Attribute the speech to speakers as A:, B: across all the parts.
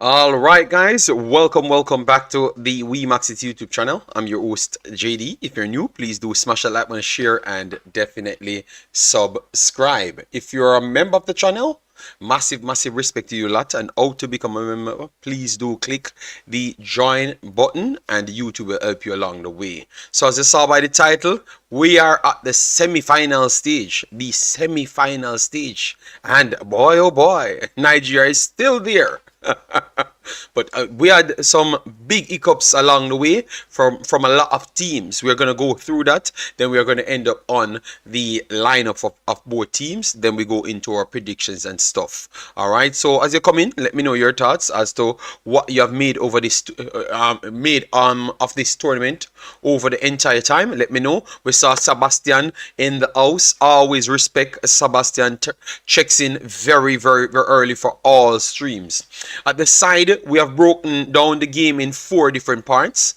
A: All right, guys, welcome back to the Wemaxit YouTube channel. I'm your host, JD. If you're new, please do smash that like button, share, and definitely subscribe. If you're a member of the channel, massive respect to you lot. And how to become a member, please do click the join button and YouTube will help you along the way. So as you saw by the title, we are at the semi-final stage, and boy oh boy, Nigeria is still there. But we had some big hiccups along the way from a lot of teams. We're going to go through that. Then we're going to end up on the lineup of both teams. Then we go into our predictions and stuff. All right. So as you come in, let me know your thoughts as to what you have made over this of this tournament over the entire time. Let me know. We saw Sebastian in the house. Always respect Sebastian. Checks in very early for all streams. At the side, we have broken down the game in 4 different parts,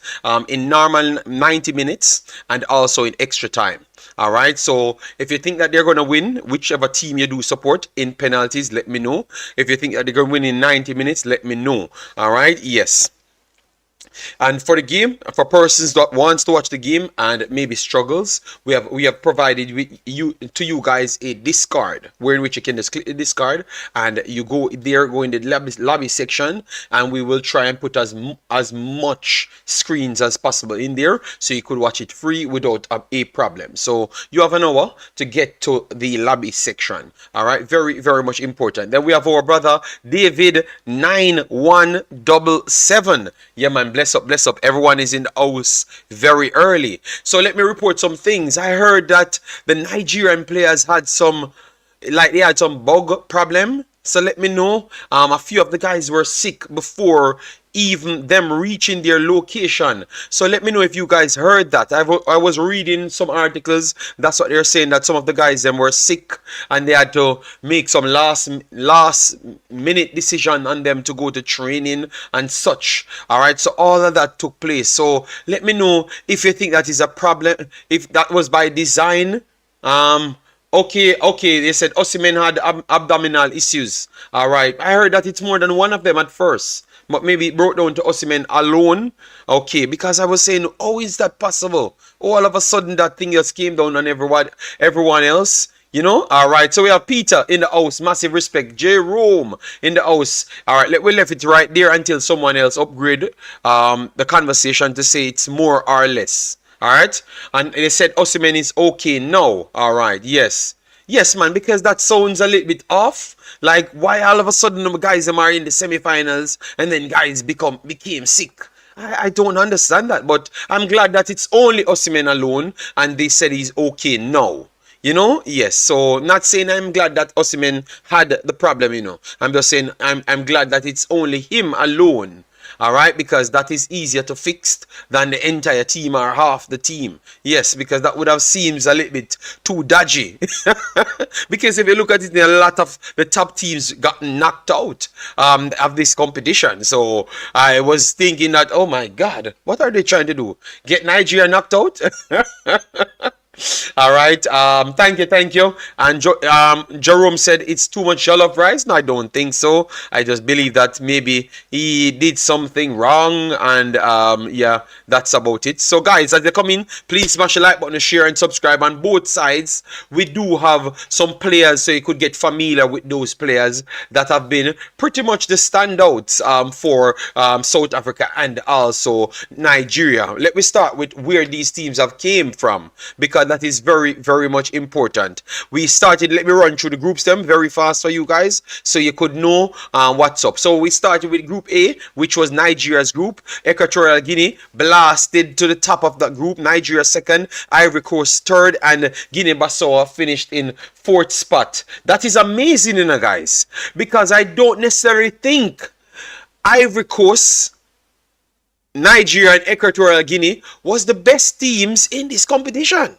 A: in normal 90 minutes and also in extra time. All right, so if you think that they're going to win, whichever team you do support in penalties, let me know. If you think that they're going to win in 90 minutes, let me know. All right, yes. And for the game, for persons that wants to watch the game and maybe struggles, we have provided you guys a discard, where in which you can just click the discard and you go in the lobby section, and we will try and put as much screens as possible in there so you could watch it free without a problem. So you have an hour to get to the lobby section. All right, very much important. Then we have our brother David 9177. Yeah man, bless up. Everyone is in the house very early. So let me report some things. I heard that the Nigerian players had some bug problem. So let me know. A few of the guys were sick before even them reaching their location. So let me know if you guys heard that. I was reading some articles. That's what they're saying, that some of the guys them were sick and they had to make some last minute decision on them to go to training and such. All right, so all of that took place. So let me know if you think that is a problem, if that was by design. Okay, they said Osimhen had abdominal issues. All right, I heard that it's more than one of them at first, but maybe it broke down to Osimhen alone. Okay, because I was saying, how is that possible? All of a sudden that thing just came down on everyone else. You know, all right. So we have Peter in the house. Massive respect. Jerome in the house. All right. We left it right there until someone else upgrade the conversation to say it's more or less. All right. And they said Osimhen is okay now. All right. Yes, man. Because that sounds a little bit off. Like, why all of a sudden the guys are in the semifinals and then guys became sick? I don't understand that. But I'm glad that it's only Osimhen alone and they said he's okay now. You know, yes. So not saying I'm glad that Osimhen had the problem, you know. I'm just saying I'm glad that it's only him alone. All right, because that is easier to fix than the entire team or half the team. Yes, because that would have seems a little bit too dodgy. Because if you look at it, a lot of the top teams got knocked out of this competition. So I was thinking that, oh my God, what are they trying to do? Get Nigeria knocked out? All right, thank you. And Jerome said it's too much jollof rice. No, I don't think so. I just believe that maybe he did something wrong, and yeah, that's about it. So guys, as they come in, please smash the like button, share and subscribe on both sides. We do have some players, so you could get familiar with those players that have been pretty much the standouts for South Africa and also Nigeria. Let me start with where these teams have came from, because that is very much important. We started, let me run through the groups them very fast for you guys so you could know what's up. So we started with Group A, which was Nigeria's group. Equatorial Guinea blasted to the top of that group. Nigeria second, Ivory Coast third, and Guinea-Bissau finished in 4th spot. That is amazing, you know, guys, because I don't necessarily think Ivory Coast, Nigeria and Equatorial Guinea was the best teams in this competition.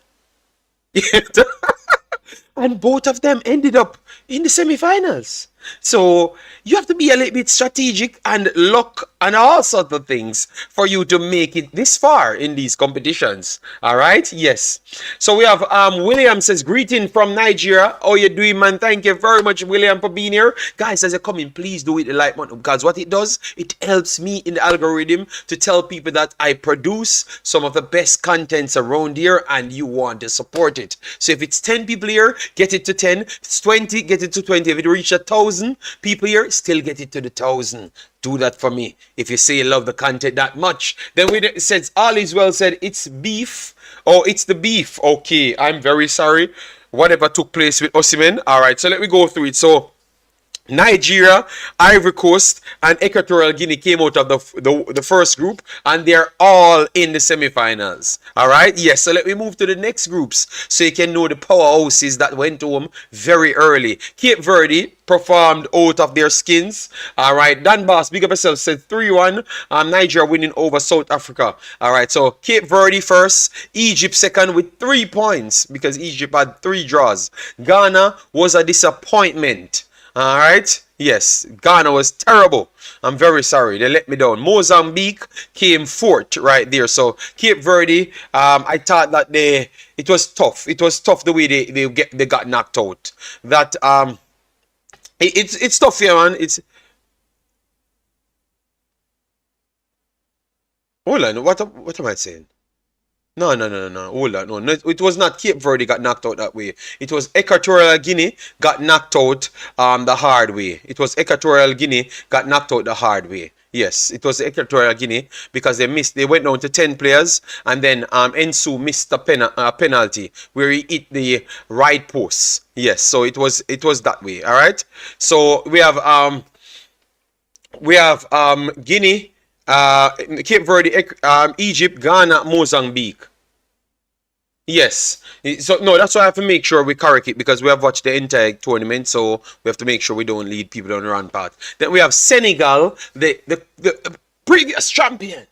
A: And both of them ended up in the semifinals. So you have to be a little bit strategic and luck and all sorts of things for you to make it this far in these competitions. All right, yes. So we have William says, greeting from Nigeria. How you doing, man? Thank you very much, William, for being here. Guys, as you come in, please do it the like button, because what it does, it helps me in the algorithm to tell people that I produce some of the best contents around here and you want to support it. So if it's 10 people here, get it to 10. If it's 20, get it to 20. If it reaches 1,000 people here, still get it to the 1,000. Do that for me if you say you love the content that much. Then we says all is well said, it's beef. Oh, it's the beef. Okay, I'm very sorry. Whatever took place with Osimhen. All right, so let me go through it. So Nigeria, Ivory Coast, and Equatorial Guinea came out of the first group, and they're all in the semifinals. All right, yes. So let me move to the next groups so you can know the powerhouses that went home very early. Cape Verde performed out of their skins. All right, Dan Bass, big up yourself, said 3-1. Nigeria winning over South Africa. All right, so Cape Verde first, Egypt second with 3 points because Egypt had 3 draws. Ghana was a disappointment. All right. Yes, Ghana was terrible. I'm very sorry. They let me down. Mozambique came fourth right there. So Cape Verde, I thought that it was tough. It was tough the way they got knocked out. That it's tough here, man. It's hold on. What am I saying? No. Hold on. No, it was not Cape Verde got knocked out that way. It was Equatorial Guinea got knocked out the hard way. It was Equatorial Guinea got knocked out the hard way. Yes, it was Equatorial Guinea because they went down to 10 players, and then Ensu missed a penalty where he hit the right post. Yes, so it was that way. All right. So we have Guinea, Cape Verde, Egypt, Ghana, Mozambique. Yes. So no, that's why I have to make sure we correct it, because we have watched the entire tournament, so we have to make sure we don't lead people on the wrong path. Then we have Senegal, the previous champion.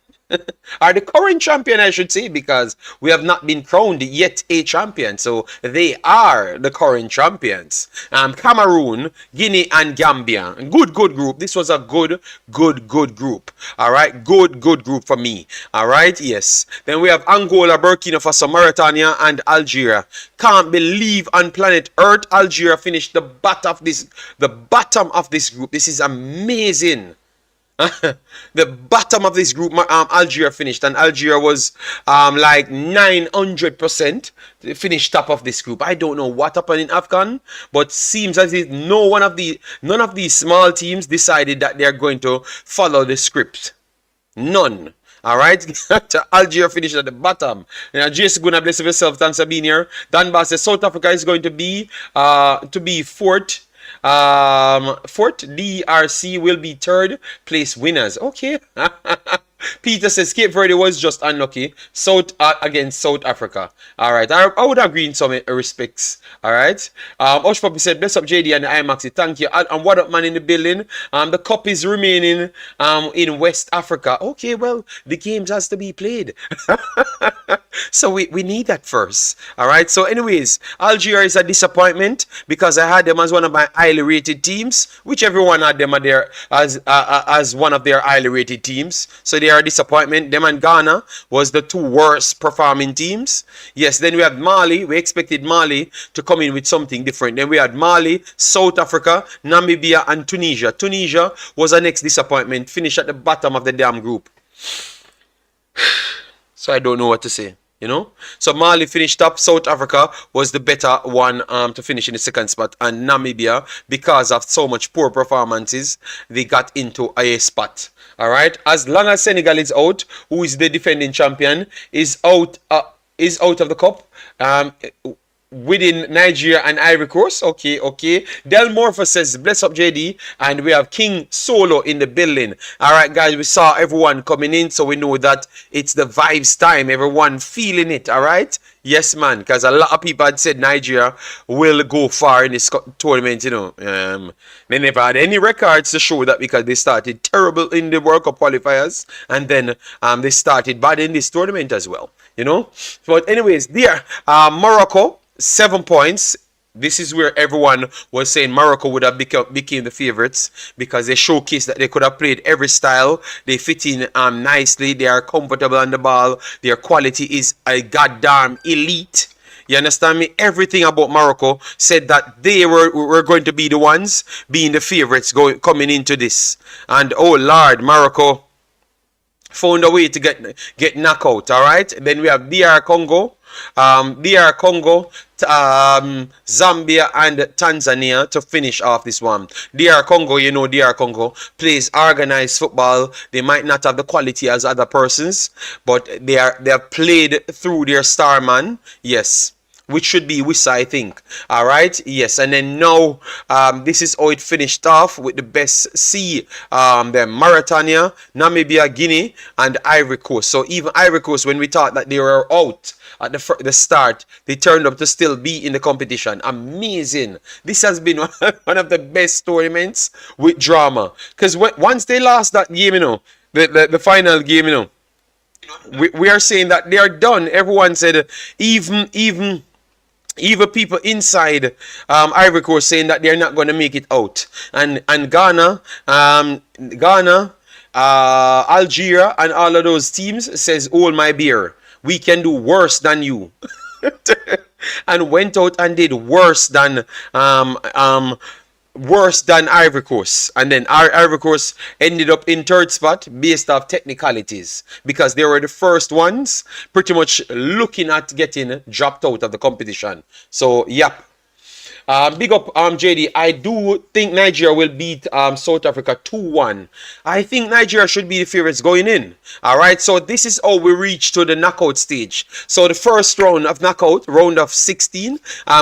A: Are the current champion, I should say, because we have not been crowned yet a champion. So they are the current champions. Cameroon, Guinea, and Gambia. Good group. This was a good group. All right, good group for me. All right, yes. Then we have Angola, Burkina Faso, Mauritania, and Algeria. Can't believe on planet Earth Algeria finished the bottom of this group. This is amazing. The bottom of this group, Algeria finished, and Algeria was like 900% finished top of this group. I don't know what happened in Afghan, but seems as if none of these small teams decided that they're going to follow the script. None. All right, Algeria finished at the bottom. Now, Jason, gonna bless yourself. Thanks for being here. Dan Bass says South Africa is going to be fourth. Fourth, DRC will be third place winners. Okay. Peter says Cape Verde was just unlucky. Against South Africa. All right. I would agree in some respects. All right. Osh Poppy said, bless up JD and Iwobi. Thank you. And what up, man, in the building? The cup is remaining in West Africa. Okay, well, the games has to be played. So we need that first. All right. So anyways, Algeria is a disappointment because I had them as one of my highly rated teams, which everyone had them as one of their highly rated teams. So they are a disappointment. Them and Ghana was the 2 worst performing teams. Yes, then we had Mali. We expected Mali to come in with something different. Then we had Mali, South Africa, Namibia, and Tunisia. Tunisia was our next disappointment. Finished at the bottom of the damn group. So I don't know what to say. You know, so Mali finished up. South Africa was the better one to finish in the second spot, and Namibia, because of so much poor performances, they got into a spot. All right, as long as Senegal is out, who is the defending champion, is out of the cup. Within Nigeria and Ivory Coast. Okay. Del Morpho says, bless up JD. And we have King Solo in the building. Alright, guys, we saw everyone coming in, so we know that it's the vibes time. Everyone feeling it, alright? Yes, man, because a lot of people had said Nigeria will go far in this tournament, you know. They never had any records to show that, because they started terrible in the World Cup qualifiers, and then they started bad in this tournament as well, you know. But anyways, there, Morocco, 7 points. This is where everyone was saying Morocco would have became the favorites because they showcased that they could have played every style. They fit in nicely. They are comfortable on the ball. Their quality is a goddamn elite. You understand me? Everything about Morocco said that they were going to be the ones being the favorites coming into this. And oh Lord, Morocco found a way to get knockout. All right. Then we have DR Congo, Zambia and Tanzania to finish off this one. DR Congo, you know, DR Congo plays organized football. They might not have the quality as other persons, but they have played through their star man. Yes. Which should be Wissa, I think. All right, yes, and then now this is how it finished off with the best C. Then Mauritania, Namibia, Guinea, and Ivory Coast. So even Ivory Coast, when we thought that they were out at the start, they turned up to still be in the competition. Amazing. This has been one of the best tournaments with drama. Because once they lost that game, you know, the final game, you know, we are saying that they are done. Everyone said even people inside Ivory Coast saying that they're not going to make it out. And Ghana, Algeria, and all of those teams says, "Hold my beer. We can do worse than you." And went out and did worse than Ivory Coast. And then Ivory Coast ended up in third spot based off technicalities because they were the first ones pretty much looking at getting dropped out of the competition. So, yep. Big up JD. I do think Nigeria will beat South Africa 2-1. I think Nigeria should be the favorites going in. Alright, so this is how we reach to the knockout stage. So the first round of knockout, round of 16,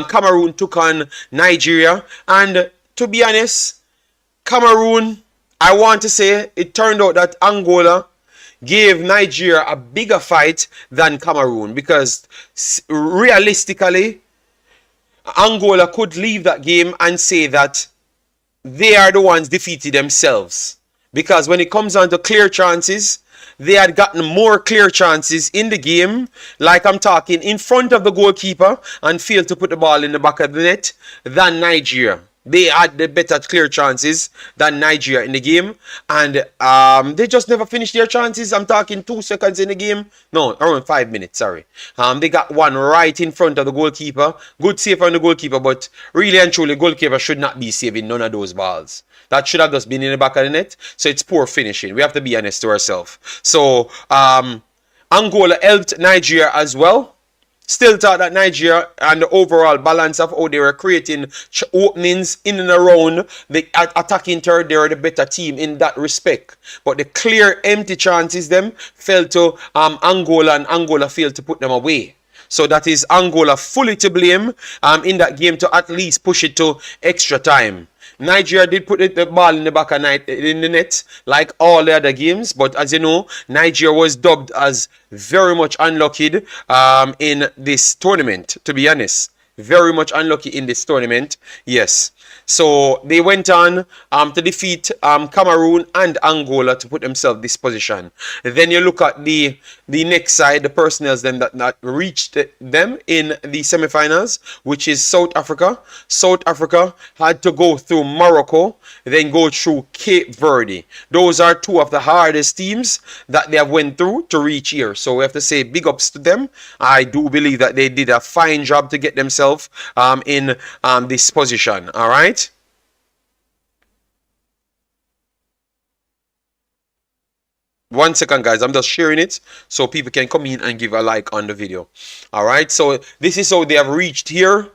A: Cameroon took on Nigeria, and to be honest, Cameroon, I want to say it turned out that Angola gave Nigeria a bigger fight than Cameroon, because realistically, Angola could leave that game and say that they are the ones defeated themselves. Because when it comes down to clear chances, they had gotten more clear chances in the game, like I'm talking in front of the goalkeeper, and failed to put the ball in the back of the net than Nigeria. They had the better clear chances than Nigeria in the game, and they just never finished their chances. I'm talking 2 seconds in the game. No, around 5 minutes, sorry. They got one right in front of the goalkeeper. Good save on the goalkeeper, but really and truly, goalkeeper should not be saving none of those balls. That should have just been in the back of the net. So it's poor finishing. We have to be honest to ourselves. So Angola helped Nigeria as well. Still thought that Nigeria and the overall balance of how they were creating openings in and around the attacking third, they were the better team in that respect. But the clear empty chances them fell to Angola, and Angola failed to put them away. So that is Angola fully to blame in that game to at least push it to extra time. Nigeria did put the ball in the back of the net like all the other games, but as you know, Nigeria was dubbed as very much unlucky in this tournament, to be honest. Very much unlucky in this tournament, yes. So they went on to defeat Cameroon and Angola to put themselves in this position. Then you look at the next side, the personnel then that reached them in the semifinals, which is South Africa. South Africa had to go through Morocco, then go through Cape Verde. Those are two of the hardest teams that they have went through to reach here. So we have to say big ups to them. I do believe that they did a fine job to get themselves in this position. All right. One second, guys. I'm just sharing it so people can come in and give a like on the video. All right. So this is how they have reached here,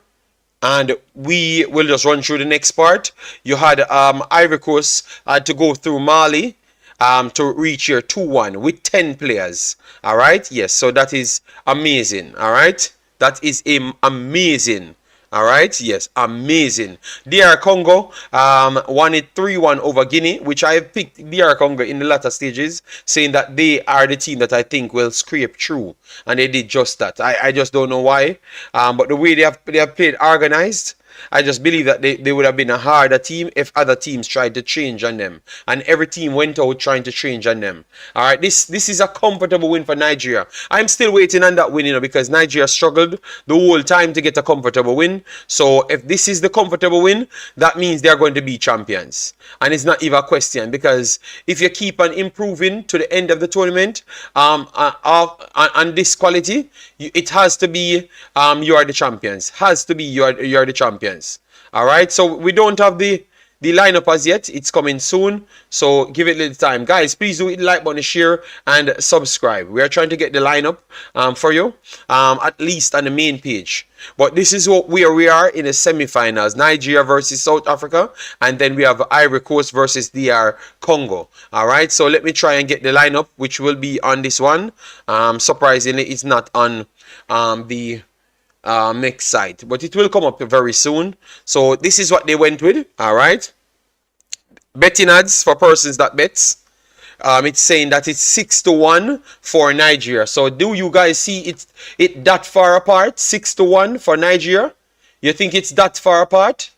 A: and we will just run through the next part. You had Ivory Coast had to go through Mali to reach here 2-1 with 10 players. All right. Yes. So that is amazing. All right. That is amazing. All right, yes, amazing. DR Congo won it 3-1 over Guinea, which I have picked DR Congo in the latter stages, saying that they are the team that I think will scrape through, and they did just that. I just don't know why, but the way they have played organized, I just believe that they would have been a harder team if other teams tried to change on them. And every team went out trying to change on them. All right, this is a comfortable win for Nigeria. I'm still waiting on that win, because Nigeria struggled the whole time to get a comfortable win. So if this is the comfortable win, that means they're going to be champions. And it's not even a question, because if you keep on improving to the end of the tournament on this quality, it has to be you are the champions. Has to be you are the champions. All right, so we don't have the lineup as yet. It's coming soon, so give it a little time. Guys, please do hit the like button, share, and subscribe. We are trying to get the lineup for you, at least on the main page. But this is where we are in the semi-finals. Nigeria versus South Africa, and then we have Ivory Coast versus DR Congo. All right, so let me try and get the lineup, which will be on this one. Surprisingly, it's not on the next site, but it will come up very soon. So this is what they went with. All right, betting odds for persons that bets, it's saying that it's 6-1 for Nigeria. So do you guys see it that far apart? 6-1 for Nigeria? You think it's that far apart?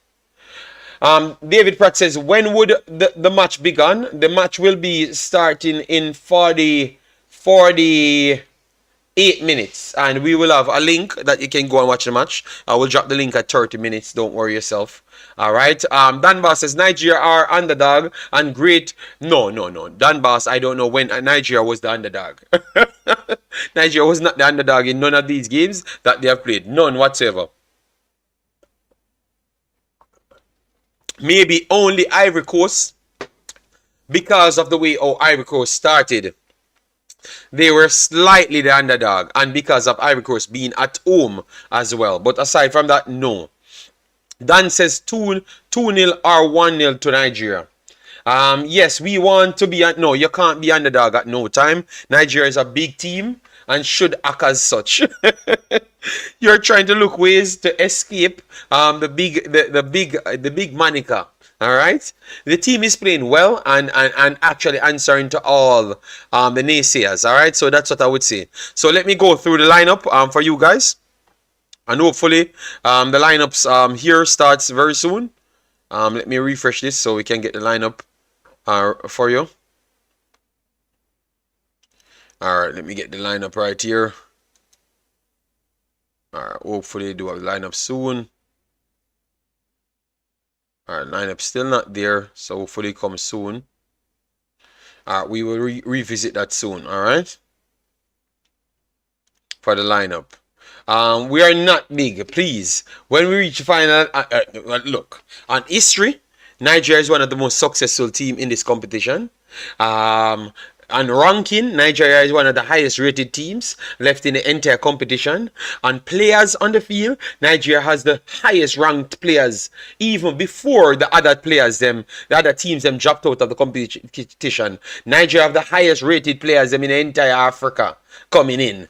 A: David Pratt says, when would the match begin? The match will be starting in 48 minutes, and we will have a link that you can go and watch the match. I will drop the link at 30 minutes. Don't worry yourself. All right. Dan Bass says Nigeria are underdog and great. No. Dan Bass, I don't know when Nigeria was the underdog. Nigeria was not the underdog in none of these games that they have played. None whatsoever. Maybe only Ivory Coast, because of the way Ivory Coast started. They were slightly the underdog, and because of Ivory Coast being at home as well. But aside from that, no. Dan says 2-0 or 1-0 to Nigeria. Yes, we want to be no, you can't be underdog at no time. Nigeria is a big team and should act as such. You're trying to look ways to escape the big moniker. All right, the team is playing well and actually answering to all the naysayers. All right, so that's what I would say. So let me go through the lineup for you guys, and hopefully the lineups here starts very soon. Let me refresh this so we can get the lineup for you. All right, let me get the lineup right here. All right, hopefully do a lineup soon. All right, lineup still not there, so hopefully it comes soon. All right, we will revisit that soon. All right, for the lineup. We are not big, please. When we reach final, look, on history, Nigeria is one of the most successful teams in this competition. On ranking, Nigeria is one of the highest rated teams left in the entire competition. On players on the field, Nigeria has the highest ranked players even before the other players, the other teams dropped out of the competition. Nigeria have the highest rated players in the entire Africa coming in.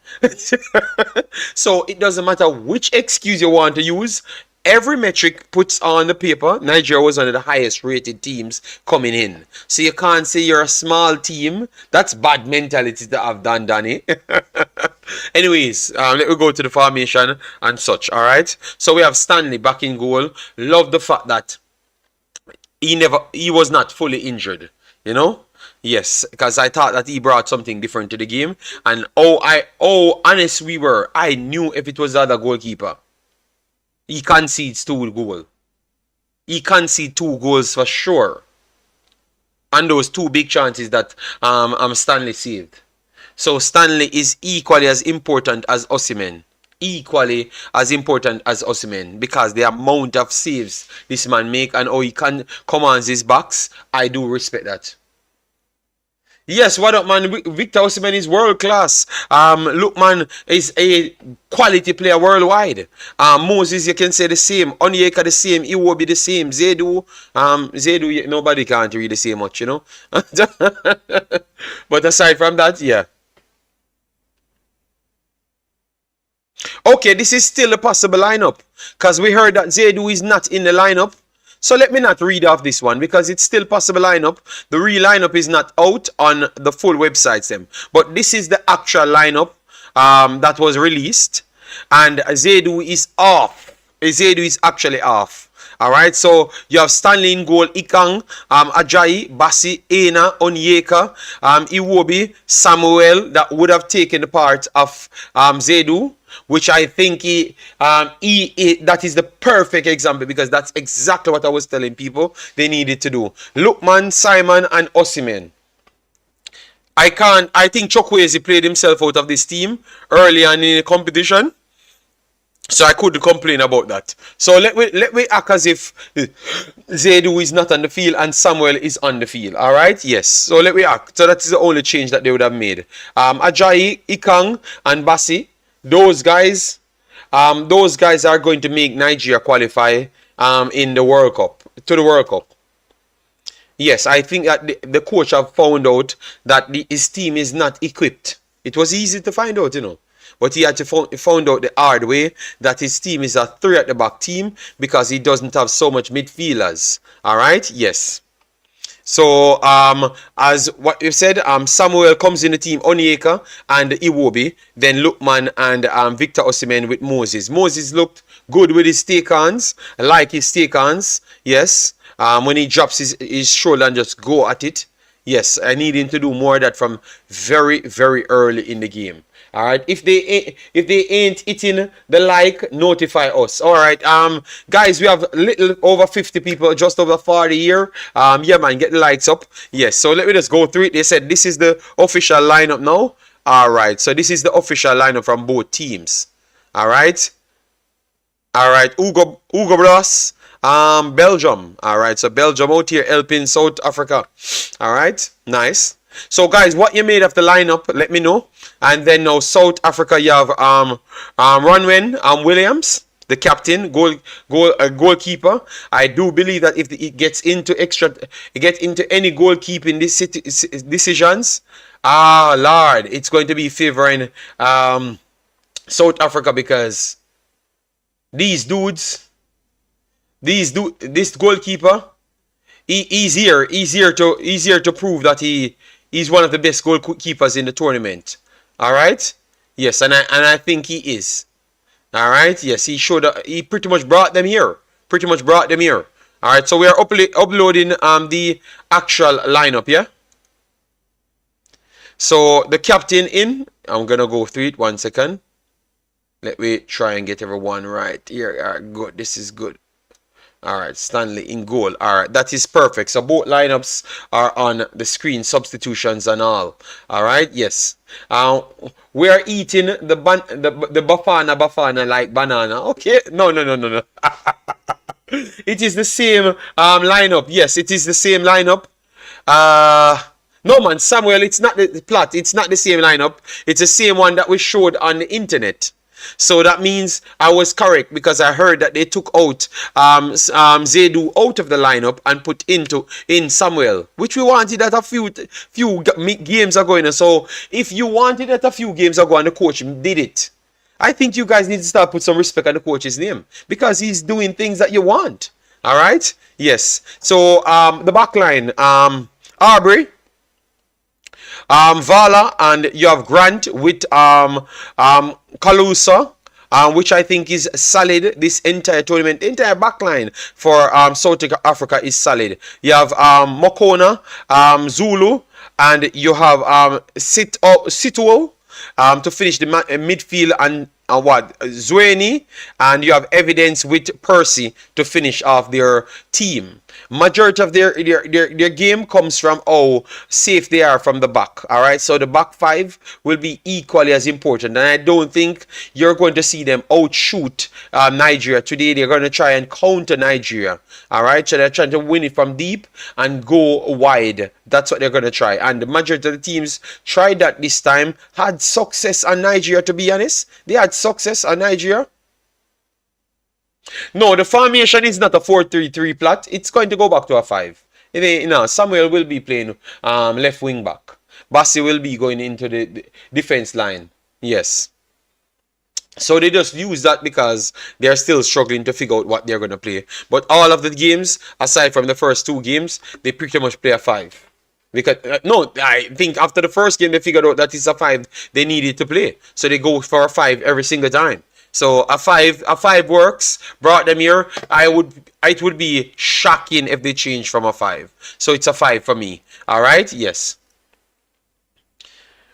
A: So it doesn't matter which excuse you want to use. Every metric puts on the paper, Nigeria was one of the highest rated teams coming in. So you can't say you're a small team. That's bad mentality to have done, Danny. Anyways, let me go to the formation and such. All right. So we have Stanley back in goal. Love the fact that he was not fully injured. You know. Yes, because I thought that he brought something different to the game. And honest we were. I knew if it was the other goalkeeper, he concedes 2 goals. He conceded 2 goals for sure. And those 2 big chances that Stanley saved. So Stanley is equally as important as Osimhen. Equally as important as Osimhen, because the amount of saves this man make and how he commands his box, I do respect that. Yes, what up, man? Victor Osimhen is world class. Look, man, is a quality player worldwide. Moses, you can say the same. Onyeka the same. Iwobi the same. Zedu, nobody can't really say much, you know. But aside from that, yeah. Okay, this is still a possible lineup, because we heard that Zedu is not in the lineup. So let me not read off this one, because it's still possible lineup. The real lineup is not out on the full websites. But this is the actual lineup that was released. And Zedu is off. Zedu is actually off. Alright, so you have Stanley in goal, Ikang, Ajayi, Bassey, Ena, Onyeka, Iwobi, Samuel, that would have taken the part of Zedu, which I think that is the perfect example, because that's exactly what I was telling people they needed to do. Lookman, Simon, and Osimhen. I think Chukwueze played himself out of this team early on in the competition, so I couldn't complain about that. So let me act as if Zedu is not on the field and Samuel is on the field. All right, yes. So let me act. So that is the only change that they would have made. Ajayi, Ikang, and Bassey. Those guys are going to make Nigeria qualify in the World Cup, to the World Cup. Yes, I think that the coach have found out that his team is not equipped. It was easy to find out, but he had to found out the hard way that his team is a 3 at the back team because he doesn't have so much midfielders. All right, yes. So, as what you said, Samuel comes in the team, Onyeka and Iwobi. Then Lookman and Victor Osimhen with Moses. Moses looked good with his take-ons. I like his take-ons. Yes. When he drops his shoulder and just go at it. Yes, I need him to do more of that from very, very early in the game. All right, if they ain't hitting the like, notify us. All right, guys, we have a little over 50 people, just over 40 here. Yeah, man, get the likes up. Yes, so let me just go through it. They said this is the official lineup now. All right, so this is the official lineup from both teams. All right, Hugo Bros, Belgium. All right, so Belgium out here helping South Africa. All right, nice. So guys, what you made of the lineup, let me know. And then now South Africa, you have Ronwen Williams, the captain, goalkeeper. I do believe that if it gets into any goalkeeping decisions, Lord, it's going to be favoring South Africa, because this goalkeeper, he's here to prove that he's one of the best goalkeepers in the tournament. All right, yes, and I think he is. All right, yes, he pretty much brought them here. All right, so we are uploading the actual lineup, yeah. So the captain in. I'm gonna go through it 1 second. Let me try and get everyone right here. All right, good. This is good. All right, Stanley in goal. All right, that is perfect. So both lineups are on the screen, substitutions and all. All right, yes. We are eating the bafana like banana. Okay, no. It is the same lineup. Yes, it is the same lineup. No man, Samuel, it's not the plot. It's not the same lineup. It's the same one that we showed on the internet. So that means I was correct, because I heard that they took out Zedu out of the lineup and put in Samuel, which we wanted at a few games ago. So if you wanted at a few games ago and the coach did it, I think you guys need to start put some respect on the coach's name, because he's doing things that you want. All right, yes. So the back line, Arbery, Vala, and you have Grant with Kalusa, which I think is solid this entire tournament. The entire backline for South Africa is solid. You have Mokona, Zulu, and you have Situo to finish the midfield, and Zweni, and you have Evidence with Percy to finish off their team. Majority of their game comes from how safe they are from the back. All right, so the back five will be equally as important, and I don't think you're going to see them outshoot Nigeria today. They're going to try and counter Nigeria. All right, so they're trying to win it from deep and go wide. That's what they're going to try, and the majority of the teams tried that this time, had success on Nigeria. To be honest, they had success on Nigeria. No, the formation is not a 4-3-3 plot. It's going to go back to a 5. Samuel will be playing left wing back. Bassey will be going into the defense line. Yes. So they just use that because they're still struggling to figure out what they're going to play. But all of the games, aside from the first 2 games, they pretty much play a 5. Because I think after the first game they figured out that it's a 5 they needed to play. So they go for a 5 every single time. So a five works. Brought them here. It would be shocking if they change from a 5. So it's a 5 for me. All right. Yes.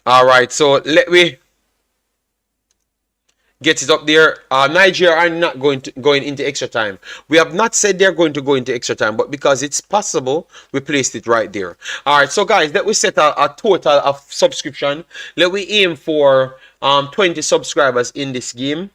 A: All right. So let me get it up there. Nigeria are not going into extra time. We have not said they're going to go into extra time, but because it's possible, we placed it right there. All right, so guys, let we set a total of subscription. Let we aim for 20 subscribers in this game.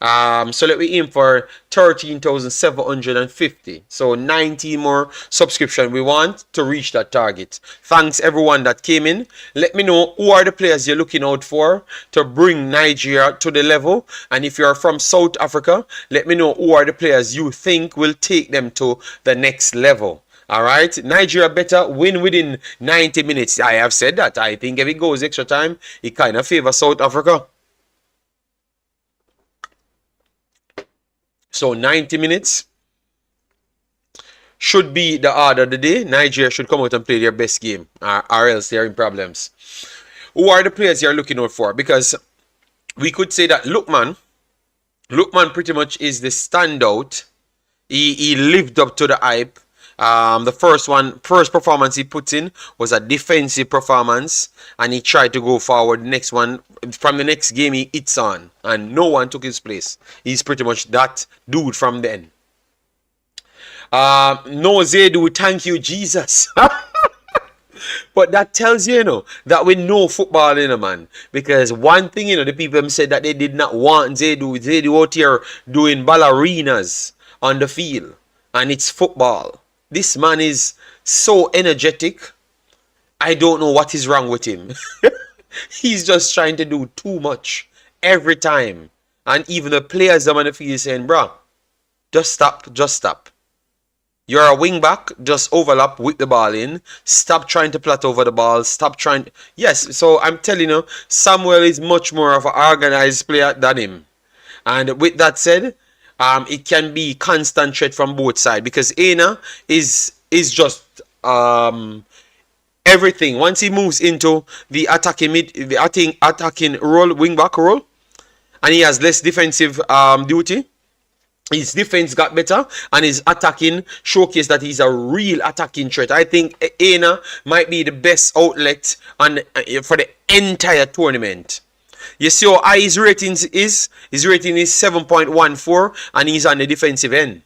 A: So let we aim for 13,750. So 90 more subscription we want to reach that target. Thanks everyone that came in. Let me know who are the players you're looking out for to bring Nigeria to the level. And if you're from South Africa, let me know who are the players you think will take them to the next level. All right, Nigeria better win within 90 minutes. I have said that. I think if it goes extra time, it kind of favors South Africa. So 90 minutes should be the order of the day. Nigeria should come out and play their best game, or else they're in problems. Who are the players you're looking out for? Because we could say that Lookman pretty much is the standout. He lived up to the hype. The first performance he put in was a defensive performance, and he tried to go forward. The next one, from the next game, he hits on, and no one took his place. He's pretty much that dude from then. No Zedu, thank you, Jesus. But that tells you, that we know football, man. Because one thing, the people said that they did not want Zedu out here doing ballerinas on the field, and it's football. This man is so energetic. I don't know what is wrong with him. He's just trying to do too much every time. And even the players on the field saying, bro, just stop. You're a wing back, just overlap with the ball in. Stop trying to plot over the ball. Stop trying. Yes, so I'm telling you, Samuel is much more of an organized player than him. And with that said, it can be constant threat from both sides, because Aina is just everything. Once he moves into the attacking role, wing back role, and he has less defensive duty, his defense got better, and his attacking showcased that he's a real attacking threat. I think Aina might be the best outlet for the entire tournament. You see how high his rating is? His rating is 7.14, and he's on the defensive end.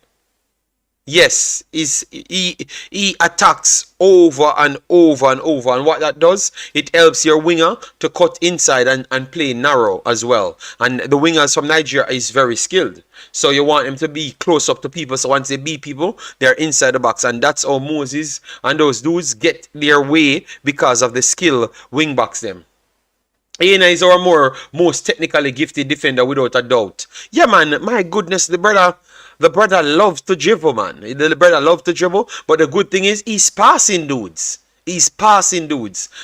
A: Yes, he attacks over and over and over, and what that does, it helps your winger to cut inside and play narrow as well. And the wingers from Nigeria is very skilled, so you want them to be close up to people, so once they beat people, they're inside the box. And that's how Moses and those dudes get their way, because of the skill wing backs them. Aina is our most technically gifted defender without a doubt. Yeah, man, my goodness, the brother loves to dribble, man. The brother loves to dribble, but the good thing is he's passing dudes.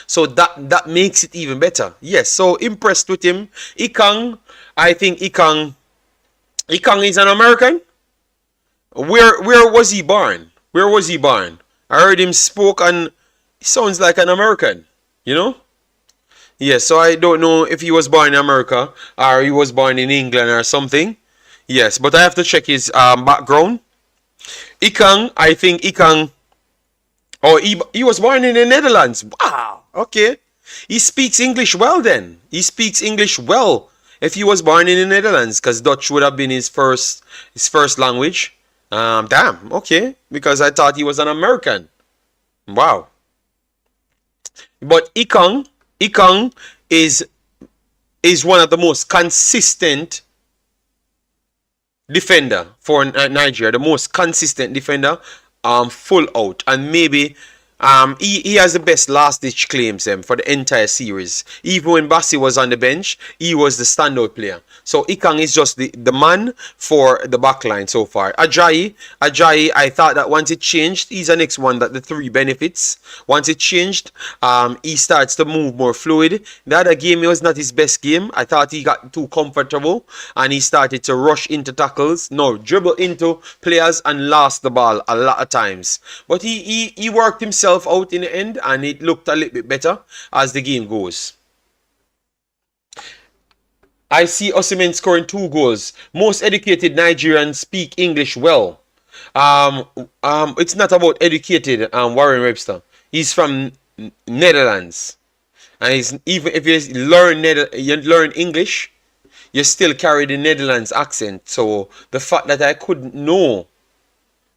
A: So that makes it even better. Yes, so impressed with him. Ikang, I think Ikang is an American. Where was he born? I heard him spoke, and he sounds like an American, Yes, so I don't know if he was born in America or he was born in England or something. Yes, but I have to check his background. I think Ikang. Oh, he was born in the Netherlands. Wow, okay. He speaks English well then. He speaks English well if he was born in the Netherlands, because Dutch would have been his first language. Damn, okay. Because I thought he was an American. Wow. But Ikang is one of the most consistent defender for Nigeria. The most consistent defender, full out, and maybe he has the best last-ditch claims for the entire series. Even when Bassey was on the bench, he was the standout player. So Ikang is just the man for the backline so far. Ajayi, I thought that once it changed, he's the next one that the three benefits. Once it changed, he starts to move more fluid. The other game, it was not his best game. I thought he got too comfortable, and he started to rush into tackles. No, dribble into players and lost the ball a lot of times. But he worked himself out in the end, and it looked a little bit better as the game goes. I see Osimhen scoring 2 goals. Most educated Nigerians speak English well. It's not about educated, Warren Webster. He's from Netherlands. And he's, even if you learn English, you still carry the Netherlands accent. So the fact that I couldn't know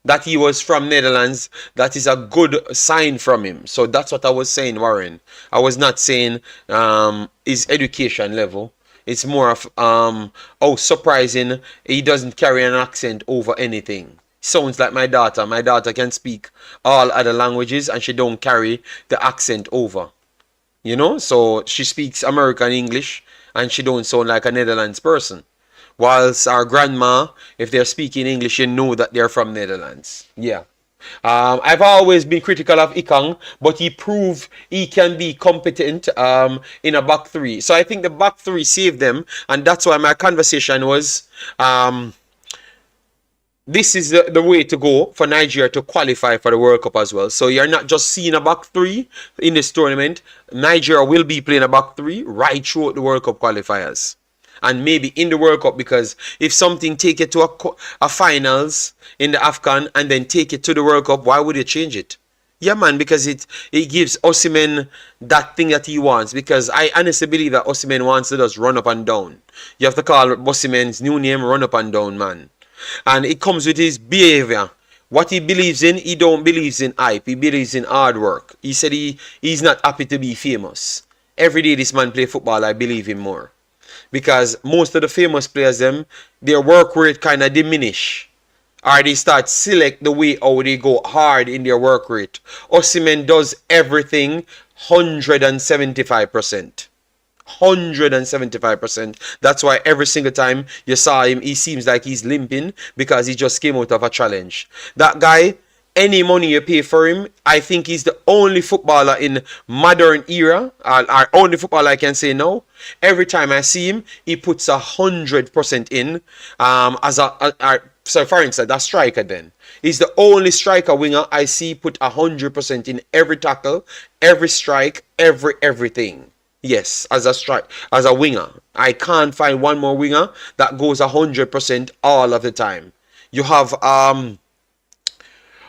A: that he was from Netherlands, that is a good sign from him. So that's what I was saying, Warren. I was not saying his education level. It's more of oh, surprising he doesn't carry an accent over anything. Sounds like my daughter. My daughter can speak all other languages and she don't carry the accent over. You know, so she speaks American English and she don't sound like a Netherlands person. Whilst our grandma, if they're speaking English, you know that they're from Netherlands. Yeah. I've always been critical of Ikang, but he proved he can be competent in a back three. So I think the back three saved them, and that's why my conversation was this is the way to go for Nigeria to qualify for the World Cup as well. So you're not just seeing a back three in this tournament. Nigeria will be playing a back three right throughout the World Cup qualifiers. And maybe in the World Cup, because if something take it to a finals in the AFCON and then take it to the World Cup, why would you change it? Yeah, man, because it gives Osimhen that thing that he wants. Because I honestly believe that Osimhen wants to just run up and down. You have to call Osimhen's new name run up and down, man. And it comes with his behavior. What he believes in, he don't believes in hype. He believes in hard work. He said he's not happy to be famous. Every day this man play football, I believe him more. Because most of the famous players, their work rate kind of diminish. Or they start select the way how they go hard in their work rate. Osimhen does everything 175%. 175%. That's why every single time you saw him, he seems like he's limping because he just came out of a challenge. That guy, any money you pay for him, I think he's the only footballer in modern era, or only footballer I can say now. Every time I see him, he puts 100% in. So for instance, that striker then. He's the only striker winger I see put 100% in every tackle, every strike, everything. Yes, as a winger. I can't find one more winger that goes 100% all of the time. You have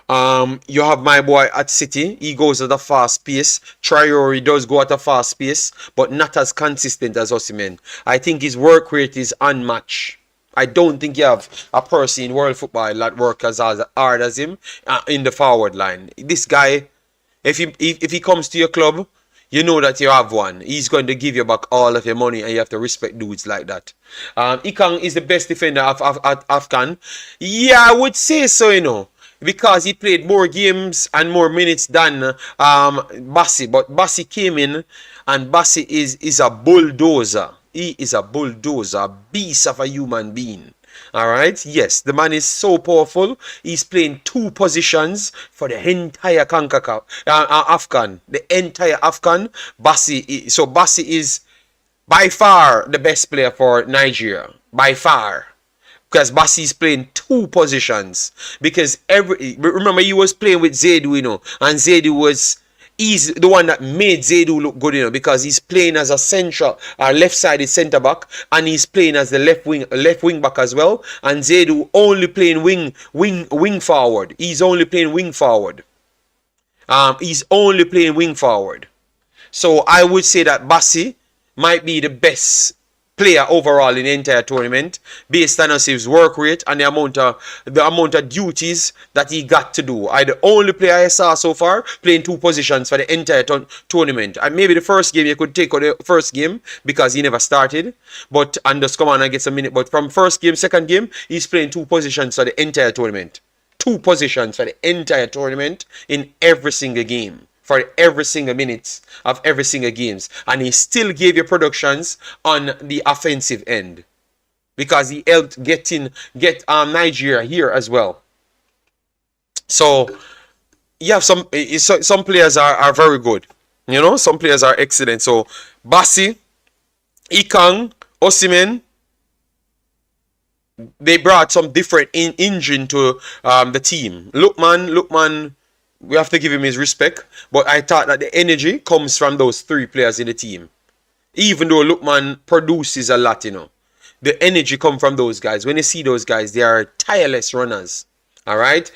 A: my boy at City. He goes at a fast pace. Traore does go at a fast pace, but not as consistent as Osimhen. I think his work rate is unmatched. I don't think you have a person in world football that works as hard as him in the forward line. This guy, if he comes to your club, you know that you have one. He's going to give you back all of your money, and you have to respect dudes like that. Ikang is the best defender of AFCON. Yeah, I would say so, you know, because he played more games and more minutes than Bassey. But Bassey came in, and Bassey is a bulldozer. He is a bulldozer, a beast of a human being. Alright, yes, the man is so powerful. He's playing 2 positions for the entire Concacaf AFCON. The entire AFCON. Bassey. So Bassey is by far the best player for Nigeria. By far. Because Bassey is playing 2 positions. Because remember he was playing with Zaidu, you know. And Zaidu he's the one that made Zaidu look good, you know, because he's playing as a central, left-sided centre back, and he's playing as the left wing back as well. And Zaidu only playing wing forward. He's only playing wing forward. So I would say that Bassey might be the best player overall in the entire tournament based on his work rate and the amount of duties that he got to do. The only player I saw so far playing 2 positions for the entire tournament. And maybe the first game you could take out the first game because he never started, and just come on and get a minute. But from first game, second game, he's playing 2 positions for the entire tournament. 2 positions for the entire tournament in every single game. For every single minute of every single games. And he still gave you productions on the offensive end. Because he helped get Nigeria here as well. So, yeah, some players are very good. You know, some players are excellent. So, Bassey, Ikang, Osimhen, they brought some different engine to the team. Lookman, we have to give him his respect, but I thought that the energy comes from those 3 players in the team. Even though Lookman produces a lot, you know. The energy come from those guys. When you see those guys, they are tireless runners. All right.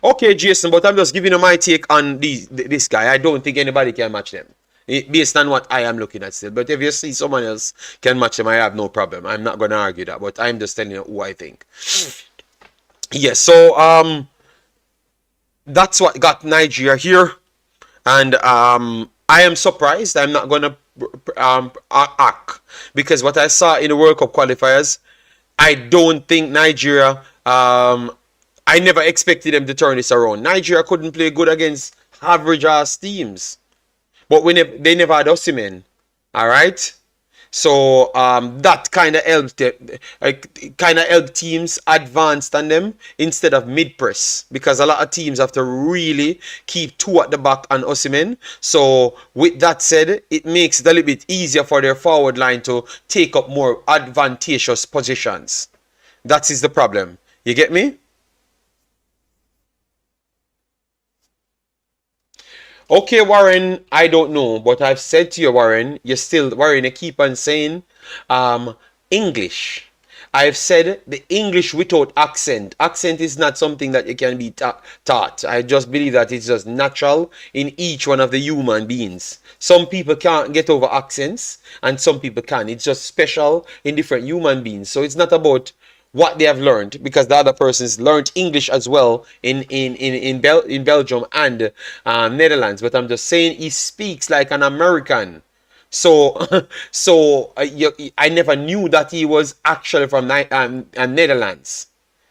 A: Okay, Jason, but I'm just giving you my take on this guy. I don't think anybody can match them based on what I am looking at still. But if you see someone else can match them, I have no problem. I'm not going to argue that, but I'm just telling you who I think. Yes, so that's what got Nigeria here, and I am surprised. I'm not going to act because what I saw in the World Cup qualifiers, I don't think Nigeria. I never expected them to turn this around. Nigeria couldn't play good against average ass teams, but they never had Osimhen. All right, so that kind of helped teams advance on them instead of mid press, because a lot of teams have to really keep two at the back and Osimhen. So with that said, it makes it a little bit easier for their forward line to take up more advantageous positions. That is the problem. You get me? Okay, Warren, I don't know, but I've said to you, Warren, you keep on saying English. I've said the English without accent. Accent is not something that you can be taught. I just believe that it's just natural in each one of the human beings. Some people can't get over accents and some people can. It's just special in different human beings. So it's not about what they have learned, because the other persons learned English as well in Belgium and Netherlands. But I'm just saying he speaks like an American. So I never knew that he was actually from Netherlands.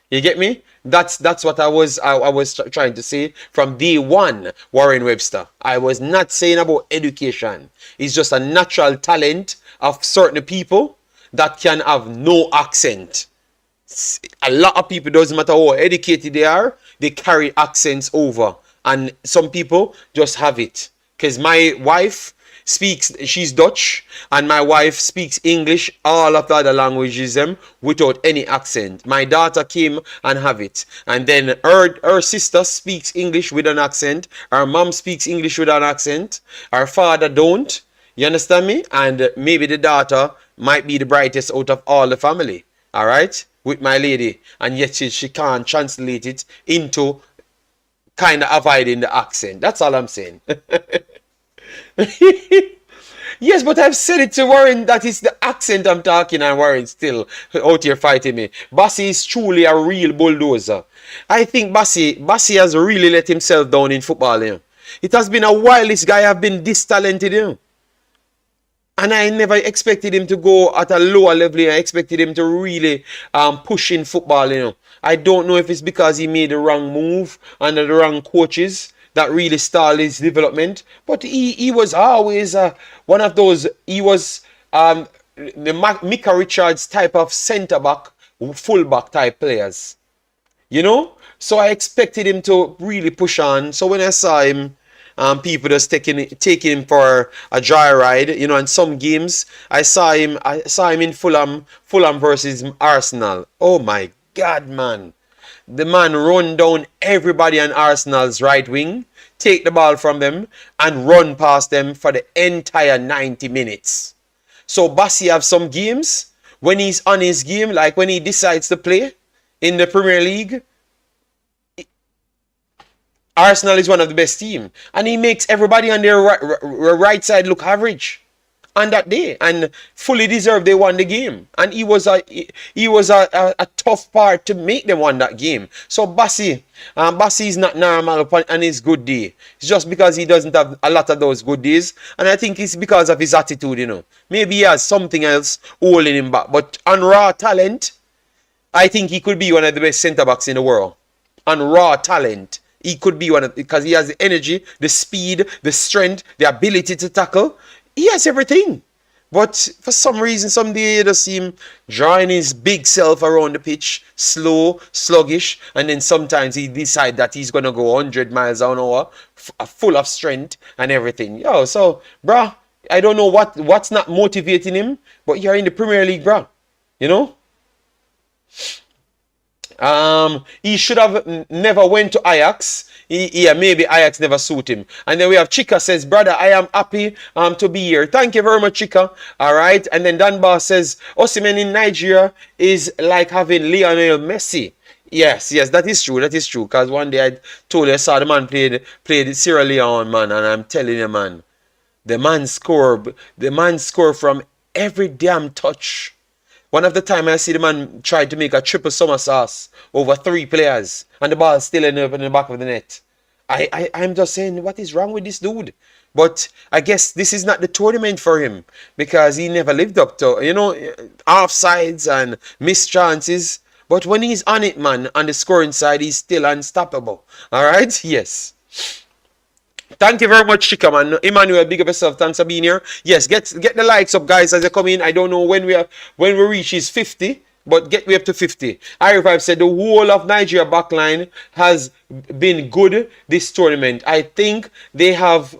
A: You get me? That's what I was trying to say from day one, Warren Webster. I was not saying about education. It's just a natural talent of certain people that can have no accent. A lot of people, doesn't matter how educated they are, they carry accents over, and some people just have it. Because my wife she's Dutch, and my wife speaks English, all of the other languages without any accent. My daughter came and have it, and then her sister speaks English with an accent, her mom speaks English with an accent, her father don't. You understand me? And maybe the daughter might be the brightest out of all the family. All right, with my lady, and yet she can't translate it into kind of avoiding the accent. That's all I'm saying. Yes, but I've said it to Warren that it's the accent I'm talking, and Warren still out here fighting me. Bassey is truly a real bulldozer. I think Bassey has really let himself down in football. You know? It has been a while this guy have been this talented. You know? And I never expected him to go at a lower level. I expected him to really push in football, you know. I don't know if it's because he made the wrong move under the wrong coaches that really stalled his development. But he was always one of those. He was the Micah Richards type of centre-back, full-back type players. You know? So I expected him to really push on. So when I saw him, people just taking him for a joyride, you know. In some games, I saw him in Fulham versus Arsenal. Oh my God, man! The man run down everybody on Arsenal's right wing, take the ball from them, and run past them for the entire 90 minutes. So Bassey have some games when he's on his game, like when he decides to play in the Premier League. Arsenal is one of the best teams, and he makes everybody on their right side look average on that day, and fully deserved they won the game. And he was a tough part to make them won that game. So Bassey is not normal on his good day. It's just because he doesn't have a lot of those good days, and I think it's because of his attitude. You know, maybe he has something else holding him back. But on raw talent, I think he could be one of the best centre backs in the world. On raw talent, he could be one of, because he has the energy, the speed, the strength, the ability to tackle. He has everything. But for some reason, some day you just see him drawing his big self around the pitch, slow, sluggish, and then sometimes he decides that he's going to go 100 miles an hour, full of strength and everything. Yo, so, bruh, I don't know what's not motivating him, but you're in the Premier League, bruh. You know? He should have never went to Ajax. Yeah, maybe Ajax never suit him. And then we have Chika says, brother, I am happy to be here. Thank you very much, Chika. All right. And then Danbar says, Osimhen in Nigeria is like having Lionel Messi. Yes, that is true. That is true. Because one day I told you I saw the man played Sierra Leone, man, and I'm telling you, man, the man score from every damn touch. One of the time I see the man tried to make a triple somersault over 3 players and the ball still ended up in the back of the net. I'm just saying, what is wrong with this dude? But I guess this is not the tournament for him because he never lived up to, offsides and missed chances. But when he's on it, man, on the scoring side, he's still unstoppable. All right? Yes. Thank you very much, Chika, man. Emmanuel, big up yourself. Thanks for being here. Yes, get the likes up, guys, as they come in. I don't know when we reach is 50, but get me up to 50. I5 said the whole of Nigeria backline has been good this tournament. I think they have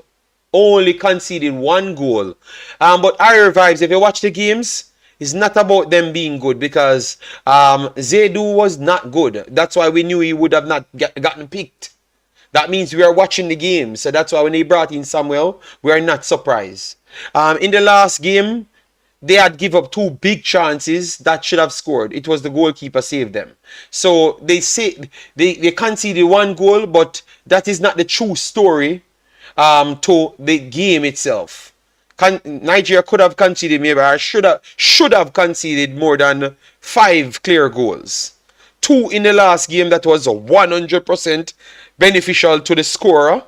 A: only conceded 1 goal. But I5, if you watch the games, it's not about them being good because Zaidu was not good. That's why we knew he would have not gotten picked. That means we are watching the game. So that's why when they brought in Samuel, we are not surprised. In the last game, they had give up 2 big chances that should have scored. It was the goalkeeper saved them. So they conceded 1 goal, but that is not the true story to the game itself. Nigeria could have conceded maybe, or should have conceded more than 5 clear goals. 2 in the last game that was 100% beneficial to the scorer,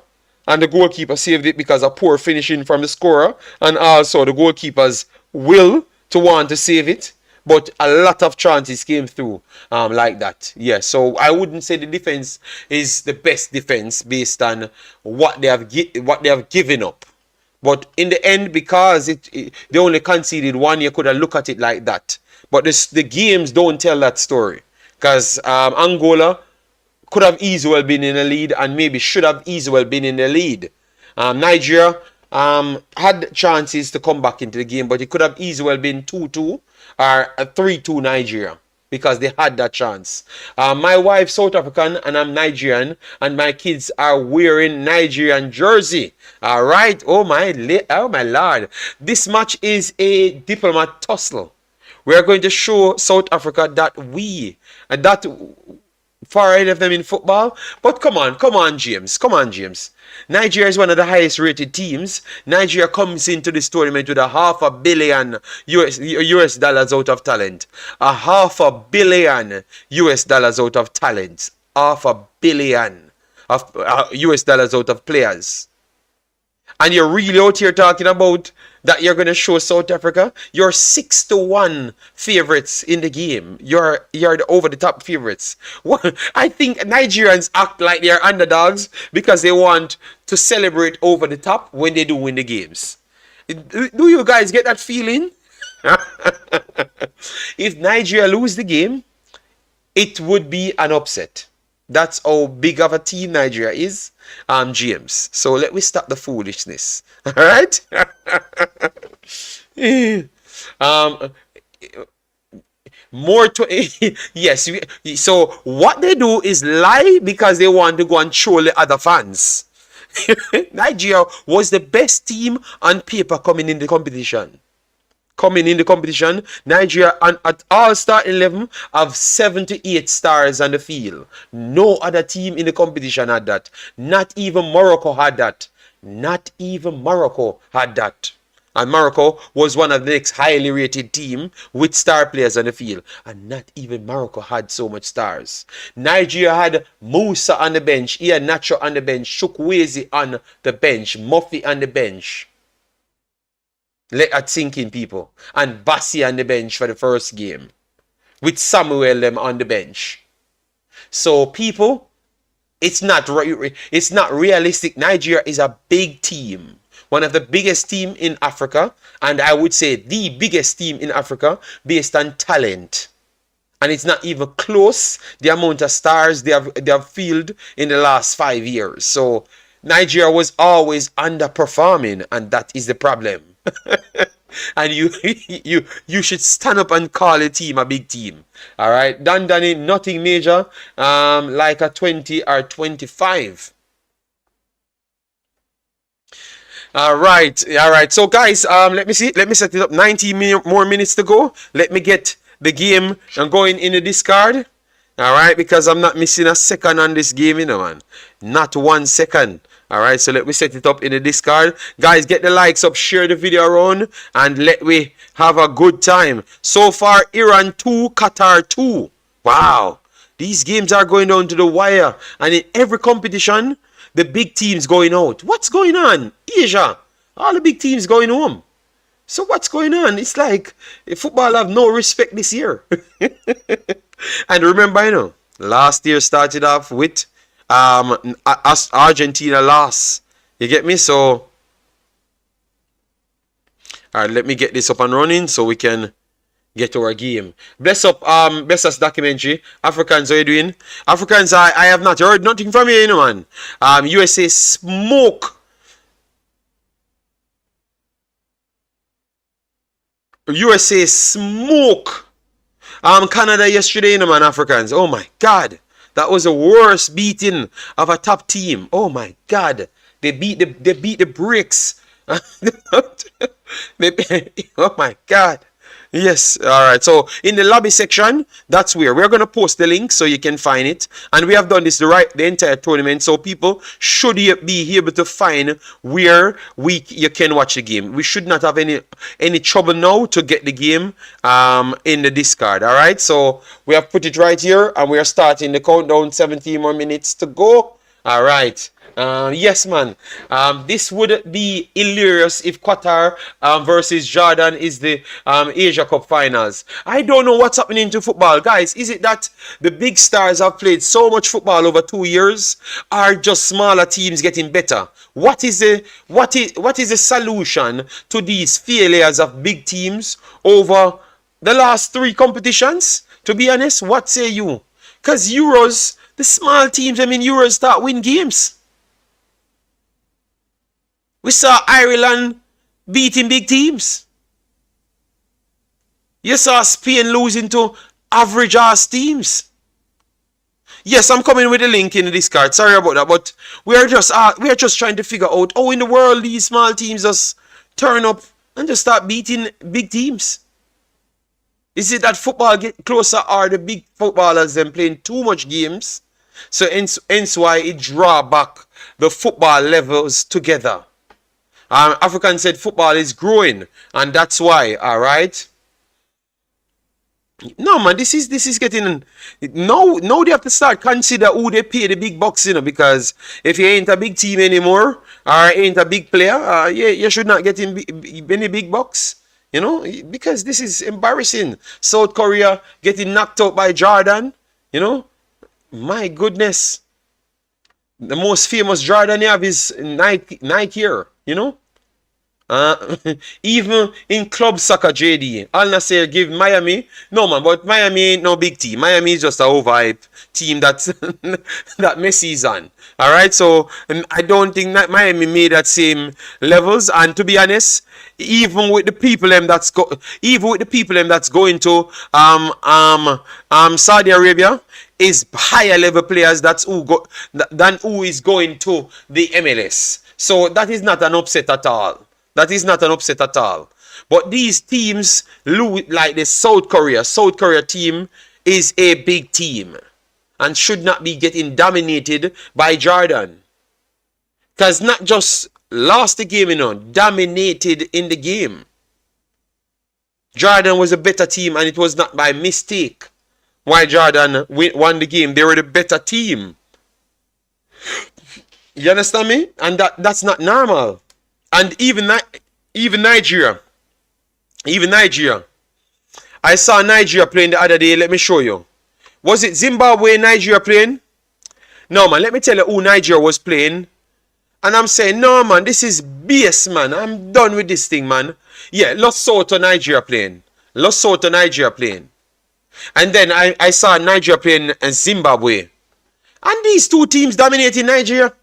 A: and the goalkeeper saved it because of poor finishing from the scorer, and also the goalkeeper's will to want to save it. But a lot of chances came through like that. Yeah, so I wouldn't say the defense is the best defense based on what they have given up. But in the end, because they only conceded 1, you could have looked at it like that. But the games don't tell that story. Because Angola could have easily well been in the lead and maybe should have easily well been in the lead. Nigeria had chances to come back into the game, but it could have easily well been 2-2 or 3-2 Nigeria because they had that chance. My wife's South African and I'm Nigerian, and my kids are wearing Nigerian jersey. All right. Oh my Lord. This match is a diplomat tussle. We are going to show South Africa that that far ahead of them in football. But come on, James. Nigeria is one of the highest rated teams. Nigeria comes into this tournament with $500 million US dollars out of talent. $500 million US dollars out of talent. $500 million of US dollars out of players. And you're really out here talking about that you're going to show South Africa? You're 6-1 favorites in the game. You're the over-the-top favorites. I think Nigerians act like they're underdogs because they want to celebrate over the top when they do win the games. Do you guys get that feeling? If Nigeria lose the game, it would be an upset. That's how big of a team Nigeria is, James. So let me stop the foolishness. All right? More to yes. So what they do is lie because they want to go and troll the other fans. Nigeria was the best team on paper coming in the competition. Nigeria at all-star 11 have 78 stars on the field. No other team in the competition had that. Not even Morocco had that. And Morocco was one of the next highly rated team with star players on the field. And not even Morocco had so much stars. Nigeria had Musa on the bench, Ian Nacho on the bench, Chukwueze on the bench, Murphy on the bench. Let that sink in, people. And Bassey on the bench for the first game. With Samuel them on the bench. So, people, it's not realistic. Nigeria is a big team. One of the biggest team in Africa. And I would say the biggest team in Africa based on talent. And it's not even close the amount of stars they have fielded in the last 5 years. So, Nigeria was always underperforming. And that is the problem. And you should stand up and call a team a big team. All right, Danny, nothing major, like a 20 or 25. All right. So guys, let me see. Let me set it up. 90 more minutes to go. Let me get the game going in the discard. All right, because I'm not missing a second on this game, man. Not 1 second. All right, so let me set it up in the discard. Guys, get the likes up, share the video around, and let me have a good time. So far, Iran 2, Qatar 2. Wow. These games are going down to the wire. And in every competition, the big teams going out. What's going on? Asia. All the big teams going home. So what's going on? It's like football have no respect this year. And remember, last year started off with Argentina loss. You get me? So, all right, let me get this up and running so we can get to our game. Bless us documentary. Africans, how you doing? Africans, I have not heard nothing from you, man. USA smoke. USA smoke. Canada yesterday, man, Africans. Oh my God. That was the worst beating of a top team. Oh my God. They beat the bricks. Oh my God. Yes. All right. So in the lobby section, that's where we're going to post the link so you can find it. And we have done this the entire tournament. So people should be able to find where you can watch the game. We should not have any trouble now to get the game in the discard. All right. So we have put it right here and we are starting the countdown. 17 more minutes to go. All right. Yes, man. This would be hilarious if Qatar versus Jordan is the Asia Cup finals. I don't know what's happening to football, guys. Is it that the big stars have played so much football over 2 years, or just smaller teams getting better? What is the solution to these failures of big teams over the last 3 competitions? To be honest, what say you? Because Euros, the small teams, Euros start win games. We saw Ireland beating big teams. You saw Spain losing to average ass teams. Yes, I'm coming with a link in the discard. Sorry about that, but we are just trying to figure out how in the world these small teams just turn up and just start beating big teams. Is it that football get closer, or the big footballers them playing too much games? So hence why it draw back the football levels together. African said football is growing, and that's why. All right. No, man, this is getting now they have to start consider who they pay the big bucks, because if you ain't a big team anymore or ain't a big player, you should not get any big bucks, because this is embarrassing. South Korea getting knocked out by Jordan, my goodness. The most famous Jordan you have is Nike here, even in club soccer, JD, Al Nassr give Miami. No, man, but Miami ain't no big team. Miami is just a overhyped team that Messi's on. All right, so I don't think that Miami made that same levels. And to be honest, even with the people that's going to Saudi Arabia, is higher level players than who is going to the MLS. So that is not an upset at all. But these teams, like the South Korea team is a big team and should not be getting dominated by Jordan. Because not just lost the game, dominated in the game. Jordan was a better team, and it was not by mistake why Jordan won the game. They were the better team. You understand me? And that's not normal. And even Nigeria. I saw Nigeria playing the other day. Let me show you. Was it Zimbabwe, Nigeria playing? No, man. Let me tell you who Nigeria was playing. And I'm saying, no, man. This is BS, man. I'm done with this thing, man. Yeah, Lesotho, Nigeria playing. And then I saw Nigeria playing Zimbabwe. And these two teams dominating Nigeria.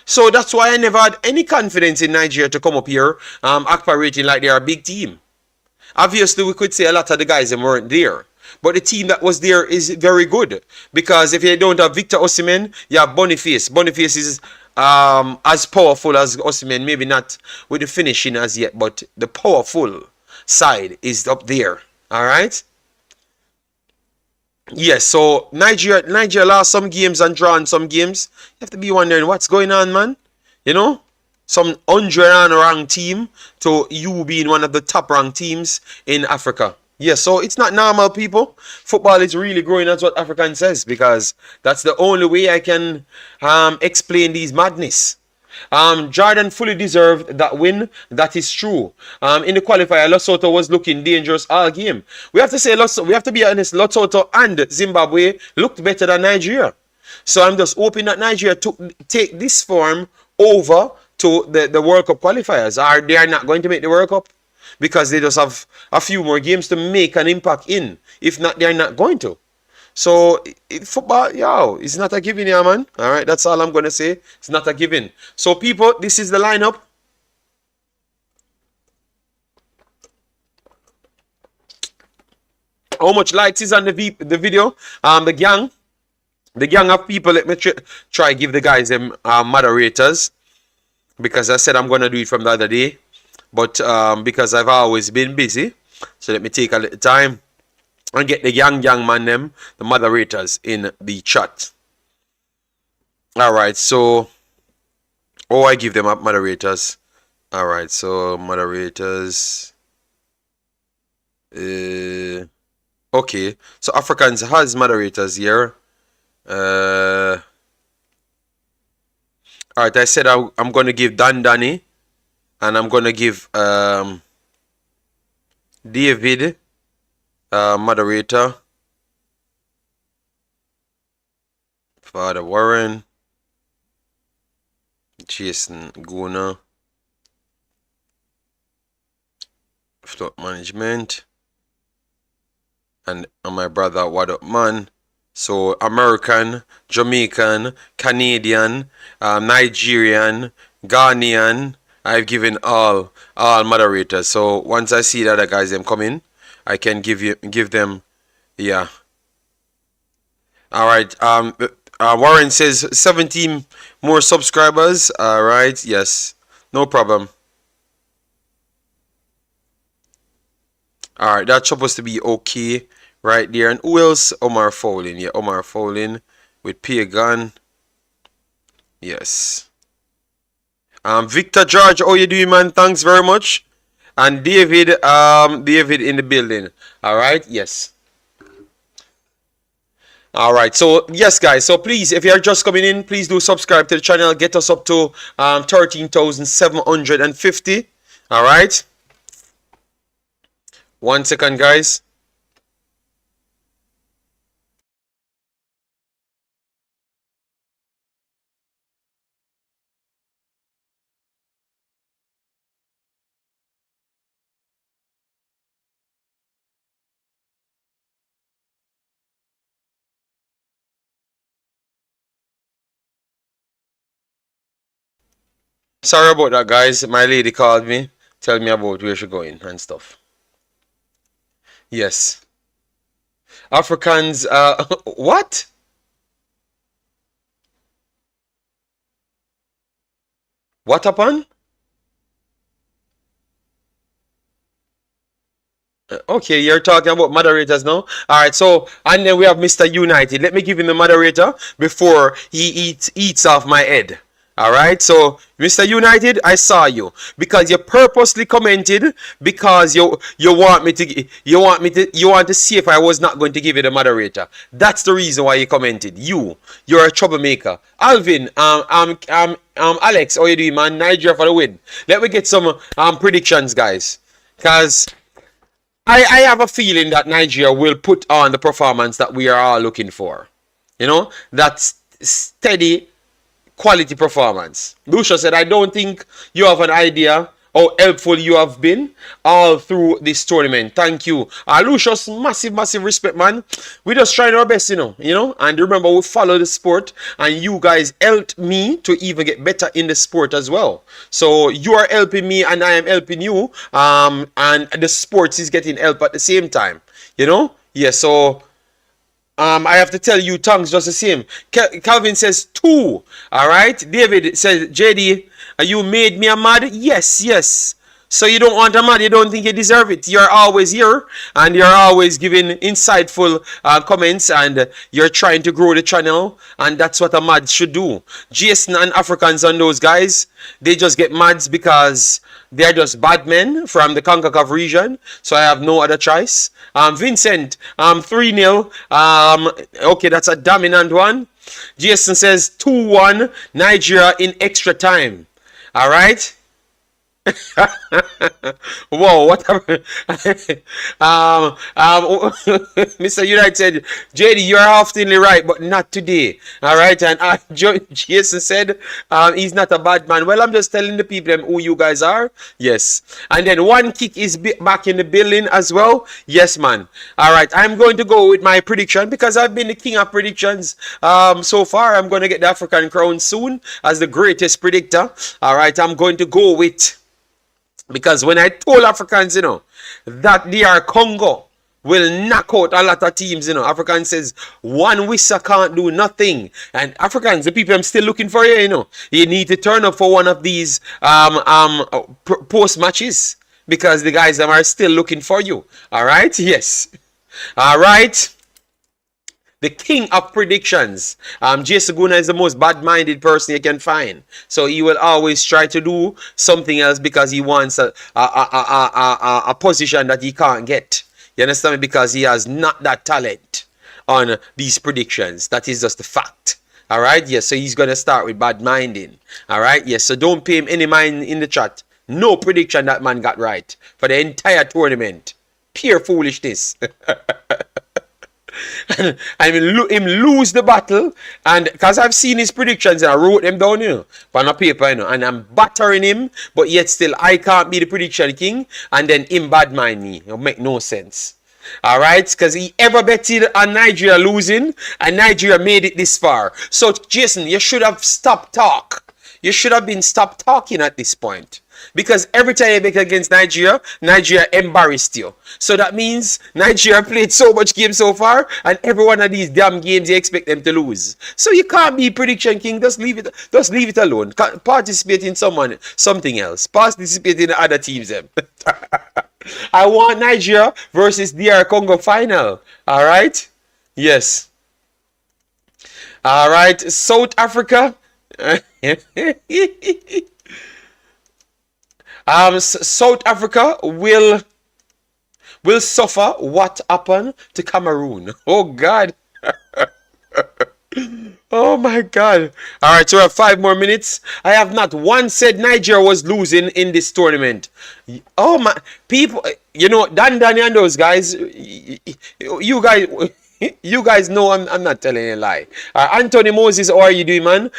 A: So that's why I never had any confidence in Nigeria to come up here operating like they're a big team. Obviously, we could say a lot of the guys that weren't there. But the team that was there is very good. Because if you don't have Victor Osimhen, you have Boniface. Boniface is as powerful as Osimhen. Maybe not with the finishing as yet, but the powerful side is up there. Alright? Yes, so Nigeria lost some games and drawn some games. You have to be wondering what's going on, man. You know? Some 100 ranked team to you being one of the top ranked teams in Africa. Yes, so it's not normal, people. Football is really growing. That's what African says, because that's the only way I can explain these madness. Jordan fully deserved that win. That is true. In the qualifier, Lesotho was looking dangerous all game. We have to say, we have to be honest, Lesotho and Zimbabwe looked better than Nigeria. So I'm just hoping that Nigeria take this form over to the World Cup qualifiers. They are not going to make the World Cup because they just have a few more games to make an impact in. If not, they're not going to. So football, yo, it's not a given, yeah, man. All right, that's all I'm going to say. It's not a given. So people, this is the lineup. How much likes is on the video? The gang of people. Let me try give the guys them moderators, because I said I'm gonna do it from the other day, but because I've always been busy, so let me take a little time and get the young man them, the moderators, in the chat. All right, so I give them up moderators. All right, so moderators. Okay, so Africans has moderators here. All right, I said I'm going to give Danny, and I'm going to give David moderator, Father Warren, Jason Guna, float management, and my brother What Up Man. So American, Jamaican, Canadian, Nigerian, Ghanaian, I've given all moderators. So once I see the other guys them come in, I can give them, yeah. All right. Warren says 17 more subscribers. All right. Yes. No problem. All right. That's supposed to be okay. Right there. And who else? Omar Fowling. Yeah, Omar Fowling with Pagan. Yes. Victor George, how you doing, man? Thanks very much. And David, David in the building. All right. Yes. All right. So yes, guys. So please, if you're just coming in, please do subscribe to the channel. Get us up to 13,750. All right. 1 second, guys. Sorry about that, guys. My lady called me, tell me about where she's going and stuff. Yes. Africans, what? What happened? Okay, you're talking about moderators now. All right, so and then we have Mr. United. Let me give him the moderator before he eats off my head. All right, so Mr. United, I saw you because you purposely commented because you want to see if I was not going to give you the moderator. That's the reason why you commented. You're a troublemaker. Alvin, Alex, how you doing, man? Nigeria for the win. Let me get some predictions, guys, because I have a feeling that Nigeria will put on the performance that we are all looking for. You know, that's steady quality performance. Lucia said, I don't think you have an idea how helpful you have been all through this tournament. Thank you. Lucius, massive respect, man. We just trying our best, and remember, we follow the sport, and you guys helped me to even get better in the sport as well. So you are helping me and I am helping you, and the sports is getting help at the same time, yeah. So I have to tell you thanks just the same. Calvin says 2. All right. David says, JD, you made me a mad? Yes. So you don't want a mad, you don't think you deserve it. You're always here and you're always giving insightful comments, and you're trying to grow the channel, and that's what a mad should do. Jason and Africans and those guys, they just get mads because they're just bad men from the Concacaf region. So I have no other choice. Vincent, 3-0. Okay, that's a dominant one. Jason says 2-1 Nigeria in extra time. All right. Whoa, what Mr. United, JD, you're often right, but not today. All right. And Jason said he's not a bad man. Well, I'm just telling the people who you guys are. Yes. And then one kick is back in the building as well. Yes, man. All right, I'm going to go with my prediction because I've been the king of predictions so far. I'm going to get the African crown soon as the greatest predictor. All right, I'm going to go with, because when I told Africans, that DR Congo will knock out a lot of teams, African says one whistle can't do nothing. And Africans, the people I'm still looking for you, you need to turn up for one of these post matches, because the guys are still looking for you. All right, yes. All right. The king of predictions. Jason Guna is the most bad-minded person you can find. So he will always try to do something else because he wants a position that he can't get. You understand me? Because he has not that talent on these predictions. That is just the fact. All right? Yes, so he's going to start with bad-minding. All right? Yes, so don't pay him any mind in the chat. No prediction that man got right for the entire tournament. Pure foolishness. And him lose the battle, and because I've seen his predictions and I wrote them down, on a paper, and I'm battering him, but yet still I can't be the prediction king, and then him bad mind me. It'll make no sense. All right, because he ever betted on Nigeria losing, and Nigeria made it this far. So Jason, you should have stopped talk. You should have been stopped talking at this point. Because every time you bet against Nigeria, Nigeria embarrassed you. So that means Nigeria played so much games so far, and every one of these damn games you expect them to lose. So you can't be prediction king. Just leave it alone. Participate in something else. Participate in the other teams. I want Nigeria versus DR Congo final. All right. Yes. All right. South Africa. South Africa will suffer what happened to Cameroon. Oh God. Oh my God. All right, so we have 5 more minutes. I have not once said Nigeria was losing in this tournament. Oh my people, Danny and those guys, you guys. You guys know I'm not telling a lie. Anthony Moses, how are you doing, man?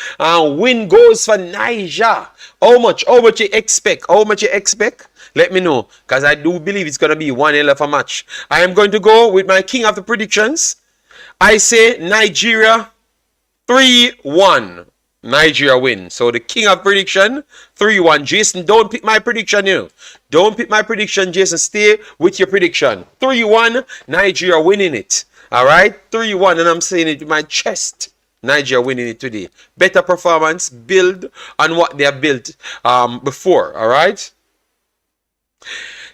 A: Win goes for Niger. How much you expect? How much you expect? Let me know, because I do believe it's going to be one hell of a match. I am going to go with my king of the predictions. I say Nigeria 3-1. Nigeria win. So the king of prediction, 3-1. Jason, don't pick my prediction, Don't pick my prediction, Jason. Stay with your prediction. 3-1, Nigeria winning it. All right, 3-1, and I'm saying it with my chest. Nigeria winning it today. Better performance, build on what they have built before. All right.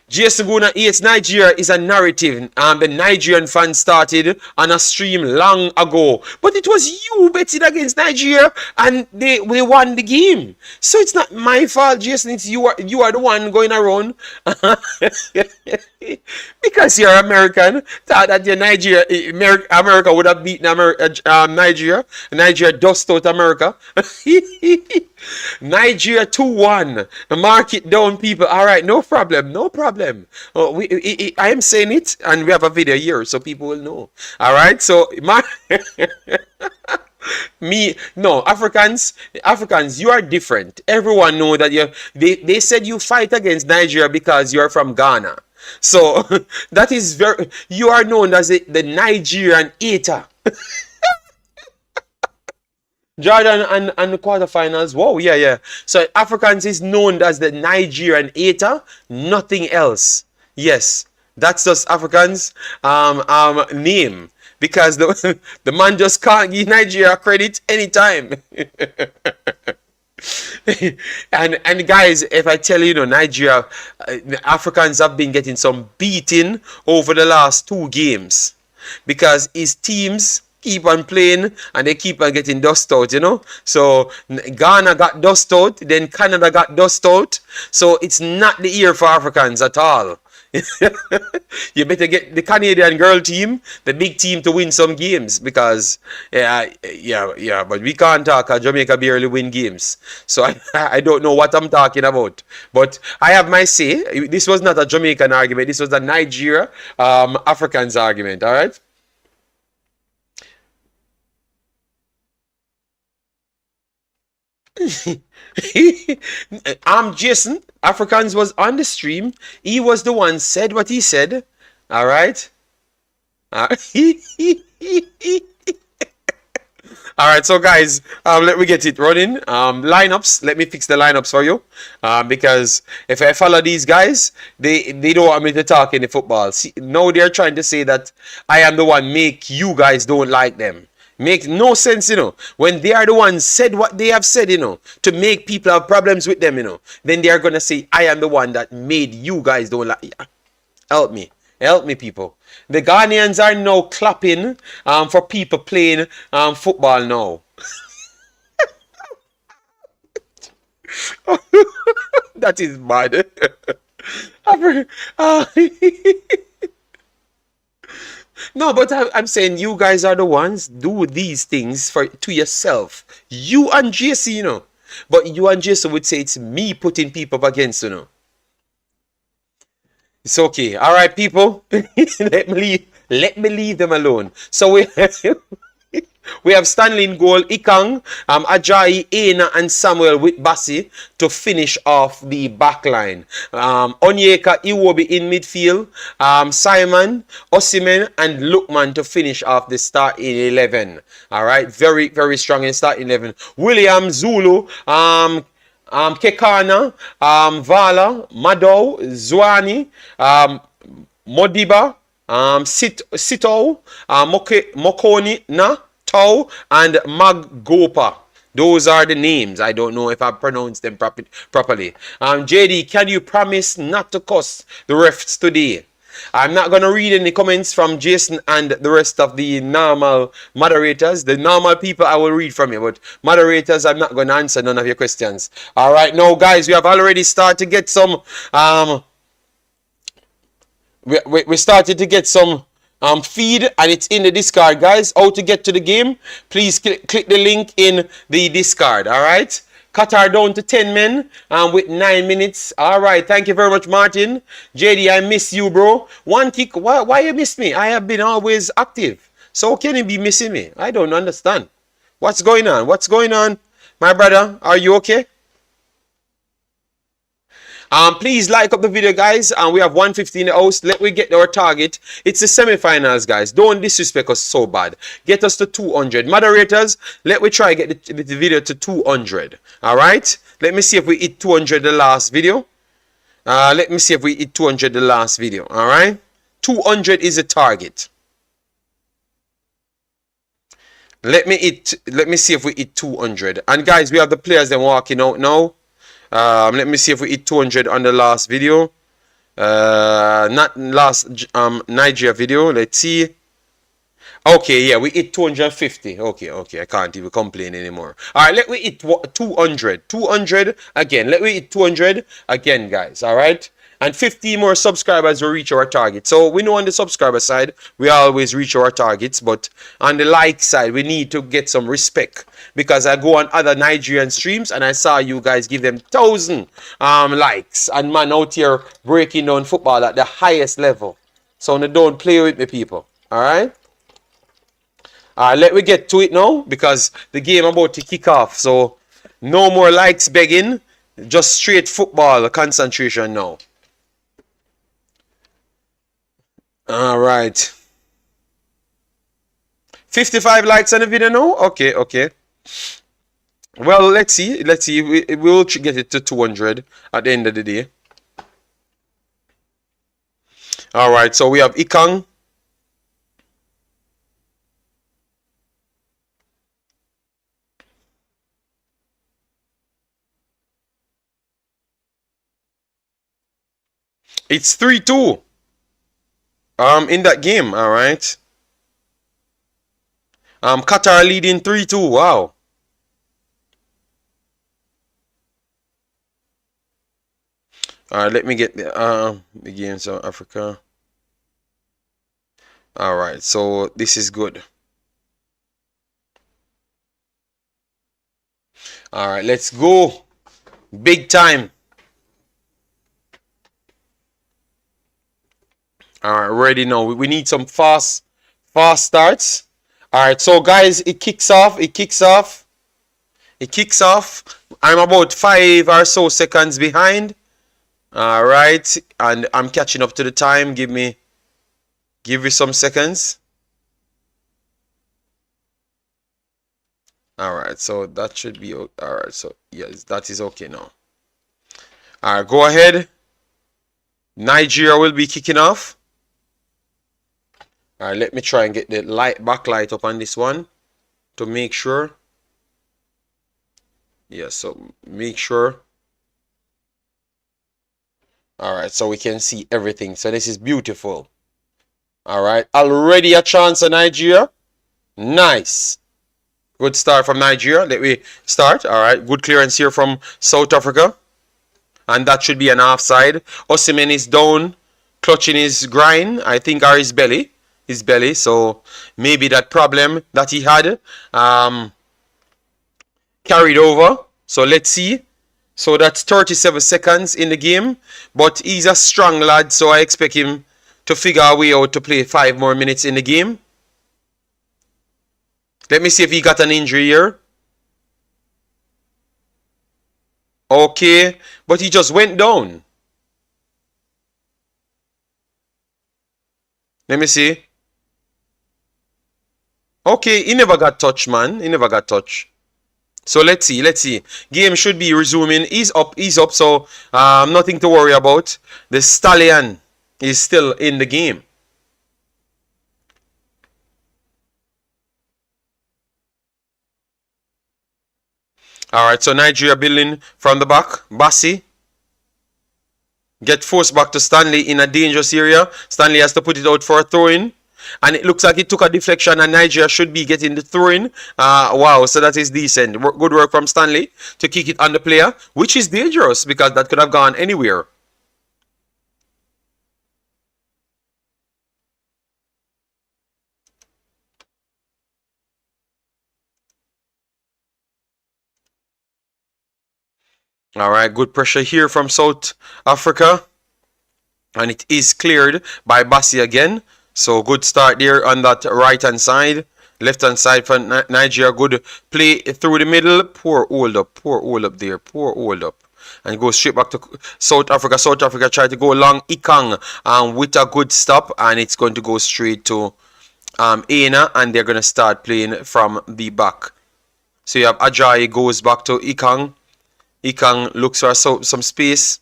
A: Jason Guna hates Nigeria is a narrative. The Nigerian fans started on a stream long ago. But it was you betting against Nigeria and they won the game. So it's not my fault, Jason. It's you are the one going around. Because you're American. Thought that America would have beaten Nigeria. Nigeria dust out America. Nigeria 2-1. Mark it down, people. All right, no problem. I am saying it, and we have a video here, so people will know. All right, so Me, no, Africans, you are different. Everyone know that they said you fight against Nigeria because you're from Ghana. So that is you are known as the Nigerian hater. Jordan and the quarterfinals. Whoa, yeah, yeah. So Africans is known as the Nigerian hater, nothing else. Yes, that's just Africans name. Because the man just can't give Nigeria credit anytime. and guys, if I tell you, Nigeria, Africans have been getting some beating over the last 2 games because his teams keep on playing and they keep on getting dust out. So Ghana got dust out, then Canada got dust out. So it's not the year for Africans at all. You better get the Canadian girl team, the big team, to win some games because but we can't talk. Jamaica barely win games, so I don't know what I'm talking about. But I have my say. This was not a Jamaican argument. This was a Nigeria Africans argument. All right. Jason, Africans was on the stream. He was the one said what he said. All right. All right, so guys, let me get it running. Lineups, let me fix the lineups for you. Because if I follow these guys, they don't want me to talk any football. See, now they're trying to say that I am the one make you guys don't like them. Make no sense, when they are the ones said what they have said, to make people have problems with them, then they are going to say, I am the one that made you guys don't like. Yeah. Help me, people. The Ghanaians are now clapping for people playing football now. That is bad. No, but I'm saying you guys are the ones do these things to yourself. You and JC, But you and JC would say it's me putting people up against, It's okay. All right, people. Let me leave them alone. So we have Stanley in goal, Ikang, Ajayi, Aina, and Samuel with Bassey to finish off the back line. Onyeka, Iwobi in midfield, Simon, Osimhen, and Lukman to finish off the starting 11. All right, very, very strong in starting 11. William, Zulu, Kekana, Vala, Madou, Zwane, Modiba, Sito, Mokoni, Tau, and Maggopa. Those are the names. I don't know if I pronounced them properly. JD, can you promise not to cuss the refs today? I'm not going to read any comments from Jason and the rest of the normal moderators. The normal people I will read from you, but moderators, I'm not going to answer none of your questions. All right, now guys, we have already started to get some we started to get some feed, and it's in the Discord, guys. How to get to the game? Please click the link in the Discord. All right. Qatar down to 10 men with 9 minutes. All right. Thank you very much, Martin. JD, I miss you, bro. One kick. Why you miss me? I have been always active. So can you be missing me? I don't understand. What's going on? What's going on? My brother, are you okay? Please like up the video, guys. We have 150 in the house. Let we get our target. It's the semi-finals, guys. Don't disrespect us so bad. Get us to 200. Moderators, let we try get the video to 200. All right. Let me see if we hit 200 the last video. Let me see if we hit 200 the last video. All right. 200 is the target. Let me see if we hit 200. And guys, we have the players that walking out now. Let me see if we hit 200 on the last video. Not last Nigeria video. Let's see. Okay, yeah, we hit 250. Okay, I can't even complain anymore. All right, let me hit 200. 200 again. Let me hit 200 again, guys. All right. And 50 more subscribers will reach our target. So we know on the subscriber side, we always reach our targets. But on the like side, we need to get some respect. Because I go on other Nigerian streams and I saw you guys give them 1,000 likes. And man out here breaking down football at the highest level. So don't play with me, people. All right? Let me get to it now because the game about to kick off. So no more likes begging. Just straight football concentration now. All right. 55 likes on the video now? Okay, okay. Well, let's see. Let's see. We will get it to 200 at the end of the day. All right. So we have Ikang. It's 3-2. In that game. All right. Qatar leading 3-2. Wow. All right, let me get the game. South Africa. All right, so this is good. All right, let's go. Big time. All right, ready now. We need some fast starts. All right, so guys, it kicks off. I'm about 5 or so seconds behind. All right, and I'm catching up to the time. Give me some seconds. All right, so that should be all right. So yes, that is okay now. All right, go ahead. Nigeria will be kicking off. All right, let me try and get the backlight up on this one to make sure. Yeah, so make sure. All right, so we can see everything. So this is beautiful. All right, already a chance of Nigeria. Nice. Good start from Nigeria. Let me start. All right, good clearance here from South Africa. And that should be an offside. Osimhen is down, clutching his grind, I think, or his belly. So maybe that problem that he had carried over. So let's see. So that's 37 seconds in the game. But he's a strong lad, so I expect him to figure a way out to play 5 more minutes in the game. Let me see if he got an injury here. Okay, but he just went down. Let me see. Okay, he never got touched, man. He never got touched. So let's see. Game should be resuming. He's up. So nothing to worry about. The Stallion is still in the game. All right, so Nigeria building from the back. Bassey. Get forced back to Stanley in a dangerous area. Stanley has to put it out for a throw-in. And it looks like it took a deflection and Nigeria should be getting the throw-in. Wow, so that is decent. Good work from Stanley to kick it on the player, which is dangerous because that could have gone anywhere. All right, good pressure here from South Africa. And it is cleared by Bassey again. So good start there on that right-hand side. Left-hand side for Nigeria. Good play through the middle. Poor hold up there. Poor hold up. And go straight back to South Africa. South Africa try to go long. Ikang with a good stop. And it's going to go straight to Aina. And they're going to start playing from the back. So you have Ajayi goes back to Ikang. Ikang looks for some space.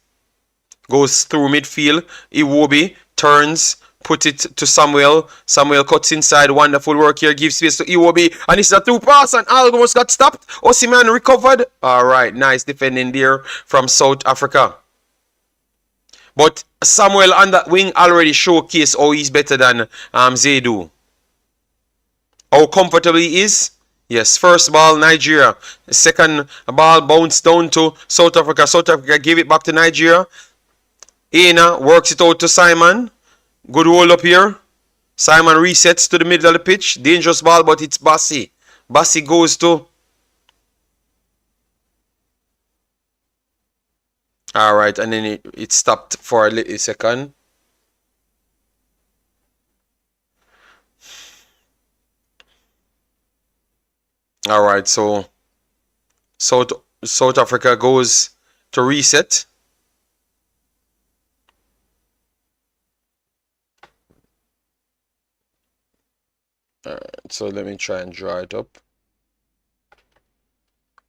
A: Goes through midfield. Iwobi turns. Put it to Samuel. Samuel cuts inside. Wonderful work here. Gives space to Iwobi. And it's a 2 pass and almost got stopped. Osimhen recovered. Alright. Nice defending there from South Africa. But Samuel on that wing already showcased how he's better than Zaidu. How comfortable he is. Yes, first ball, Nigeria. Second ball bounced down to South Africa. South Africa gave it back to Nigeria. Aina works it out to Simon. Good hold up here. Simon resets to the middle of the pitch. Dangerous ball, but it's Bassey. Bassey goes to... Alright, and then it stopped for a little second. All right, so South South Africa goes to reset. So let me try and draw it up.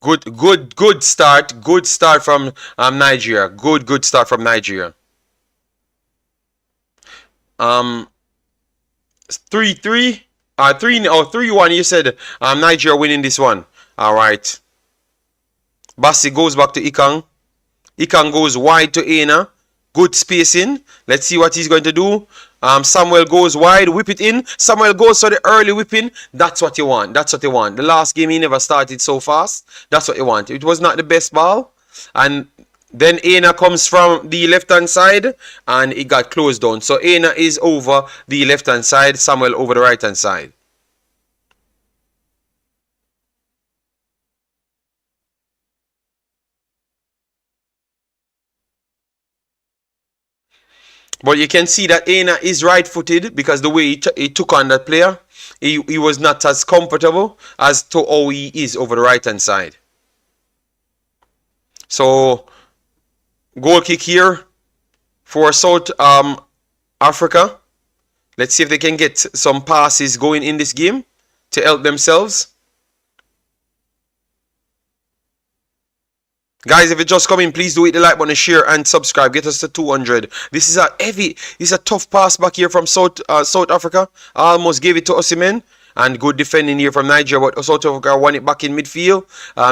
A: Good start. Good start from Nigeria. Good start from Nigeria. 3-3. 3-1. You said Nigeria winning this one. All right. Bassey goes back to Ikang. Ikang goes wide to Aina. Good spacing. Let's see what he's going to do. Samuel goes wide, whip it in. Samuel goes for the early whipping. That's what you want. That's what you want. The last game he never started so fast. That's what you want. It was not the best ball. And then Aina comes from the left-hand side and it got closed down. So Aina is over the left-hand side. Samuel over the right-hand side. But you can see that Aina is right-footed because the way he took on that player, he was not as comfortable as to how he is over the right-hand side. So, goal kick here for South Africa. Let's see if they can get some passes going in this game to help themselves. Guys, if you just come in, please do hit the like button, share, and subscribe. Get us to 200. This is a tough pass back here from South Africa. I almost gave it to Osimhen. And good defending here from Nigeria, but South Africa won it back in midfield.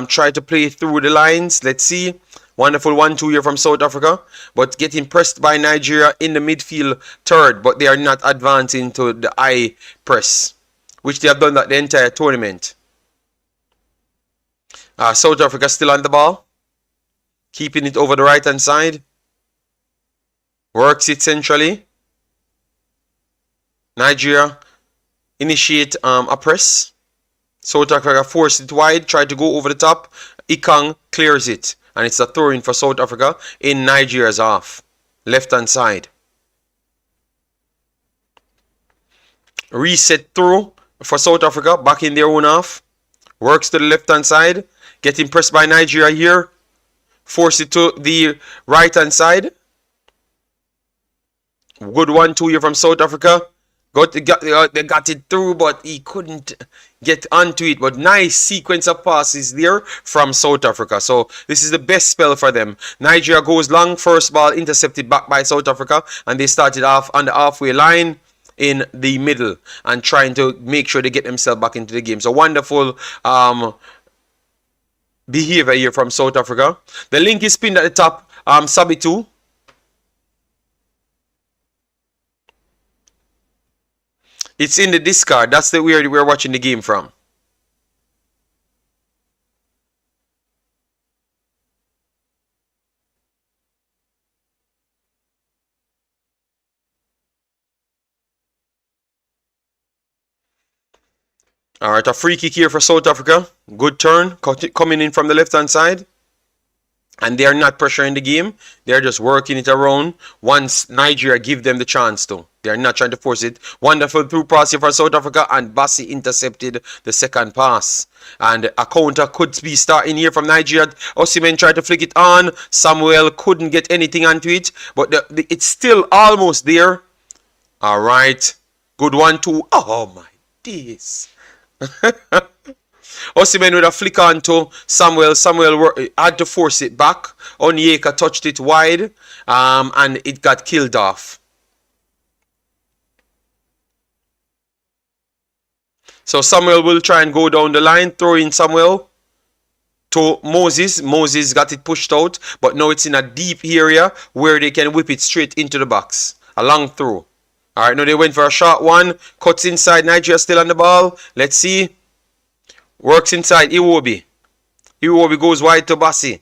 A: Try to play through the lines. Let's see. Wonderful 1-2 here from South Africa. But getting pressed by Nigeria in the midfield third. But they are not advancing to the high press, which they have done that the entire tournament. South Africa still on the ball. Keeping it over the right hand side. Works it centrally. Nigeria initiate a press. South Africa force it wide. Try to go over the top. Ikang clears it. And it's a throw in for South Africa in Nigeria's half. Left hand side. Reset through for South Africa. Back in their own half. Works to the left hand side. Getting pressed by Nigeria here. Force it to the right hand side. Good 1-2 here from South Africa. They got it through, but he couldn't get onto it. But nice sequence of passes there from South Africa. So this is the best spell for them. Nigeria goes long. First ball intercepted back by South Africa. And they started off on the halfway line in the middle. And trying to make sure they get themselves back into the game. So wonderful behavior here from South Africa. The link is pinned at the top. Sabitu. It's in the Discord. That's the where we're watching the game from. Alright, a free kick here for South Africa. Good turn. Coming in from the left-hand side. And they are not pressuring the game. They are just working it around once Nigeria give them the chance to. They are not trying to force it. Wonderful through pass here for South Africa. And Bassey intercepted the second pass. And a counter could be starting here from Nigeria. Osimhen tried to flick it on. Samuel couldn't get anything onto it. But it's still almost there. Alright. Good 1-2. Oh my days. Osimhen with a flick on to Samuel. Samuel had to force it back. Onyeka touched it wide. And it got killed off. So Samuel will try and go down the line. Throw in Samuel to Moses. Moses got it pushed out. But now it's in a deep area where they can whip it straight into the box. A long throw. Alright, now they went for a short one. Cuts inside. Nigeria still on the ball. Let's see. Works inside. Iwobi. Iwobi goes wide to Bassey.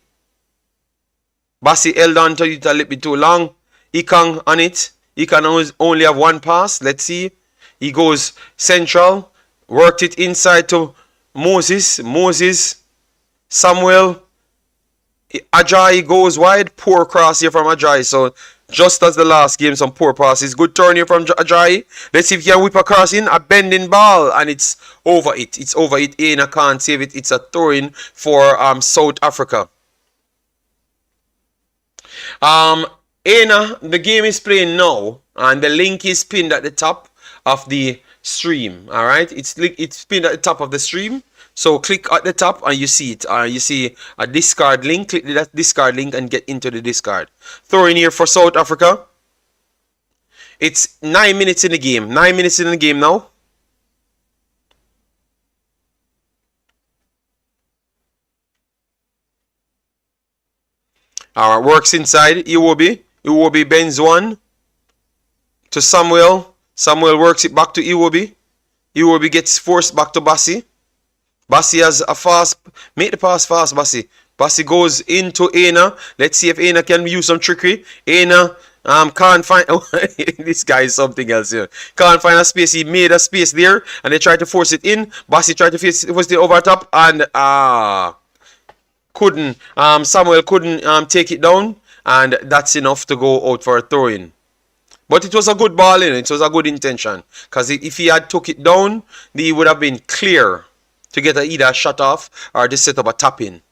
A: Bassey held on to it a little bit too long. Ikang on it. Ikang only have one pass. Let's see. He goes central. Worked it inside to Moses. Moses. Samuel. Ajayi goes wide. Poor cross here from Ajayi. So Just as the last game, some poor passes. Good turn here from Ajayi. Let's see if he can whip a cross in. A bending ball. And it's over it. It's over it. Aina can't save it. It's a throw-in for South Africa. Aina, the game is playing now. And the link is pinned at the top of the stream. Alright? It's pinned at the top of the stream. So click at the top and you see it. You see a discard link. Click that discard link and get into the discard. Throw in here for South Africa. It's 9 minutes in the game. 9 minutes in the game now. Alright, works inside. Iwobi. Iwobi bends one to Samuel. Samuel works it back to Iwobi. Iwobi gets forced back to Bassey. Bassey has a fast, make the pass fast, Bassey. Bassey goes into Aina. Let's see if Aina can use some trickery. Aina can't find, this guy is something else here. Can't find a space. He made a space there and they tried to force it in. Bassey tried to force it over top and couldn't, Samuel couldn't take it down, and that's enough to go out for a throw-in. But it was a good ball in. It was a good intention, because if he had took it down, he would have been clear to get either a shot off or just set up a tap in.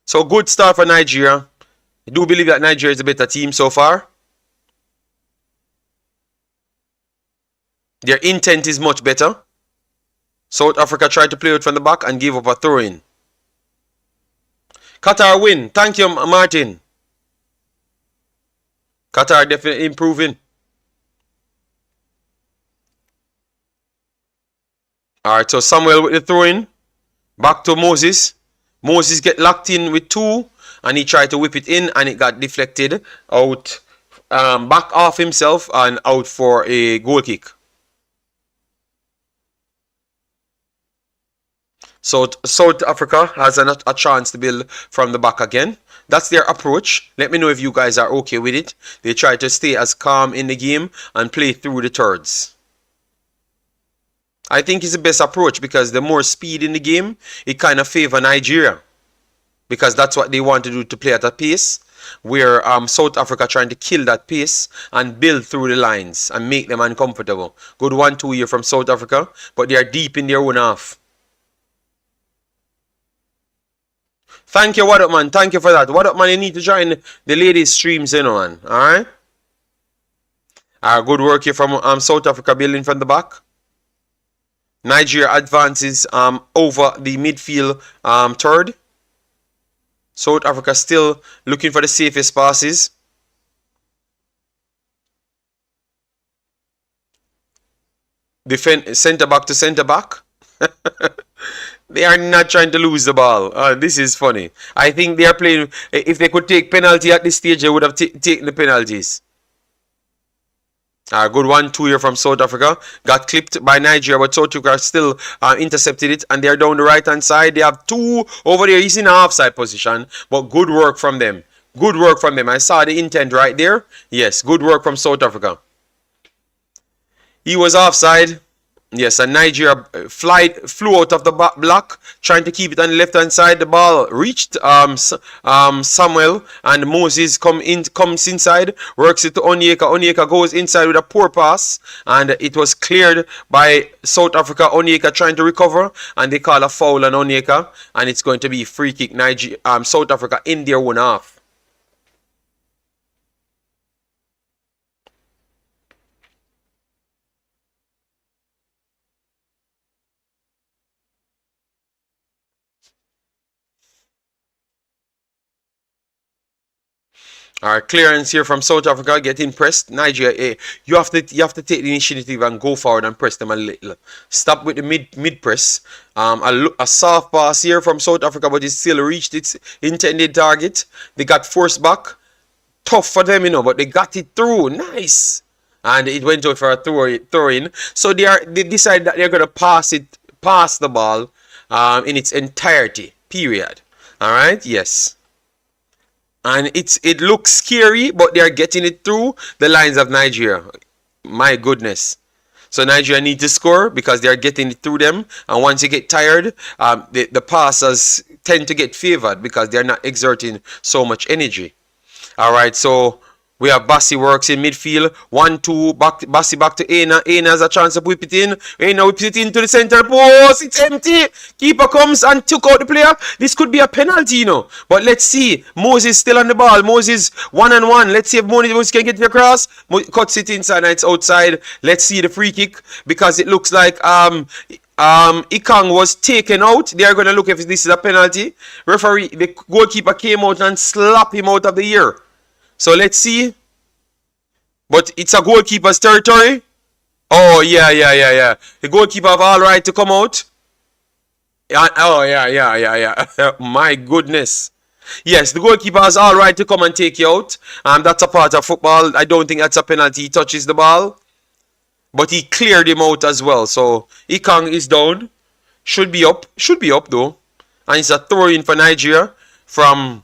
A: So good start for Nigeria. I do believe that Nigeria is a better team so far. Their intent is much better. South Africa tried to play out from the back and gave up a throw-in. Qatar win. Thank you, Martin. Qatar definitely improving. Alright, so Samuel with the throw-in. Back to Moses. Moses get locked in with two. And he tried to whip it in. And it got deflected out. Back off himself. And out for a goal kick. So South Africa has a chance to build from the back again. That's their approach. Let me know if you guys are okay with it. They try to stay as calm in the game and play through the thirds. I think it's the best approach, because the more speed in the game, it kind of favors Nigeria. Because that's what they want to do, to play at a pace where South Africa trying to kill that pace and build through the lines and make them uncomfortable. Good 1-2 here from South Africa, but they are deep in their own half. Thank you, What Up Man. Thank you for that. What Up Man, you need to join the ladies' streams, you know, man. Alright? Good work here from South Africa, building from the back. Nigeria advances over the midfield third. South Africa still looking for the safest passes. Defend centre back to centre back. They are not trying to lose the ball. This is funny. I think they are playing. If they could take penalty at this stage, they would have taken the penalties. Good 1-2 here from South Africa. Got clipped by Nigeria, but South Africa still intercepted it. And they're down the right-hand side. They have two over there. He's in a half-side position. But good work from them. Good work from them. I saw the intent right there. Yes, good work from South Africa. He was offside. Yes, and Nigeria flew out of the block, trying to keep it on the left-hand side. The ball reached Samuel, and Moses comes inside, works it to Onyeka. Onyeka goes inside with a poor pass, and it was cleared by South Africa. Onyeka trying to recover, and they call a foul on Onyeka, and it's going to be free kick. South Africa in their own half. Alright, clearance here from South Africa, getting pressed. Nigeria, you have to take the initiative and go forward and press them a little. Stop with the mid press. A soft pass here from South Africa, but it still reached its intended target. They got forced back. Tough for them, you know, but they got it through. Nice. And it went out for a throw-in. So they decide that they're gonna pass the ball in its entirety. Period. Alright, yes. And it looks scary, but they are getting it through the lines of Nigeria. My goodness. So Nigeria need to score because they are getting it through them. And once you get tired, the passers tend to get favored because they are not exerting so much energy. Alright, so We have Bassey works in midfield. 1-2. Bassey back to Aina. Aina has a chance to whip it in. Aina whips it into the center post. It's empty. Keeper comes and took out the player. This could be a penalty, you know. But let's see. Moses still on the ball. Moses 1-on-1. Let's see if Moses can get it across. Cuts it inside and it's outside. Let's see the free kick because it looks like Ikang was taken out. They are going to look if this is a penalty. Referee, the goalkeeper came out and slapped him out of the air. So let's see. But it's a goalkeeper's territory. Oh, yeah. The goalkeeper have all right to come out. Oh, yeah. My goodness. Yes, the goalkeeper has all right to come and take you out. That's a part of football. I don't think that's a penalty. He touches the ball. But he cleared him out as well. So Ikang is down. Should be up though. And it's a throw in for Nigeria from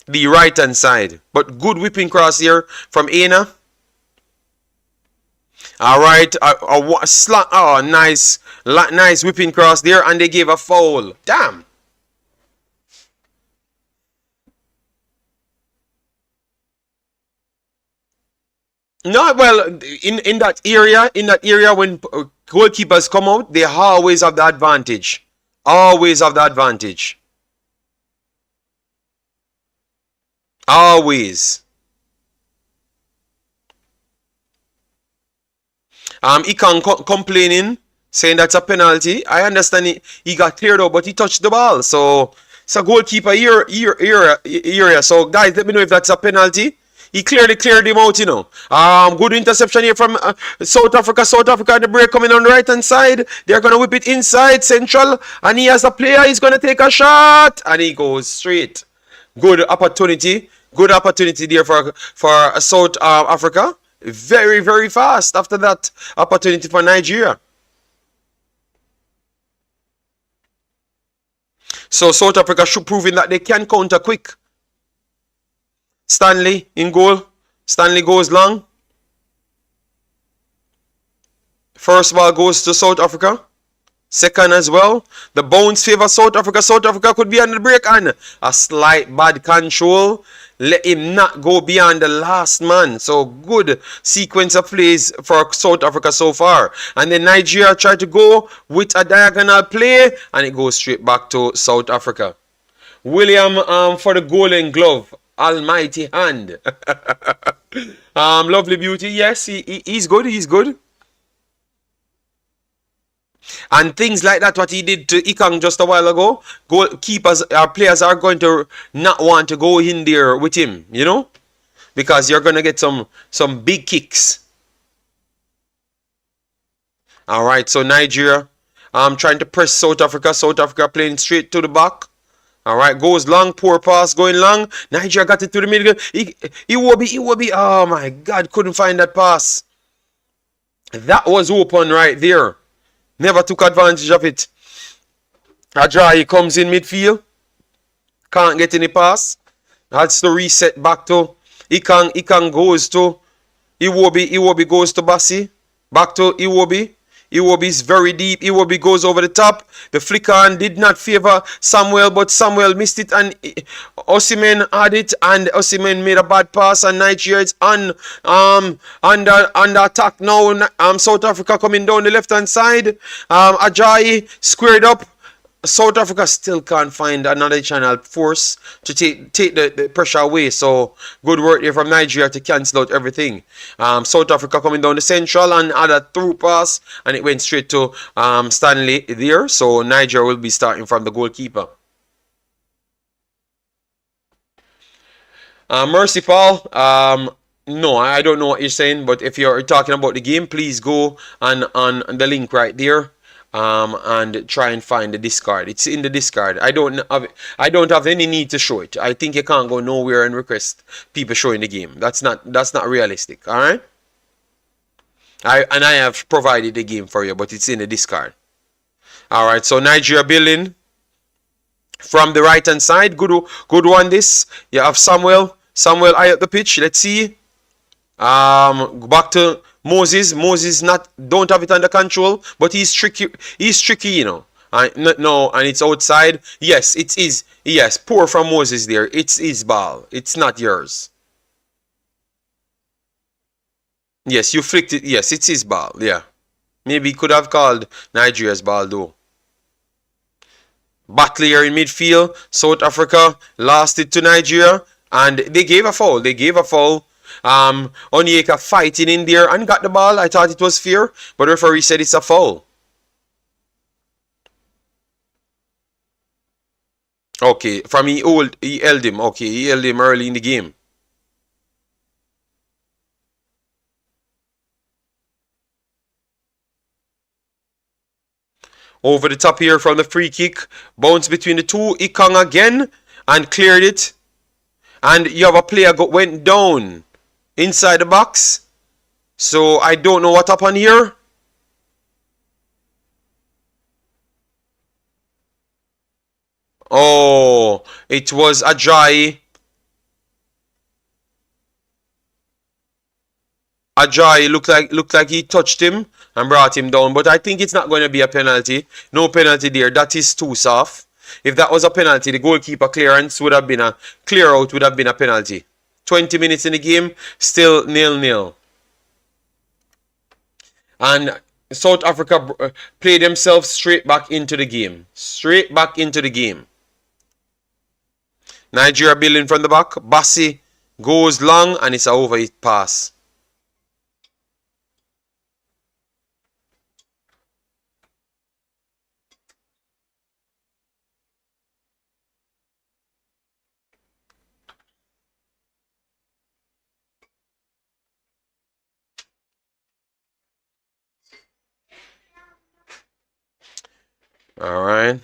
A: the right hand side. But good whipping cross here from Aina. Alright. Nice whipping cross there. And they gave a foul. Damn. No, well, in that area when goalkeepers come out, they always have the advantage. Always have the advantage. Always. Ikang complaining, saying that's a penalty. I understand he got cleared out, but he touched the ball. So it's a goalkeeper area. So guys, let me know if that's a penalty. He clearly cleared him out, you know. Good interception here from South Africa. South Africa and the break coming on the right hand side. They're going to whip it inside, central. And he has a player. He's going to take a shot. And he goes straight. Good opportunity. Good opportunity there for South Africa. Very, very fast after that opportunity for Nigeria. So South Africa should proving that they can counter quick. Stanley in goal. Stanley goes long. First ball goes to South Africa. Second as well. The bounce favor South Africa. South Africa could be on the break and a slight bad control. Let him not go beyond the last man. So good sequence of plays for South Africa so far. And then Nigeria tried to go with a diagonal play and it goes straight back to South Africa. William for the golden glove. Almighty hand. Lovely beauty. Yes, he's good. He's good. And things like that, what he did to Ikang just a while ago, goalkeepers, our players are going to not want to go in there with him, you know, because you're going to get some big kicks. All right, so Nigeria, trying to press South Africa. South Africa playing straight to the back. All right, goes long, poor pass, going long. Nigeria got it to the middle. Iwobi. Oh my God, couldn't find that pass. That was open right there. Never took advantage of it. Ajayi comes in midfield. Can't get any pass. That's the reset back to Ikang. Ikang goes to Iwobi. Iwobi goes to Bassey. Back to Iwobi. Iwobi is very deep. Iwobi goes over the top. The flick on did not favor Samuel, but Samuel missed it and Osimhen had it and Osimhen made a bad pass and Nigeria is under attack now. South Africa coming down the left hand side. Ajayi squared up. South Africa still can't find another channel force to take the pressure away. So good work here from Nigeria to cancel out everything. South Africa coming down the central and had a through pass and it went straight to Stanley there. So Nigeria will be starting from the goalkeeper. Mercy Paul. No, I don't know what you're saying, but if you're talking about the game, please go on the link right there. And try and find the discard. It's in the discard. I don't have any need to show it. I think you can't go nowhere and request people showing the game. That's not realistic. All right. I have provided the game for you, but it's in the discard. All right. So Nigeria building from the right hand side. Good one. This you have Samuel eye up the pitch. Let's see. Back to Moses don't have it under control, but he's tricky, you know. No, and it's outside. Yes, it is. Yes, poor from Moses there. It's his ball. It's not yours. Yes, you flicked it. Yes, it's his ball. Yeah. Maybe he could have called Nigeria's ball though. Battle here in midfield. South Africa lost it to Nigeria. And they gave a foul. They gave a foul. Onyeka fighting in there and got the ball. I thought it was fair. But the referee said it's a foul. Okay, from he held him. Okay, he held him early in the game. Over the top here from the free kick. Bounce between the two. Ikong again. And cleared it. And you have a player went down inside the box. So I don't know what happened here. Oh, it was Ajayi. Ajayi looked like he touched him and brought him down. But I think it's not going to be a penalty. No penalty there. That is too soft. If that was a penalty, the goalkeeper clearance would have been a clear out would have been a penalty. 20 minutes in the game, still 0-0. And South Africa played themselves straight back into the game. Straight back into the game. Nigeria building from the back. Bassey goes long and it's a overhit pass. All right.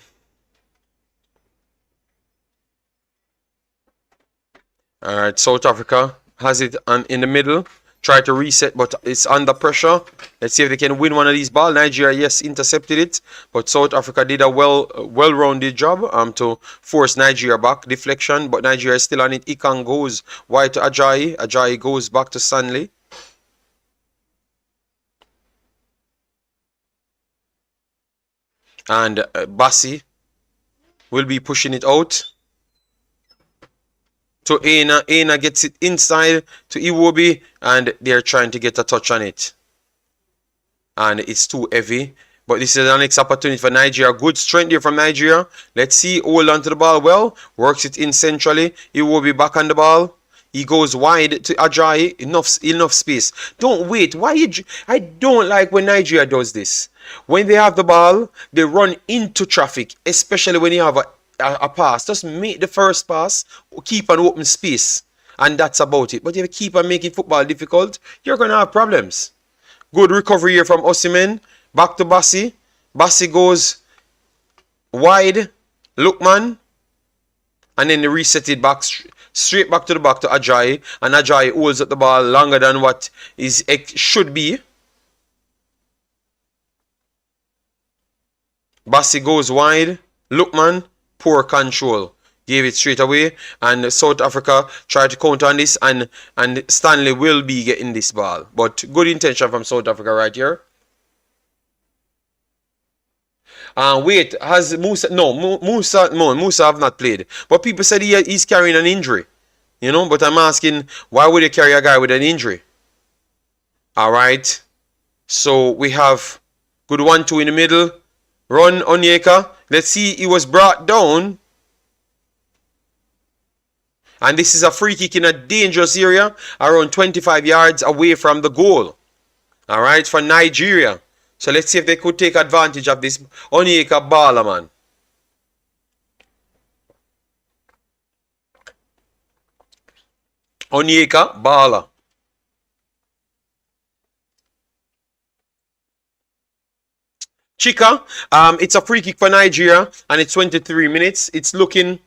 A: All right. South Africa has it in the middle. Try to reset, but it's under pressure. Let's see if they can win one of these balls. Nigeria, yes, intercepted it, but South Africa did a well-rounded job to force Nigeria back. Deflection, but Nigeria is still on it. Ikong goes wide to Ajayi. Ajayi goes back to Stanley. And Bassey will be pushing it out to Aina. Aina gets it inside to Iwobi, and they're trying to get a touch on it. And it's too heavy. But this is the next opportunity for Nigeria. Good strength here from Nigeria. Let's see. Hold on to the ball well. Works it in centrally. Iwobi back on the ball. He goes wide to Ajayi. Enough space. Don't wait. I don't like when Nigeria does this. When they have the ball, they run into traffic, especially when you have a pass. Just make the first pass, keep an open space, and that's about it. But if you keep on making football difficult, you're going to have problems. Good recovery here from Osimhen. Back to Bassey. Bassey goes wide. Lookman. And then they reset it back straight back to Ajayi. And Ajayi holds up the ball longer than what should be. Bassey goes wide. Lookman, poor control. Gave it straight away. And South Africa tried to counter on this. And Stanley will be getting this ball. But good intention from South Africa right here. Wait, has Musa... No, Musa have not played. But people said he's carrying an injury. You know, but I'm asking, why would you carry a guy with an injury? Alright. So we have good 1-2 in the middle. Run Onyeka. Let's see, he was brought down. And this is a free kick in a dangerous area. Around 25 yards away from the goal. Alright, for Nigeria. So let's see if they could take advantage of this Onyeka baller, man. Onyeka baller. Chika, it's a free kick for Nigeria and it's 23 minutes. It's looking...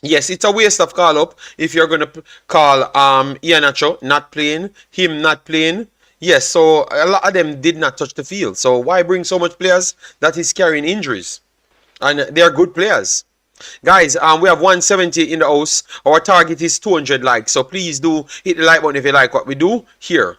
A: Yes, it's a waste of call up if you're going to call Iheanacho not playing, him not playing. Yes, so a lot of them did not touch the field. So why bring so much players that is carrying injuries? And they are good players. Guys, we have 170 in the house. Our target is 200 likes. So please do hit the like button if you like what we do here.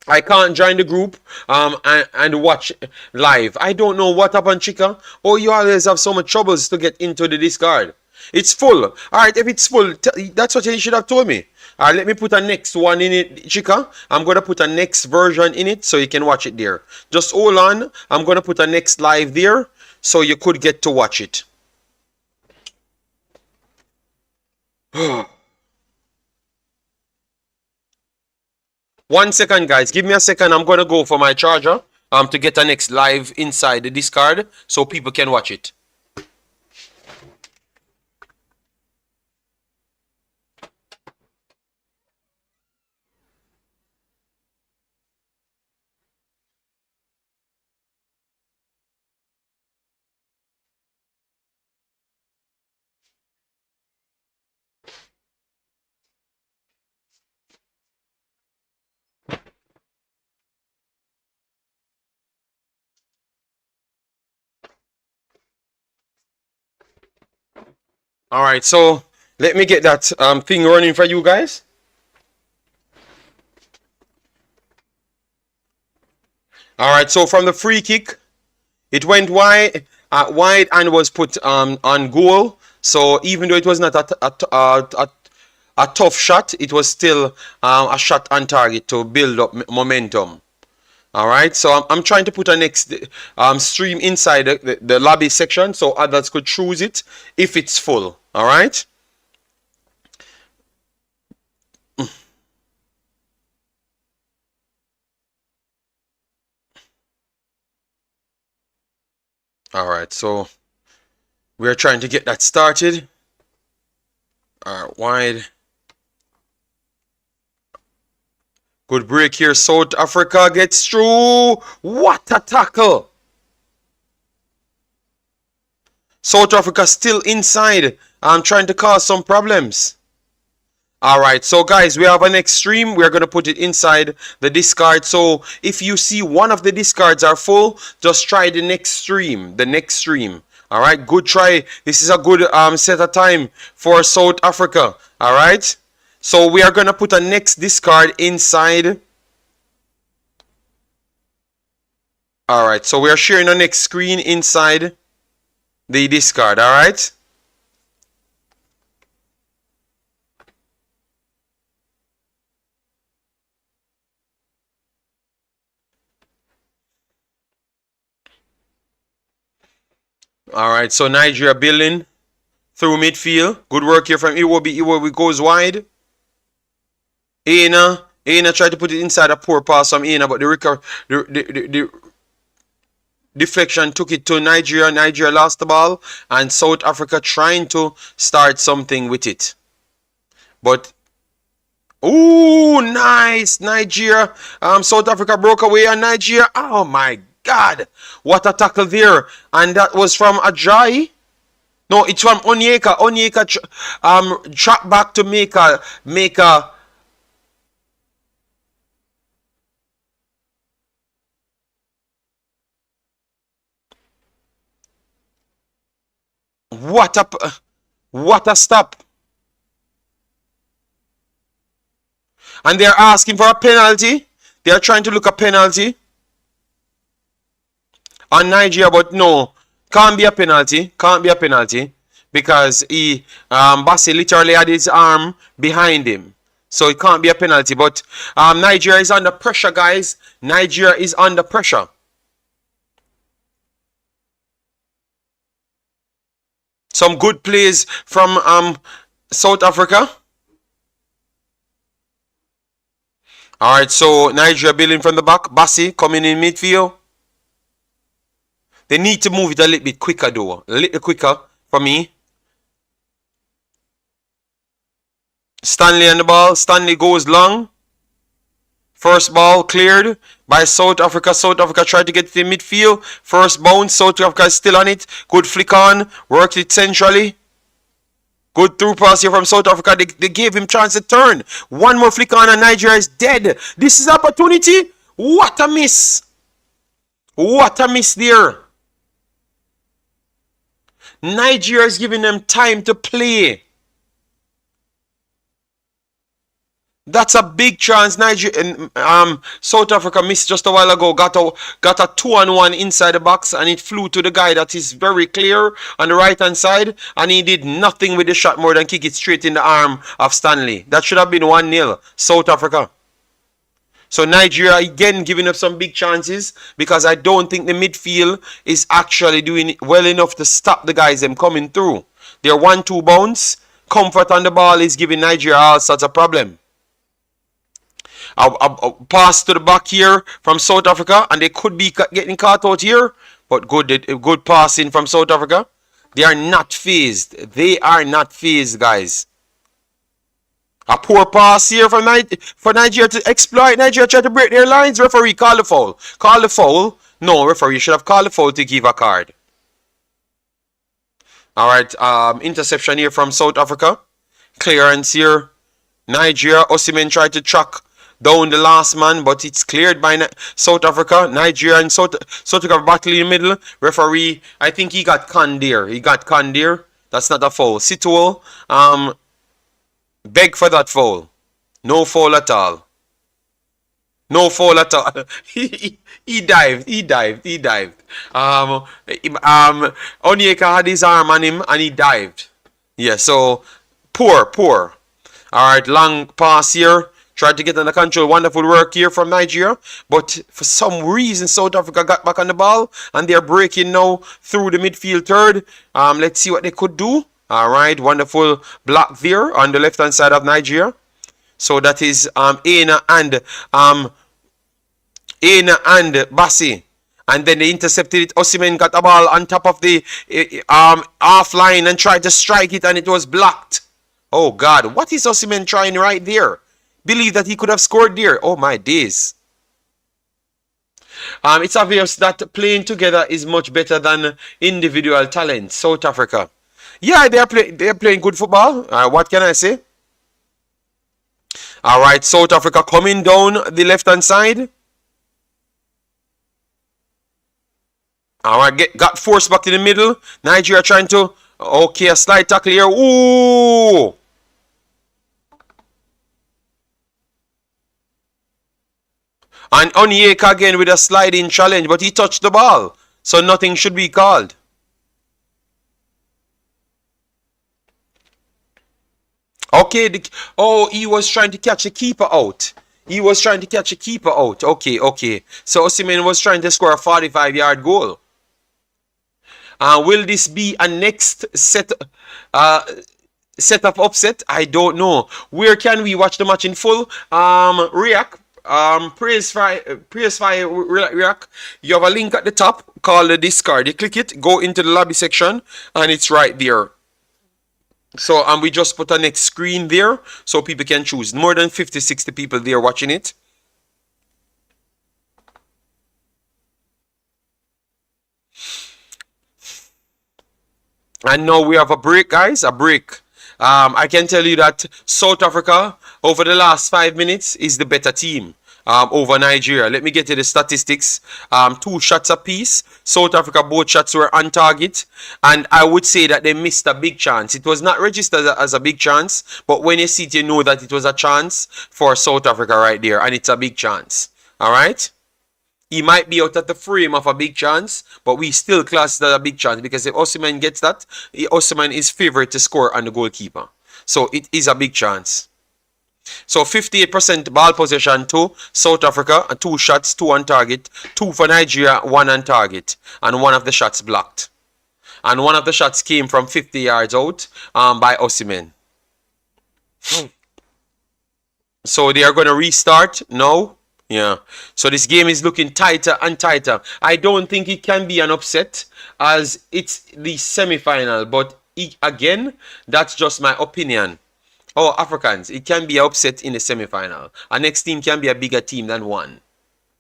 A: I can't join the group and watch live. I don't know what happened, Chika. Oh, you always have so much troubles to get into the Discord. It's full. Alright, if it's full, that's what you should have told me. Alright, let me put a next one in it, Chica. I'm gonna put a next version in it so you can watch it there. Just hold on. I'm gonna put a next live there so you could get to watch it. 1 second, guys. Give me a second. I'm gonna go for my charger to get a next live inside the discard so people can watch it. All right, so let me get that thing running for you guys. All right, so from the free kick, it went wide, and was put on goal. So even though it was not a tough shot, it was still a shot on target to build up momentum. All right, so I'm trying to put a next stream inside the lobby section so others could choose it if it's full. All right. All right, so we're trying to get that started. All right, wide. Good break here. South Africa gets through. What a tackle. South Africa still inside. I'm trying to cause some problems. Alright, so guys, we have an next stream. We're going to put it inside the discard. So if you see one of the discards are full, just try the next stream. Alright, good try. This is a good set of time for South Africa. Alright, so we are going to put a next discard inside. Alright, so we are sharing the next screen inside the discard. Alright. Alright, so Nigeria building through midfield. Good work here from Iwobi. Iwobi goes wide. Aina tried to put it inside, a poor pass from Aina, but the deflection took it to Nigeria. Nigeria lost the ball, and South Africa trying to start something with it. But ooh, nice, Nigeria. South Africa broke away, and Nigeria. Oh my God, what a tackle there! And that was from Ajayi. No, it's from Onyeka. Onyeka track back to make a. What a stop. And they're asking for a penalty. They're trying to look a penalty on Nigeria, but no, can't be a penalty. Because Bassey literally had his arm behind him. So it can't be a penalty. But Nigeria is under pressure, guys. Nigeria is under pressure. Some good plays from South Africa. Alright, so Nigeria building from the back. Bassey coming in midfield. They need to move it a little bit quicker though. A little quicker for me. Stanley on the ball. Stanley goes long. First ball cleared by South Africa. South Africa tried to get to the midfield. First bounce. South Africa is still on it. Good flick on. Worked it centrally. Good through pass here from South Africa. They gave him chance to turn. One more flick on and Nigeria is dead. This is opportunity. What a miss. What a miss there. Nigeria is giving them time to play. That's a big chance. Nigeria, South Africa missed just a while ago. Got a 2-on-1 inside the box, and it flew to the guy that is very clear on the right hand side, and he did nothing with the shot more than kick it straight in the arm of Stanley. That should have been 1-0 South Africa. So Nigeria again giving up some big chances because I don't think the midfield is actually doing well enough to stop the guys them coming through. Their 1-2 bounce, comfort on the ball is giving Nigeria all sorts of problem. A pass to the back here from South Africa, and they could be getting caught out here, but good passing from South Africa. They are not phased. They are not phased, guys. A poor pass here for Nigeria to exploit. Nigeria try to break their lines. Referee, call the foul. Call the foul. No, referee should have called the foul to give a card. Alright, interception here from South Africa. Clearance here. Nigeria, Osimhen tried to track down the last man, but it's cleared by South Africa. Nigeria and South Africa battle in the middle. Referee, I think he got conned there. That's not a foul. Situal, beg for that foul. No foul at all. No foul at all. He dived. Onyeka had his arm on him and he dived. Yeah, so poor. Alright, long pass here. Tried to get under control. Wonderful work here from Nigeria. But for some reason, South Africa got back on the ball. And they're breaking now through the midfield third. Let's see what they could do. Alright, wonderful block there on the left-hand side of Nigeria. So that is Aina and Bassey. And then they intercepted it. Osimhen got the ball on top of the half line and tried to strike it, and it was blocked. Oh God, what is Osimhen trying right there? Believe that he could have scored there. Oh my days. It's obvious that playing together is much better than individual talent. South Africa. Yeah, they're playing good football. What can I say? Alright, South Africa coming down the left-hand side. Alright, got forced back to the middle. Nigeria trying to... Okay, a slight tackle here. Ooh! And Onyeka again with a sliding challenge, but he touched the ball. So nothing should be called. Okay, he was trying to catch a keeper out. Okay. So Osimhen was trying to score a 45-yard goal. Will this be a next set of upset? I don't know. Where can we watch the match in full? React. Praise React. You have a link at the top called the Discord. You click it, go into the lobby section, and it's right there. So we just put a next screen there so people can choose. More than 50-60 people there watching it. And now we have a break, guys. A break. I can tell you that South Africa over the last 5 minutes is the better team over Nigeria. Let me get to the statistics. 2 shots apiece. South Africa, both shots were on target. And I would say that they missed a big chance. It was not registered as a big chance. But when you see it, you know that it was a chance for South Africa right there. And it's a big chance. Alright? He might be out at the frame of a big chance, but we still class that a big chance because if Osimhen gets that, Osimhen is favourite to score on the goalkeeper. So it is a big chance. So 58% ball possession to South Africa, and 2 shots, 2 on target, 2 for Nigeria, 1 on target, and 1 of the shots blocked. And 1 of the shots came from 50 yards out by Osimhen. So they are going to restart now. Yeah, so this game is looking tighter and tighter. I don't think it can be an upset as it's the semi-final. But again, that's just my opinion. Oh, Africans, it can be an upset in the semi-final. Our next team can be a bigger team than one.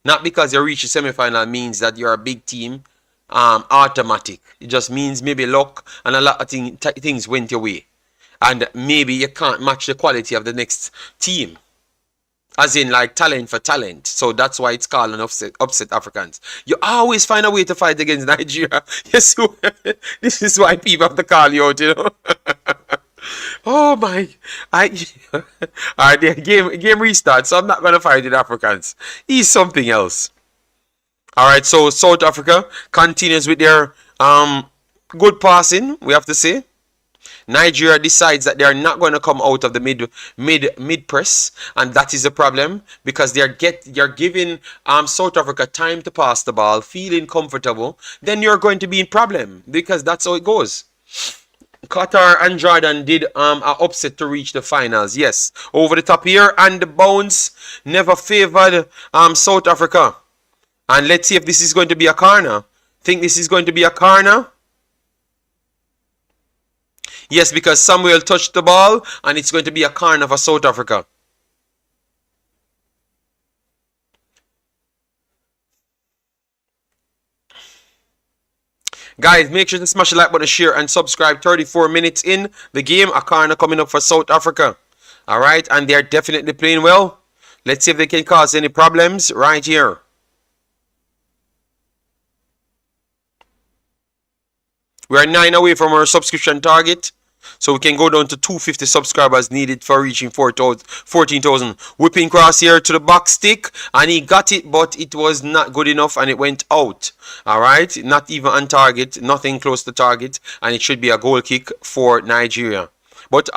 A: Not because you reach the semi-final means that you're a big team, automatic. It just means maybe luck and a lot of things went your way. And maybe you can't match the quality of the next team. As in, like, talent for talent. So that's why it's called an upset Africans. You always find a way to fight against Nigeria. Yes, this is why people have to call you out, you know. Oh my! I Alright, the game restarts. So I'm not gonna fight the Africans. He's something else. Alright, so South Africa continues with their good passing, we have to say. Nigeria decides that they are not going to come out of the mid press, and that is the problem because they're giving South Africa time to pass the ball, feeling comfortable. Then you're going to be in problem because that's how it goes. Qatar and Jordan did an upset to reach the finals. Yes, over the top here, and the bounce never favored South Africa. And let's see if this is going to be a corner. Think this is going to be a corner? Yes, because Samuel touched the ball, and it's going to be a corner for South Africa. Guys, make sure to smash the like button, share, and subscribe. 34 minutes in the game. A corner coming up for South Africa. Alright, and they're definitely playing well. Let's see if they can cause any problems right here. We are 9 away from our subscription target. So we can go down to 250 subscribers needed for reaching 14,000. Whipping cross here to the back stick. And he got it, but it was not good enough and it went out. Alright, not even on target. Nothing close to target. And it should be a goal kick for Nigeria. But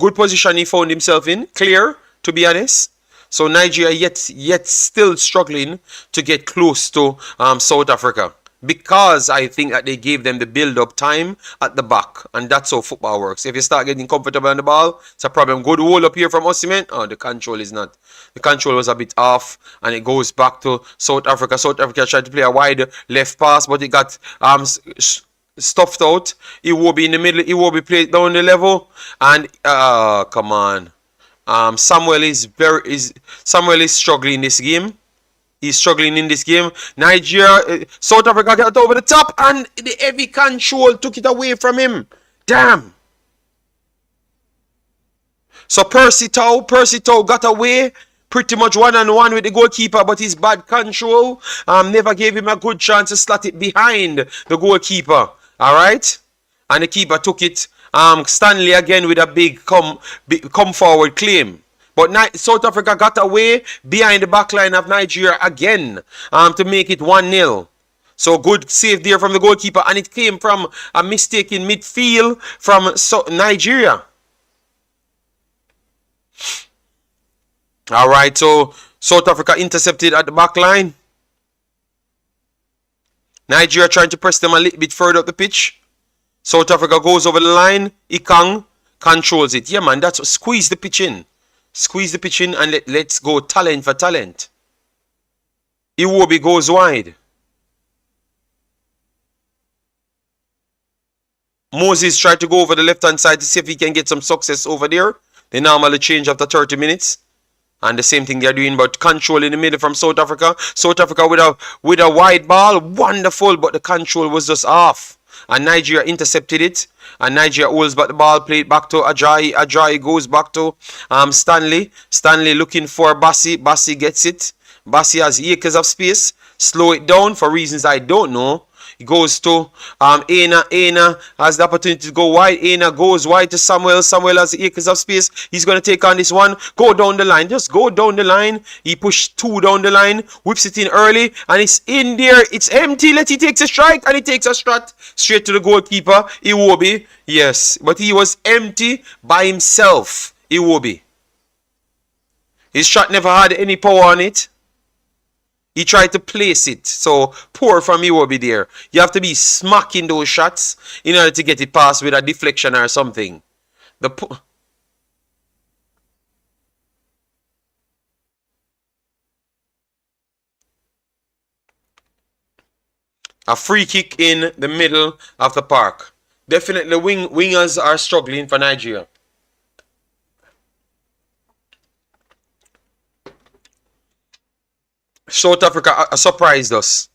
A: good position he found himself in. Clear, to be honest. So Nigeria yet still struggling to get close to South Africa. Because I think that they gave them the build-up time at the back. And that's how football works. If you start getting comfortable on the ball, it's a problem. Good hold up here from Osimhen. Oh, the control is not. The control was a bit off. And it goes back to South Africa. South Africa tried to play a wide left pass, but it got stuffed out. Iwobi in the middle. Iwobi played down the level. And, come on. Samuel is struggling in this game. He's struggling in this game. Nigeria, South Africa got over the top and the heavy control took it away from him. Damn. So Percy Tau got away pretty much one-on-one with the goalkeeper, but his bad control never gave him a good chance to slot it behind the goalkeeper. Alright? And the keeper took it. Stanley again with a big come forward claim. But South Africa got away behind the back line of Nigeria again to make it 1-0. So good save there from the goalkeeper. And it came from a mistake in midfield from Nigeria. Alright, so South Africa intercepted at the back line. Nigeria trying to press them a little bit further up the pitch. South Africa goes over the line. Ikang controls it. Yeah, man, that's squeeze the pitch in. Squeeze the pitch in and let's go talent for talent. Iwobi goes wide. Moses tried to go over the left-hand side to see if he can get some success over there. They normally change after 30 minutes. And the same thing they're doing, but control in the middle from South Africa. South Africa with a wide ball. Wonderful, but the control was just off. And Nigeria intercepted it. And Nigeria holds back the ball, played back to Ajayi. Ajayi goes back to Stanley. Stanley looking for Bassey. Bassey gets it. Bassey has acres of space. Slow it down for reasons I don't know. He goes to Aina. Aina has the opportunity to go wide. Aina goes wide to Samuel. Samuel has acres of space. He's going to take on this one. Go down the line. Just go down the line. He pushed 2 down the line. Whips it in early. And it's in there. It's empty. He takes a strike. And he takes a shot straight to the goalkeeper. Iwobi. Yes. But he was empty by himself. Iwobi. His shot never had any power on it. He tried to place it. So, poor from Iwobi there. You have to be smacking those shots in order to get it past with a deflection or something. A free kick in the middle of the park. Definitely wingers are struggling for Nigeria. South Africa surprised us.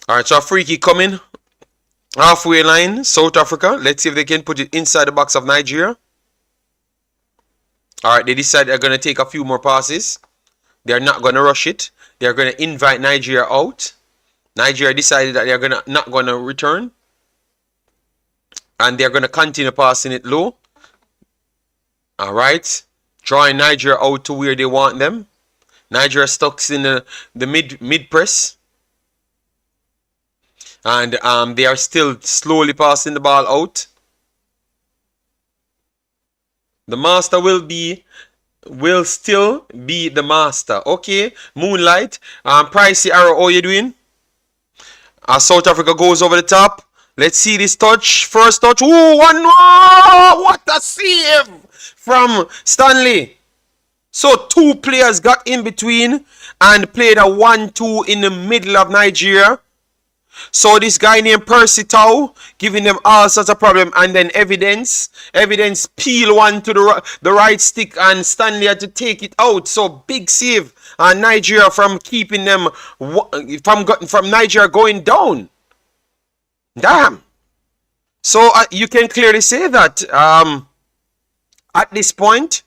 A: Alright, so a free kick coming. Halfway line, South Africa. Let's see if they can put it inside the box of Nigeria. Alright, they decide they're going to take a few more passes. They're not going to rush it. They're going to invite Nigeria out. Nigeria decided that they're not going to return. And they're going to continue passing it low. Alright. Drawing Nigeria out to where they want them. Nigeria stuck in the mid press. And they are still slowly passing the ball out. The master will still be the master. Okay. Moonlight. Pricey Arrow, how you doing? South Africa goes over the top. Let's see this touch. First touch. Ooh, one more. What a save from Stanley. So two players got in between and played a 1-2 in the middle of Nigeria. So this guy named Percy Tau giving them all sorts of problem, and then evidence peel one to the right stick, and Stanley had to take it out. So big save on Nigeria from keeping them from Nigeria going down. Damn. So you can clearly say that at this point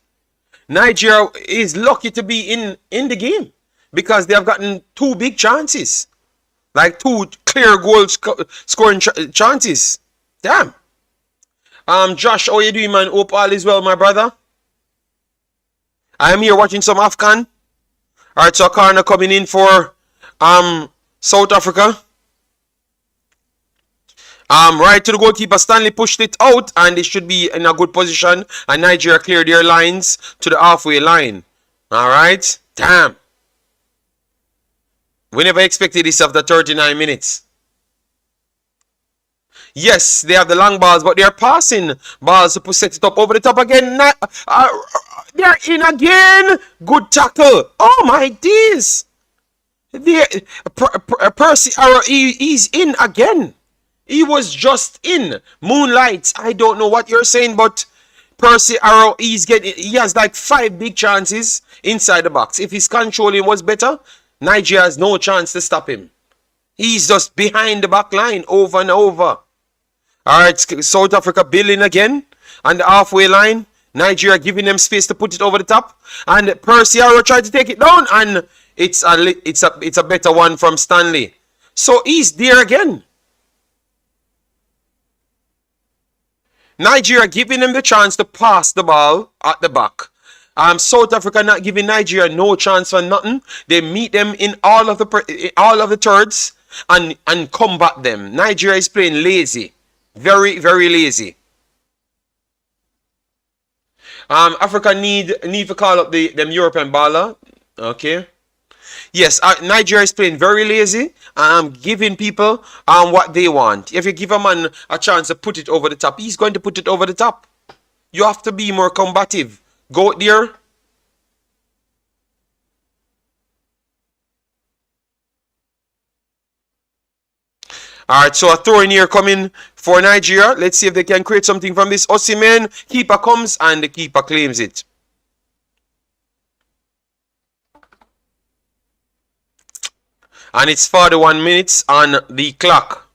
A: Nigeria is lucky to be in the game because they have gotten two big chances. Like two clear goal scoring chances. Damn. Josh, how you doing, man? Hope all is well, my brother. I am here watching some AFCON. Alright, so corner coming in for South Africa. Right to the goalkeeper. Stanley pushed it out, and they should be in a good position. And Nigeria cleared their lines to the halfway line. Alright. Damn. We never expected this after 39 minutes. Yes, they have the long balls, but they're passing balls to set it up over the top again. They're in again. Good tackle. Oh my days. Percy Arrow, he's in again. He was just in. Moonlight, I don't know what you're saying, but Percy Arrow, he has like 5 big chances inside the box. If his controlling was better, Nigeria has no chance to stop him. He's just behind the back line over and over. Alright, South Africa building again on the halfway line. Nigeria giving them space to put it over the top. And Percy Arrow tried to take it down, and it's a better one from Stanley. So he's there again. Nigeria giving them the chance to pass the ball at the back. South Africa not giving Nigeria no chance for nothing. They meet them in all of the thirds and combat them. Nigeria is playing lazy, very very lazy. Africa need to call up them European baller. Okay. Yes, Nigeria is playing very lazy. Giving people what they want. If you give a man a chance to put it over the top, he's going to put it over the top. You have to be more combative. Go out there. Alright, so a throw in here coming for Nigeria. Let's see if they can create something from this. Osimhen, keeper comes and the keeper claims it. And it's 41 minutes on the clock.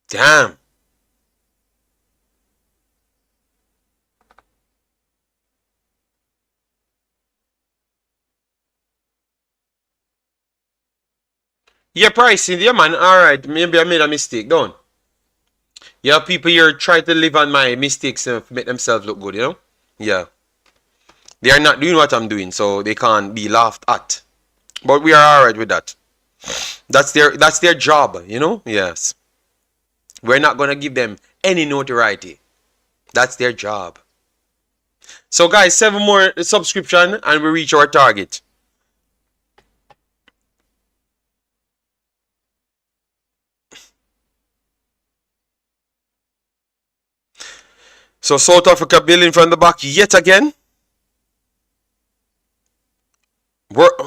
A: Damn. Yeah, pricing. Yeah, man. Alright. Maybe I made a mistake. Don't. Yeah, people here try to live on my mistakes and make themselves look good, you know? Yeah. They are not doing what I'm doing, so they can't be laughed at. But we are alright with that. That's their job, you know? Yes. We're not gonna give them any notoriety. That's their job. So guys, 7 more subscription and we reach our target. So South Africa building from the back yet again.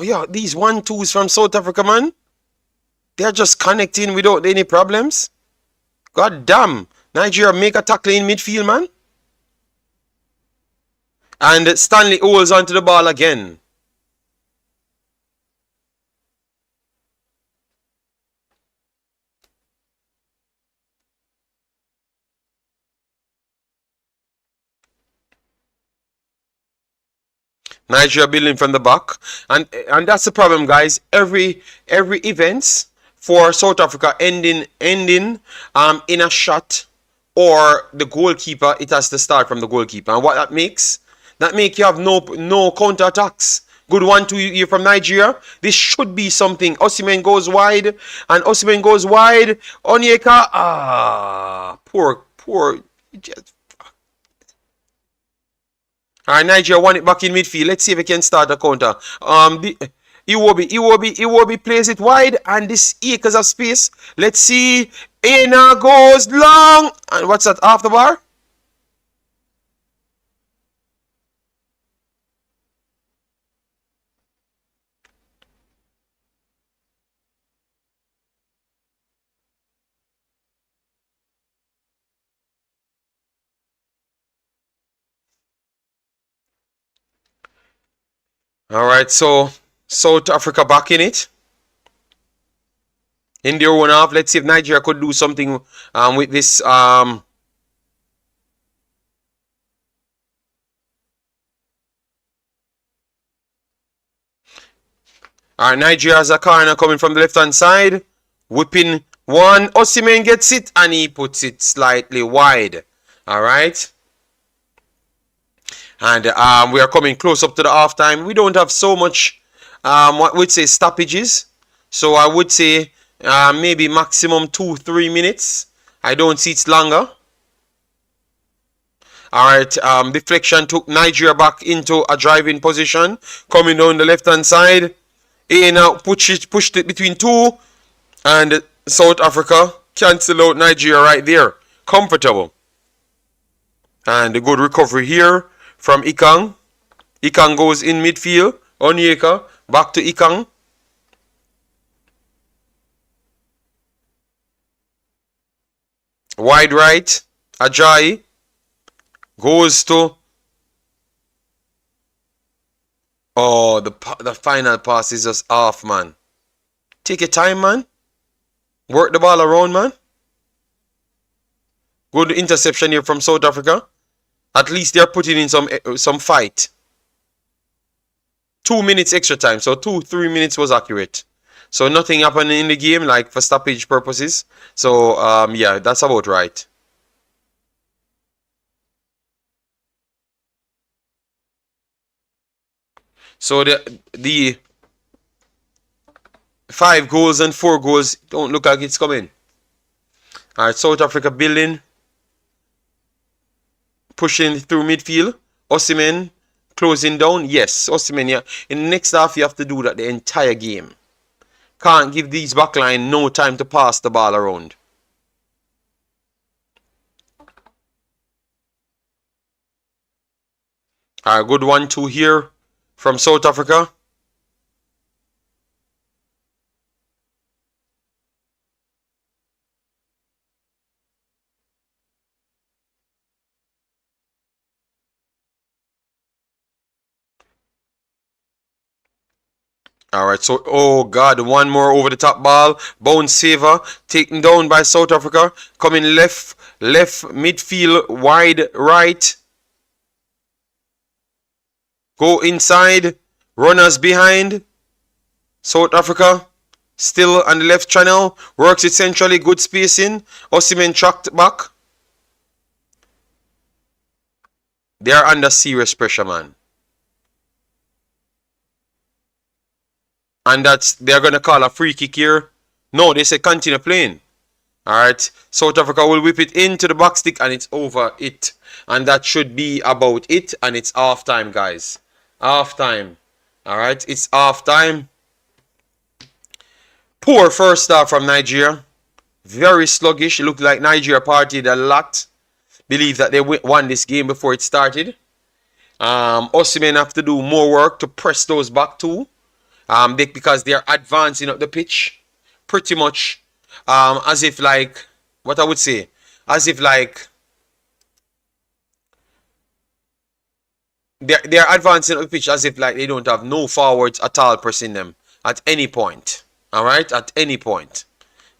A: Yeah, these 1-2s from South Africa, man. They're just connecting without any problems. God damn. Nigeria make a tackle in midfield, man. And Stanley holds onto the ball again. Nigeria building from the back, and that's the problem, guys. Every events for South Africa ending in a shot or the goalkeeper. It has to start from the goalkeeper, and what that makes you have no counter attacks. Good 1-2 here from Nigeria. This should be something. Osimhen goes wide, and Osimhen goes wide. Onyeka, poor. Just alright, Nigeria won it back in midfield. Let's see if we can start a counter. Iwobi plays it wide, and this acres of space. Let's see. Ena goes long, and what's that? Off the bar? Alright, so South Africa back in it. In their own half. Let's see if Nigeria could do something with this. Alright, Nigeria has a corner coming from the left hand side. Whipping one. Osimhen gets it, and he puts it slightly wide. Alright. And we are coming close up to the half time. We don't have so much, what we'd say, stoppages. So I would say maybe maximum 2-3 minutes. I don't see it's longer. Alright, deflection took Nigeria back into a driving position. Coming down the left hand side. A now pushed it between two. And South Africa cancel out Nigeria right there. Comfortable. And a good recovery here from Ikang. Ikang goes in midfield. Onyeka back to Ikang. Wide right. Ajayi goes to. Oh, the final pass is just off, man. Take your time, man. Work the ball around, man. Good interception here from South Africa. At least they're putting in some fight. 2 minutes extra time. So 2-3 minutes was accurate. So nothing happened in the game like for stoppage purposes. So yeah, that's about right. So the 5 goals and 4 goals don't look like it's coming. Alright, South Africa building. Pushing through midfield. Osimhen closing down. Yes, Osimhen, yeah. In the next half, you have to do that the entire game. Can't give these backline no time to pass the ball around. Alright, good 1-2 here from South Africa. Alright, so, oh God, one more over the top ball. Bounce saver, taken down by South Africa. Coming left midfield, wide right. Go inside. Runners behind. South Africa still on the left channel. Works it centrally, good spacing. Osimhen tracked back. They are under serious pressure, man. And they're going to call a free kick here. No, they say continue playing. Alright. South Africa will whip it into the back stick and it's over it. And that should be about it. And it's half time, guys. Half time. Alright. It's half time. Poor first half from Nigeria. Very sluggish. It looked like Nigeria partied a lot. Believe that they won this game before it started. Osimhen have to do more work to press those back two. Because they are advancing up the pitch pretty much as if like, what I would say, as if like they're advancing up the pitch as if like they don't have no forwards at all pressing them at any point. Alright, at any point.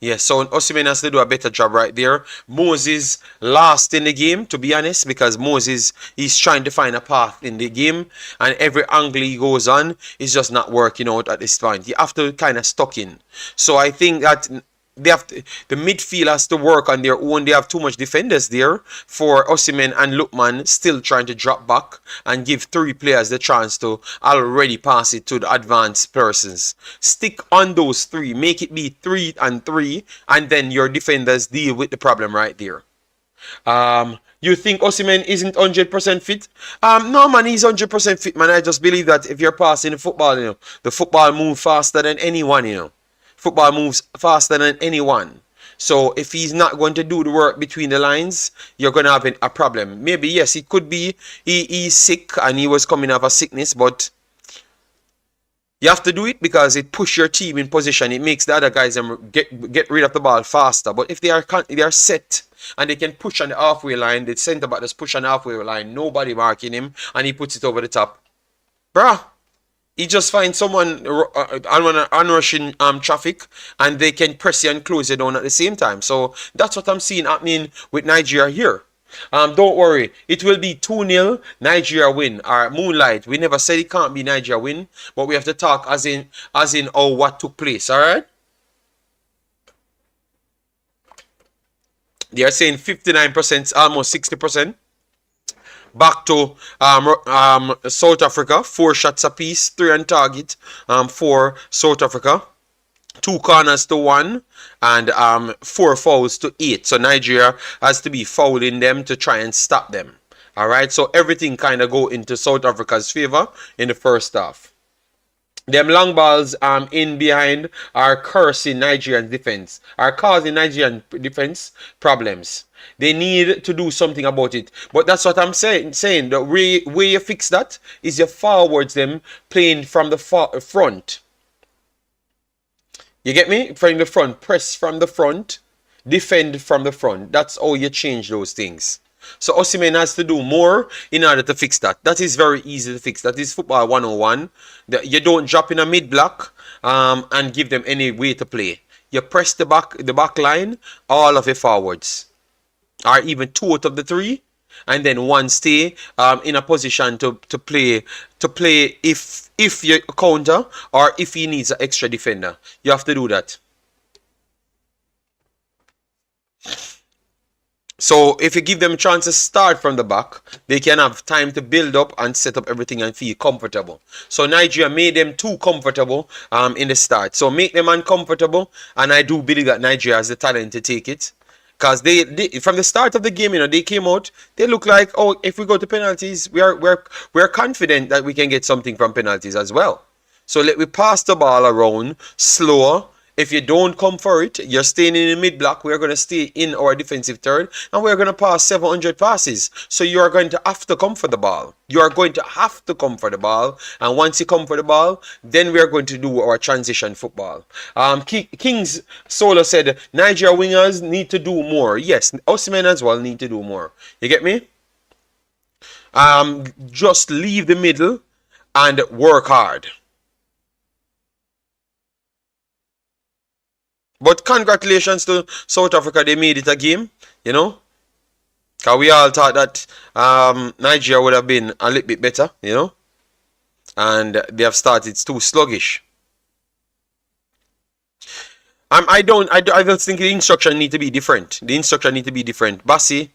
A: Yes, so Osimhen has to do a better job right there. Moses lost in the game, to be honest, because Moses is trying to find a path in the game, and every angle he goes on is just not working out at this point. You have to kind of stuck in. So I think that they have to, the midfield has to work on their own. They have too much defenders there for Osimhen and Lookman still trying to drop back and give three players the chance to already pass it to the advanced persons. Stick on those three, make it be 3 and 3, and then your defenders deal with the problem right there. You think Osimhen isn't 100% fit? No, man, he's 100% fit, man. I just believe that if you're passing the football, the football moves faster than anyone. Football moves faster than anyone. So if he's not going to do the work between the lines, you're going to have a problem. Maybe, yes, it could be he's sick and he was coming off a sickness, but you have to do it because it pushes your team in position. It makes the other guys get rid of the ball faster. But if they are set and they can push on the halfway line, the centre back just push on the halfway line, nobody marking him, and he puts it over the top. Bruh, he just finds someone onrushing traffic, and they can press you and close you down at the same time. So that's what I'm seeing happening with Nigeria here. Don't worry, it will be 2-0 Nigeria win. Or Moonlight. We never said it can't be Nigeria win, but we have to talk as in what took place. All right. They are saying 59%, almost 60%. Back to South Africa, 4 shots apiece, 3 on target for South Africa, 2 corners to 1, and 4 fouls to 8. So Nigeria has to be fouling them to try and stop them. All right, so everything kind of go into South Africa's favor in the first half. Them long balls in behind are cursing Nigerian defense, are causing Nigerian defense problems. They need to do something about it. But that's what I'm saying. The way you fix that is you forwards them playing from the front. You get me? From the front. Press from the front. Defend from the front. That's how you change those things. So Osimhen has to do more in order to fix that. That is very easy to fix. That is football 101. You don't drop in a mid block and give them any way to play. You press the back line, all of your forwards, or even 2 out of the 3, and then 1 stay in a position to play if you counter or if he needs an extra defender. You have to do that. So if you give them a chance to start from the back, they can have time to build up and set up everything and feel comfortable. So Nigeria made them too comfortable in the start. So make them uncomfortable, and I do believe that Nigeria has the talent to take it. Because they from the start of the game, they came out, they look like, oh, if we go to penalties, we're confident that we can get something from penalties as well. So let we pass the ball around slower. If you don't come for it, you're staying in the mid block. We're going to stay in our defensive third, and we're going to pass 700 passes. So you are going to have to come for the ball. You are going to have to come for the ball, and once you come for the ball, then we are going to do our transition football. King's Solo said Nigeria wingers need to do more. Yes, Osimhen as well need to do more. You get me? Just leave the middle and work hard. But congratulations to South Africa, they made it a game, Because we all thought that Nigeria would have been a little bit better, And they have started too sluggish. I don't think the instruction need to be different. The instruction need to be different. Bassey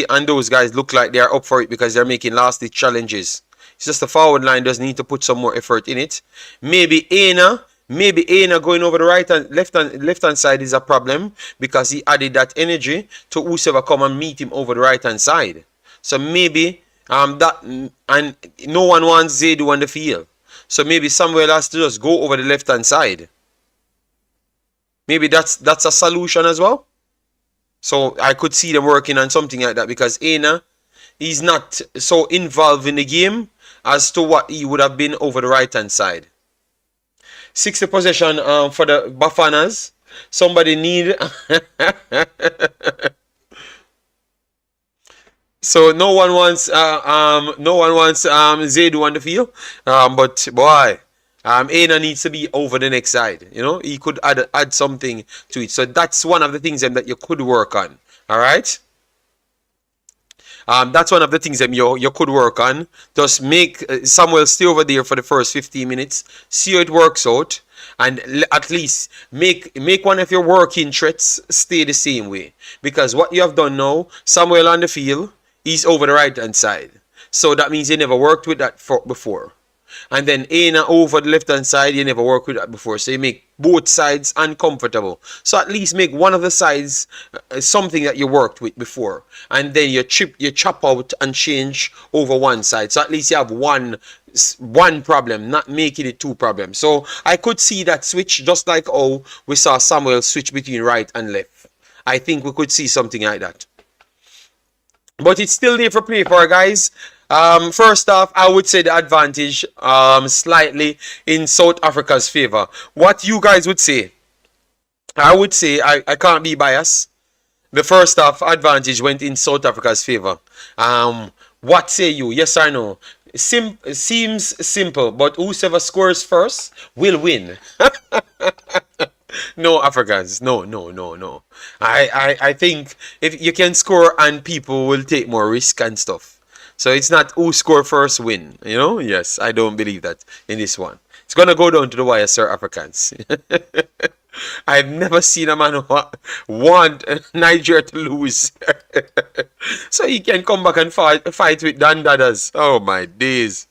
A: and those guys look like they are up for it because they're making last-ditch challenges. It's just the forward line does need to put some more effort in it. Maybe Aina going over the right and left hand side is a problem because he added that energy to whoever come and meet him over the right hand side. So maybe that, and no one wants Zaidu on the field. So maybe Samuel has to just go over the left hand side. Maybe that's a solution as well. So I could see them working on something like that because Aina is not so involved in the game as to what he would have been over the right hand side. 60 possession for the Bafanas. Somebody need. So no one wants Zaidu on the field. But boy, Aina needs to be over the next side. You know, he could add something to it. So that's one of the things that you could work on. All right. That's one of the things that you could work on. Just make Samuel stay over there for the first 15 minutes. See how it works out. And at least make one of your working threats stay the same way. Because what you have done now, Samuel on the field, he's over the right hand side. So that means you never worked with that before. And then Aina over the left hand side, you never worked with that before. So you make both sides uncomfortable. So at least make one of the sides something that you worked with before. And then you chop out and change over one side. So at least you have one problem, not making it two problems. So I could see that switch, just like how we saw Samuel switch between right and left. I think we could see something like that. But it's still there for play for, guys. First off, I would say the advantage slightly in South Africa's favor. What you guys would say? I would say, I can't be biased. The first half advantage went in South Africa's favor. What say you? Yes or no? Seems simple, but whoever scores first will win. No, Africans. No. I think if you can score and people will take more risk and stuff. So it's not who score first win. You know? Yes, I don't believe that in this one. It's going to go down to the wire, Sir Africans. I've never seen a man want Nigeria to lose. So he can come back and fight with Dan Dadas. Oh, my days.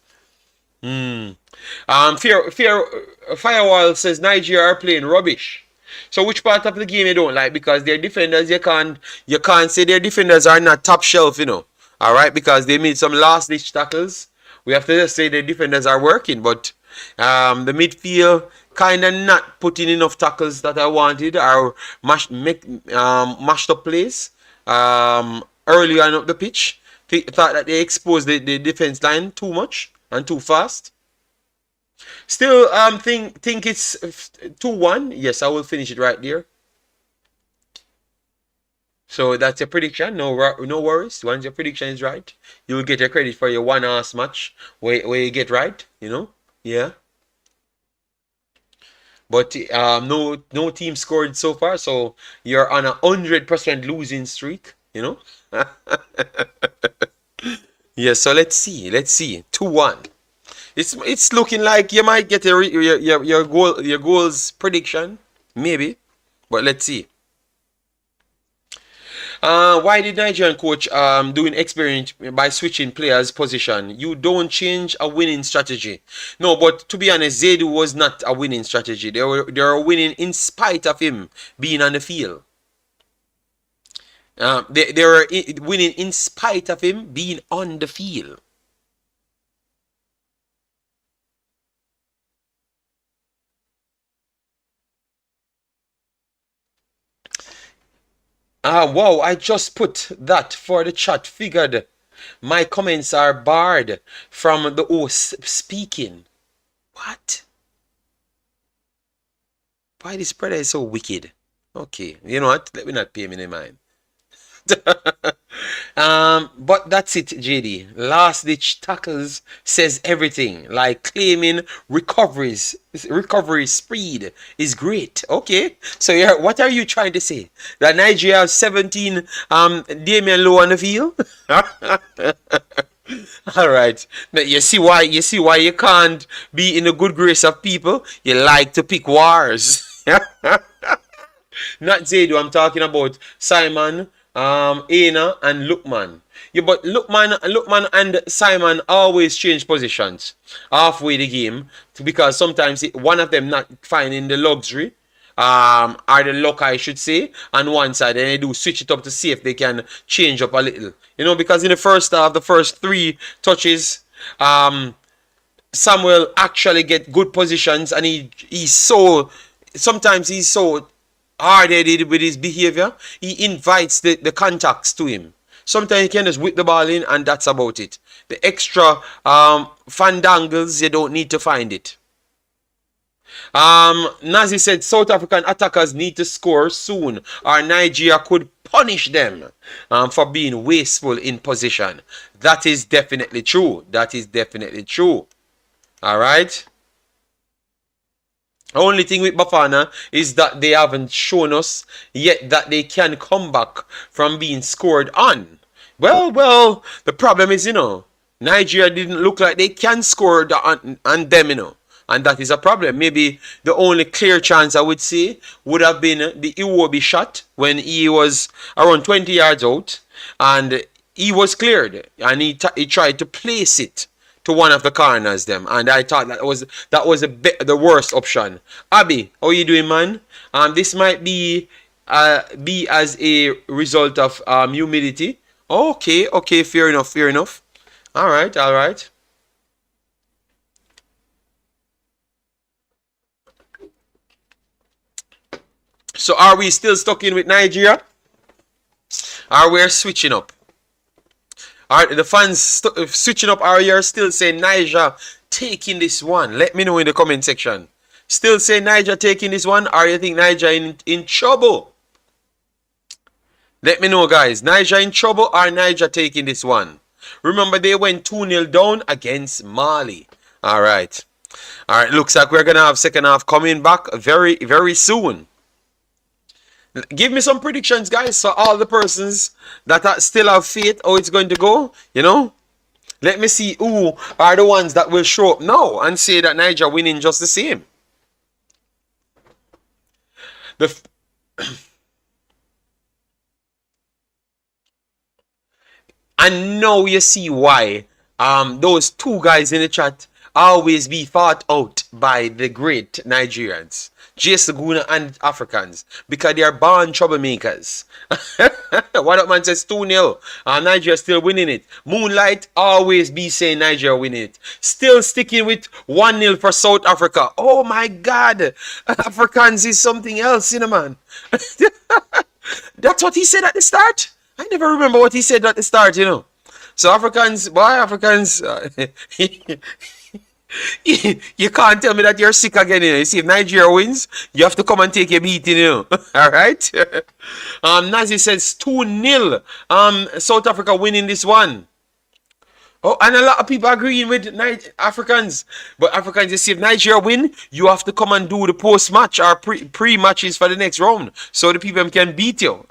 A: Firewall says Nigeria are playing rubbish. So which part of the game you don't like? Because their defenders, you can't say their defenders are not top shelf, you know. All right, because they made some last ditch tackles. We have to just say the defenders are working, but the midfield kind of not putting enough tackles that I wanted, or mashed up plays early on up the pitch. Thought that they exposed the defense line too much and too fast. Still, think it's 2-1. Yes, I will finish it right there. So that's your prediction. No worries. Once your prediction is right, you will get your credit for your one-ass match where you get right. You know, yeah. But no team scored so far, so you're on 100% losing streak. You know. Yeah. So let's see. 2-1. It's looking like you might get your goals prediction, maybe, but let's see. Why did Nigerian coach do an experiment by switching players' position? You don't change a winning strategy. No, but to be honest, Zaidu was not a winning strategy. They were winning in spite of him being on the field. They were winning in spite of him being on the field. Wow, I just put that for the chat. Figured my comments are barred from the host speaking. What? Why this brother is so wicked? Okay, you know what? Let me not pay him any mind. But that's it, JD. Last ditch tackles says everything. Like claiming recovery speed is great. Okay, so what are you trying to say? That Nigeria has 17 Damian Lowe on the field? All right. Now you see why you can't be in the good grace of people. You like to pick wars. Not Zaidu. I'm talking about Simon, Aina, and Lookman. Yeah, but Lookman and Simon always change positions halfway the game because sometimes one of them not finding the luxury, or the luck, I should say, on one side, and they do switch it up to see if they can change up a little. You know, because in the first half, the first 3 touches, Samuel actually get good positions, and he's so hard-headed with his behavior. He invites the contacts to him. Sometimes he can just whip the ball in, and that's about it. The extra fandangles, you don't need to find it. Nazi said South African attackers need to score soon, or Nigeria could punish them for being wasteful in possession. That is definitely true. All right. Only thing with Bafana is that they haven't shown us yet that they can come back from being scored on. Well, the problem is, Nigeria didn't look like they can score on them, And that is a problem. Maybe the only clear chance I would say would have been the Iwobi shot when he was around 20 yards out and he was cleared and he tried to place it to one of the corners them, and I thought that was the worst option. Abby, how you doing, man? This might be as a result of humidity. Okay, fair enough. All right. So are we still stuck in with Nigeria? Are we switching up? Are the fans switching up? Are you still saying Niger taking this one? Let me know in the comment section. Still say Niger taking this one, or you think Niger in trouble? Let me know, guys. Niger in trouble or Niger taking this one? Remember, they went 2-0 down against Mali. All right. Looks like we're going to have second half coming back very, very soon. Give me some predictions, guys, so all the persons that still have faith how it's going to go, Let me see who are the ones that will show up now and say that Niger winning just the same. And now you see why those two guys in the chat always be fought out by the great Nigerians, Jason Guna and Africans, because they are born troublemakers. What up, man? Says 2-0. Nigeria still winning it. Moonlight always be saying Nigeria winning it. Still sticking with 1-0 for South Africa. Oh my God. Africans is something else, man. That's what he said at the start. I never remember what he said at the start, So Africans, you can't tell me that you're sick again, You see, if Nigeria wins, you have to come and take a beating, All right? Nazi says 2-0. South Africa winning this one. Oh, and a lot of people agreeing with Africans. But Africans, you see, if Nigeria win, you have to come and do the post-match or pre-matches for the next round so the people can beat you.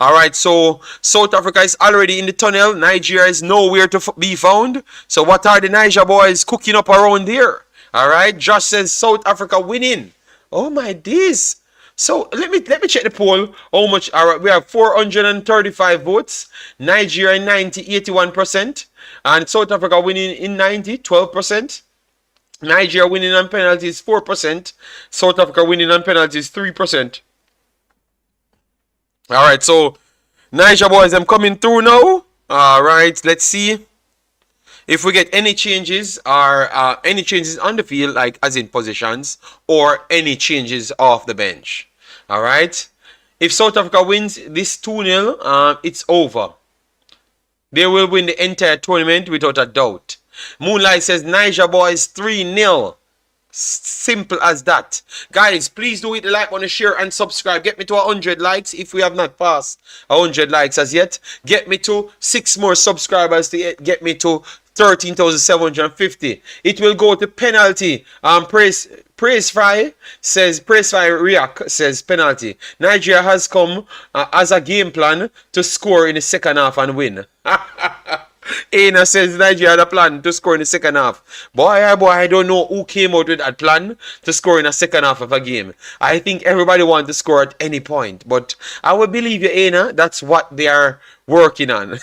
A: All right, so South Africa is already in the tunnel. Nigeria is nowhere to be found. So what are the Niger boys cooking up around here? All right, Josh says South Africa winning. Oh my days. So let me check the poll. How much? All right, we have 435 votes. Nigeria in 90, 81%. And South Africa winning in 90, 12%. Nigeria winning on penalties, 4%. South Africa winning on penalties, 3%. All right, so Niger boys, I'm coming through now. All right, let's see if we get any changes or any changes on the field, like as in positions, or any changes off the bench. All right, if South Africa wins this 2-0, it's over. They will win the entire tournament without a doubt. Moonlight says Niger boys 3-0. Simple as that. Guys, please do hit the like button, share and subscribe. Get me to 100 likes if we have not passed 100 likes as yet. Get me to 6 more subscribers to get me to 13,750. It will go to penalty. Praise Fry React says penalty. Nigeria has come as a game plan to score in the second half and win. Aina says Nigeria had a plan to score in the second half. Boy, I don't know who came out with that plan to score in the second half of a game. I think everybody wants to score at any point. But I will believe you, Aina. That's what they are working on.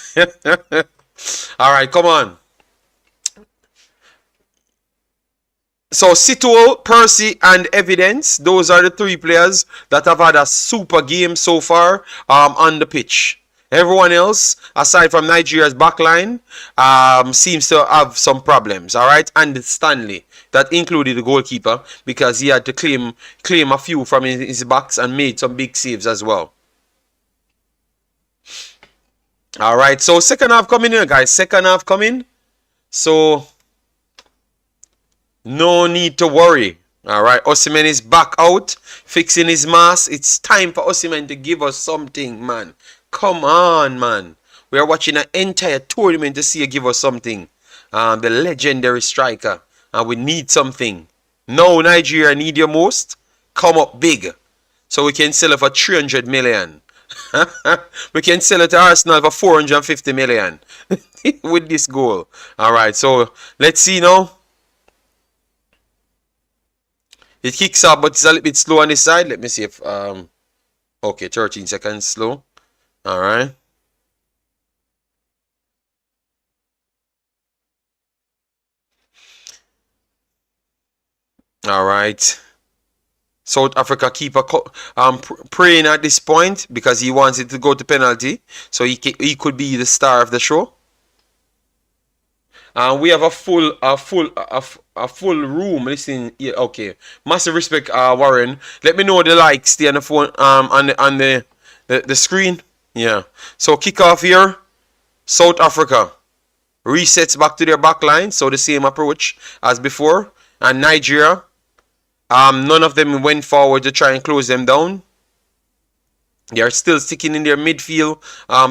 A: Alright, come on. So Sito, Percy, and Evidence, those are the 3 players that have had a super game so far on the pitch. Everyone else, aside from Nigeria's backline, seems to have some problems, all right? And Stanley, that included the goalkeeper, because he had to claim a few from his backs and made some big saves as well. All right, so second half coming in, guys. Second half coming. So, no need to worry. All right, Osimhen is back out, fixing his mask. It's time for Osimhen to give us something, man. Come on, man. We are watching an entire tournament to see you give us something. The legendary striker. And we need something. Now Nigeria need you most. Come up big. So we can sell it for 300 million. We can sell it to Arsenal for 450 million with this goal. Alright, so let's see now. It kicks up, but it's a little bit slow on this side. Let me see if okay, 13 seconds slow. Alright. Alright. South Africa keeper praying at this point because he wants it to go to penalty. So he could be the star of the show. We have a full room. Listen, yeah, okay. Massive respect, Warren. Let me know the likes. Stay on the phone, on the screen. Yeah. So kick off here. South Africa resets back to their back line. So the same approach as before. And Nigeria. None of them went forward to try and close them down. They are still sticking in their midfield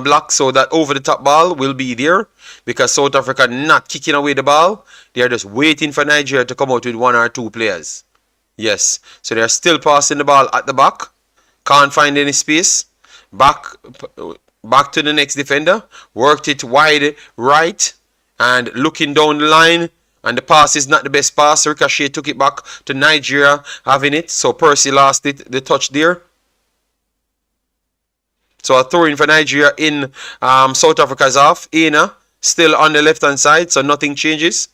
A: block, so that over the top ball will be there because South Africa not kicking away the ball. They are just waiting for Nigeria to come out with one or two players. Yes, so they are still passing the ball at the back. Can't find any space. Back to the next defender. Worked it wide right and looking down the line. And the pass is not the best pass. Ricochet took it back to Nigeria having it. So Percy lost it, the touch there. So a throw in for Nigeria in South Africa's off. Aina still on the left hand side. So nothing changes.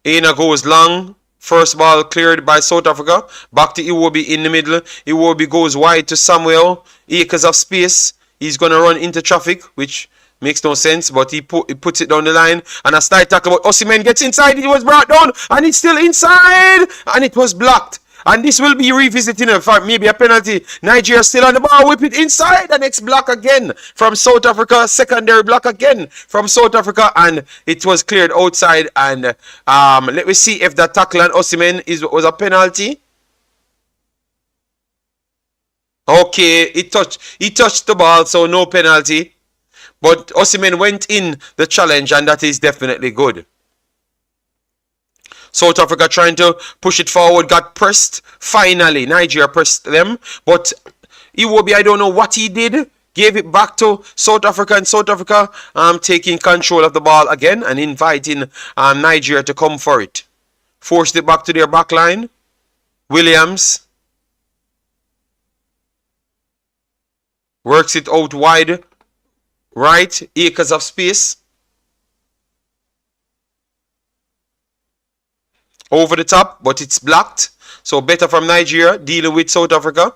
A: Aina goes long. First ball cleared by South Africa. Back to Iwobi in the middle. Iwobi goes wide to Samuel. Acres of space. He's going to run into traffic, which makes no sense, but he puts it down the line. And a slide tackle, but Osimhen gets inside. It was brought down, and it's still inside. And it was blocked. And this will be revisiting for maybe a penalty. Nigeria still on the ball. Whip it inside. The next block again from South Africa. Secondary block again from South Africa. And it was cleared outside. And let me see if that tackle on Osimhen was a penalty. Okay, he touched the ball, so no penalty. But Osimhen went in the challenge, and that is definitely good. South Africa trying to push it forward, got pressed. Finally, Nigeria pressed them. But Iwobi, I don't know what he did. Gave it back to South Africa, and South Africa taking control of the ball again and inviting Nigeria to come for it. Forced it back to their back line. Williams works it out wide. Right, acres of space. Over the top, but it's blocked. So better from Nigeria, dealing with South Africa.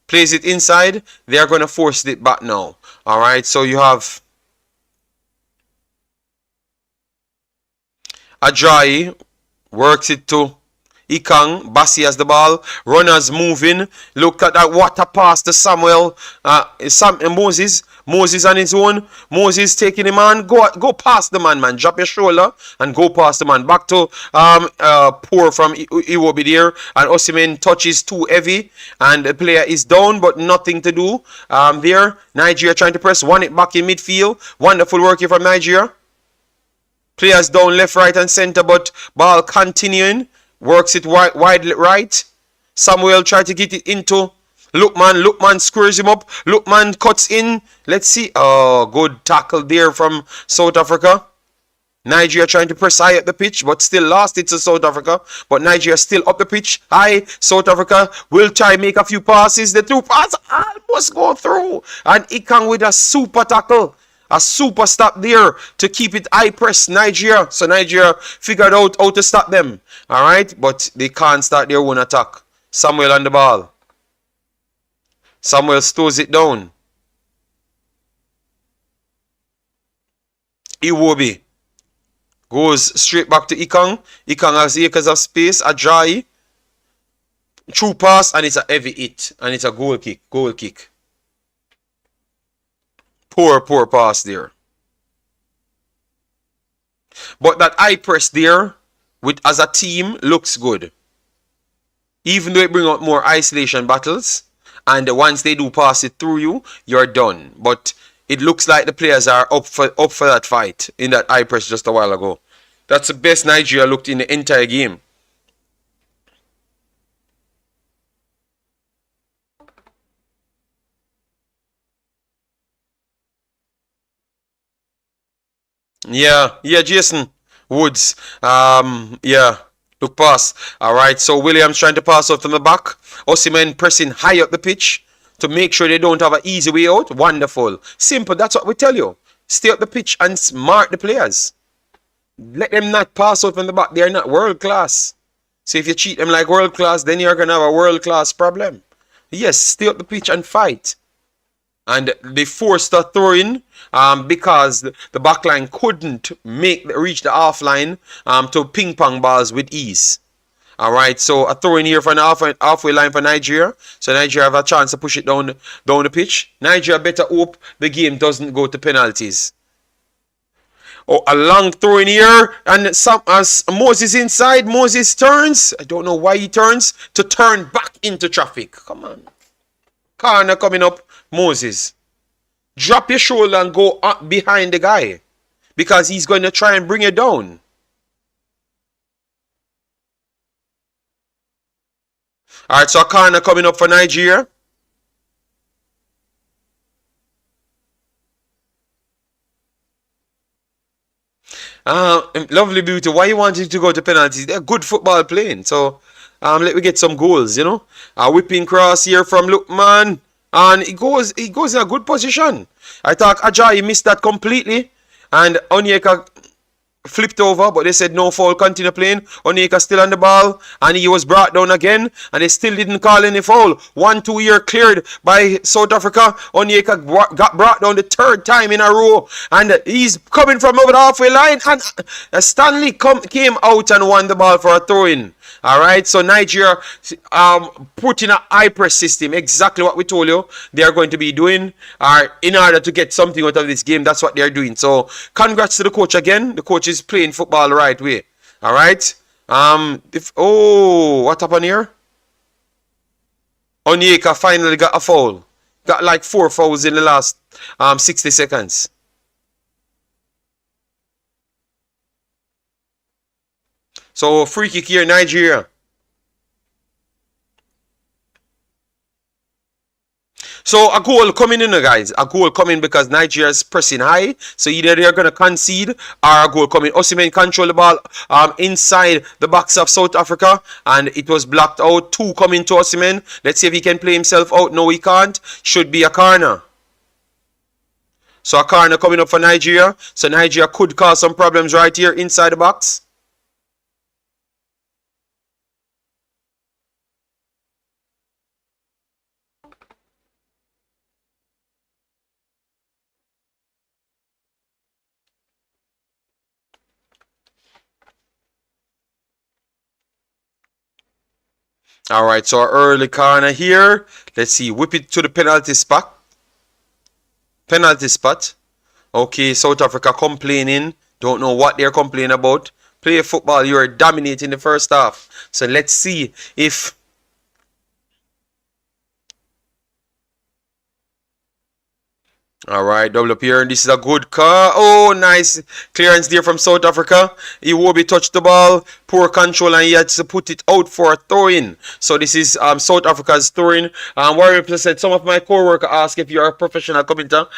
A: Plays it inside. They are going to force it back now. Alright, so you have Ajayi. Works it to Ikang. Bassey has the ball. Runners moving. Look at that water pass to Samuel. Moses. Moses on his own. Moses taking him on. Go past the man. Drop your shoulder and go past the man. Back to Poor from Iwobi there. And Osimhen touches too heavy. And the player is down, but nothing to do there. Nigeria trying to press. One it back in midfield. Wonderful work here from Nigeria. Players down left, right, and center, but ball continuing. Works it wide right. Samuel tried to get it into Lookman. Lookman squares him up. Lookman cuts in. Let's see. Oh, good tackle there from South Africa. Nigeria trying to press high up the pitch, but still lost it to South Africa. But Nigeria still up the pitch high. South Africa will try make a few passes. The two passes almost go through. And Ikang with a super tackle. A super stop there to keep it high press Nigeria. So Nigeria figured out how to stop them. Alright, but they can't start their own attack. Samuel on the ball. Samuel stows it down. Iwobi goes straight back to Ikang. Ikang has acres of space. Ajayi. True pass, and it's a heavy hit. And it's a goal kick. Goal kick. Poor pass there. But that high press there, with as a team, looks good. Even though it brings out more isolation battles, and once they do pass it through you, you're done. But it looks like the players are up for that fight in that high press just a while ago. That's the best Nigeria looked in the entire game. Yeah, Jason Woods. Yeah, look pass. All right, so Williams trying to pass out from the back. Osimhen pressing high up the pitch to make sure they don't have an easy way out. Wonderful. Simple, that's what we tell you. Stay up the pitch and mark the players. Let them not pass out from the back. They're not world class. So if you treat them like world class, then you're going to have a world class problem. Yes, stay up the pitch and fight. And they forced a throw in because the back line couldn't reach the half line to ping pong balls with ease. All right, so a throw in here for an halfway line for Nigeria. So Nigeria have a chance to push it down the pitch. Nigeria better hope the game doesn't go to penalties. Oh, a long throw in here, and as Moses inside, Moses turns. I don't know why he turns to turn back into traffic. Come on, corner coming up. Moses, drop your shoulder and go up behind the guy because he's going to try and bring you down. All right, so a corner coming up for Nigeria. Lovely beauty. Why you wanted to go to penalties? They're good football playing. So let me get some goals, you know. A whipping cross here from Lookman. And he goes in a good position. I thought Ajayi missed that completely. And Onyeka flipped over, but they said no foul, continue playing. Onyeka still on the ball, and he was brought down again, and they still didn't call any foul. 1-2 here cleared by South Africa. Onyeka got brought down the third time in a row, and he's coming from over the halfway line, and Stanley came out and won the ball for a throw-in. All right, so Nigeria put in a high press system, exactly what we told you they are going to be doing in order to get something out of this game. That's what they are doing. So congrats to the coach again. The coach is playing football the right way. All right. What happened here? Onyeka finally got a foul. Got like 4 fouls in the last 60 seconds. So free kick here, Nigeria. So a goal coming in, guys. A goal coming because Nigeria is pressing high. So either they're going to concede or a goal coming. Osimhen control the ball inside the box of South Africa. And it was blocked out. 2 coming to Osimhen. Let's see if he can play himself out. No, he can't. Should be a corner. So a corner coming up for Nigeria. So Nigeria could cause some problems right here inside the box. All right, so early corner here. Let's see, whip it to the penalty spot. Okay, South Africa complaining. Don't know what they're complaining about. Play football, you're dominating the first half. So let's see if... All right, double up here. This is a good car. Oh, nice clearance there from South Africa. Iwobi touched the ball. Poor control, and he had to put it out for a throw-in. So this is South Africa's throw-in. Warrior said, some of my co-worker asked if you're a professional commentator.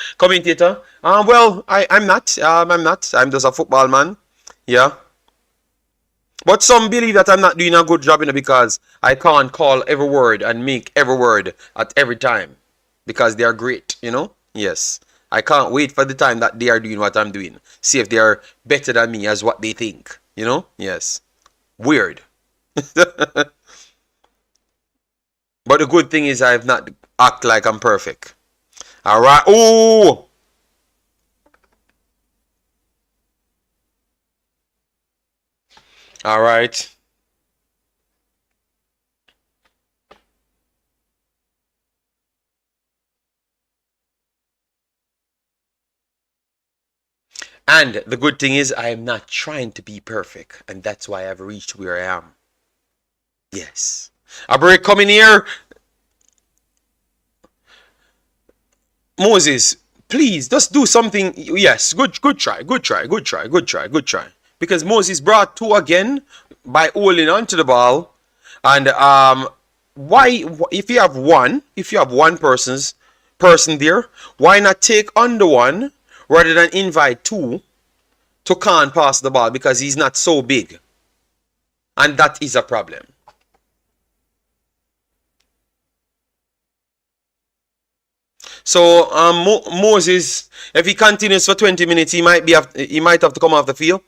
A: Well, I'm not. I'm not. I'm just a football man. Yeah. But some believe that I'm not doing a good job, because I can't call every word and make every word at every time. Because they are great, Yes. I can't wait for the time that they are doing what I'm doing. See if they are better than me as what they think. Yes. Weird. But the good thing is I have not act like I'm perfect. Alright. Oh! Alright. And the good thing is I am not trying to be perfect. And that's why I've reached where I am. Yes. A break coming here. Moses, please, just do something. Yes, good try. because Moses brought 2 again by holding onto the ball. And why, if you have one person there, why not take on the one rather than invite 2 to can't pass the ball, because he's not so big, and that is a problem. So Moses, if he continues for 20 minutes, he might have to come off the field.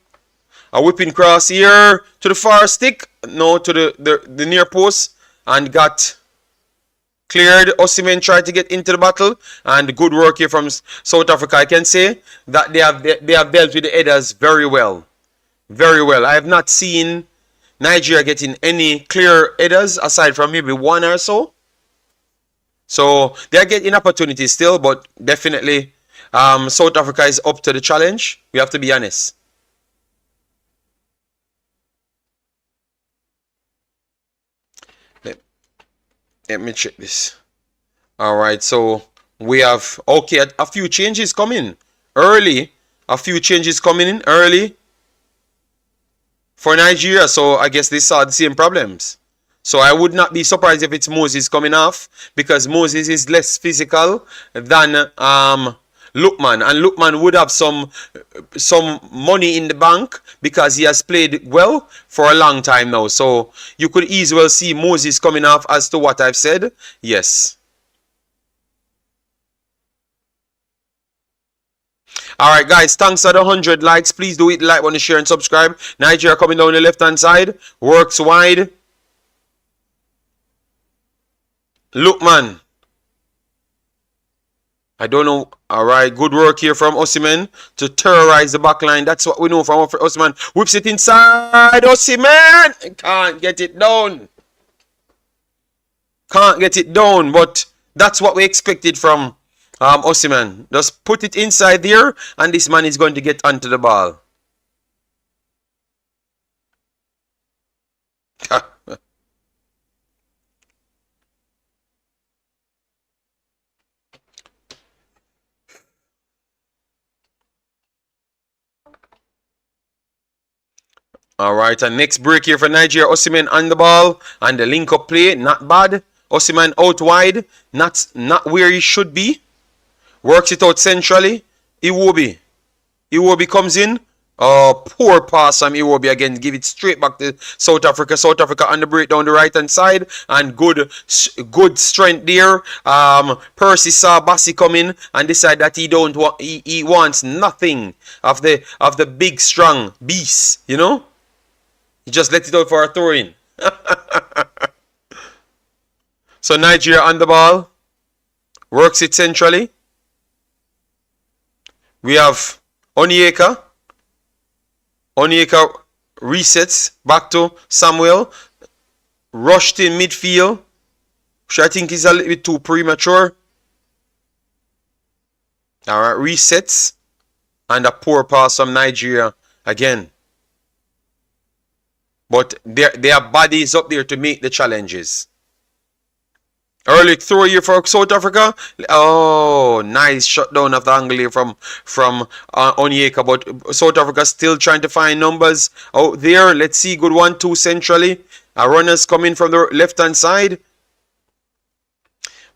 A: A whipping cross here to the far stick, no, to the near post, and got cleared. Osimhen tried to get into the battle, and good work here from South Africa. I can say that they have dealt with the headers very well, very well. I have not seen Nigeria getting any clear headers aside from maybe one or so. So they are getting opportunities still, but definitely South Africa is up to the challenge. We have to be honest. Let me check this. All right, so we have, okay, a few changes coming early. A few changes coming in early for Nigeria. So I guess they saw the same problems. So I would not be surprised if it's Moses coming off, because Moses is less physical than Lookman, and Lookman would have some money in the bank because he has played well for a long time now. So you could easily see Moses coming off as to what I've said. Yes. Alright guys, thanks for the 100 likes. Please do it, like, want to share and subscribe. Nigeria coming down the left hand side. Works wide. Lookman. I don't know. Alright, good work here from Osimhen to terrorize the back line. That's what we know from Osimhen. Whips it inside. Osimhen! Can't get it down. Can't get it down, but that's what we expected from Osimhen. Just put it inside there, and this man is going to get onto the ball. Alright, and next break here for Nigeria. Osimhen on the ball, and the link up play, not bad. Osimhen out wide, not where he should be. Works it out centrally. Iwobi comes in. Oh, poor pass from Iwobi again. Give it straight back to South Africa. South Africa on the break down the right hand side, and good strength there. Percy saw Bassey come in and decided that he wants nothing of the big strong beast, you know. He just let it out for a throw in. So Nigeria on the ball. Works it centrally. We have Onyeka. Onyeka resets back to Samuel. Rushed in midfield, which I think is a little bit too premature. Alright, resets. And a poor pass from Nigeria again. But they have bodies up there to make the challenges. Early throw here for South Africa. Oh, nice shutdown of the angle here from Onyeka. But South Africa still trying to find numbers out there. Let's see. Good 1-2 centrally. Our runners coming from the left-hand side.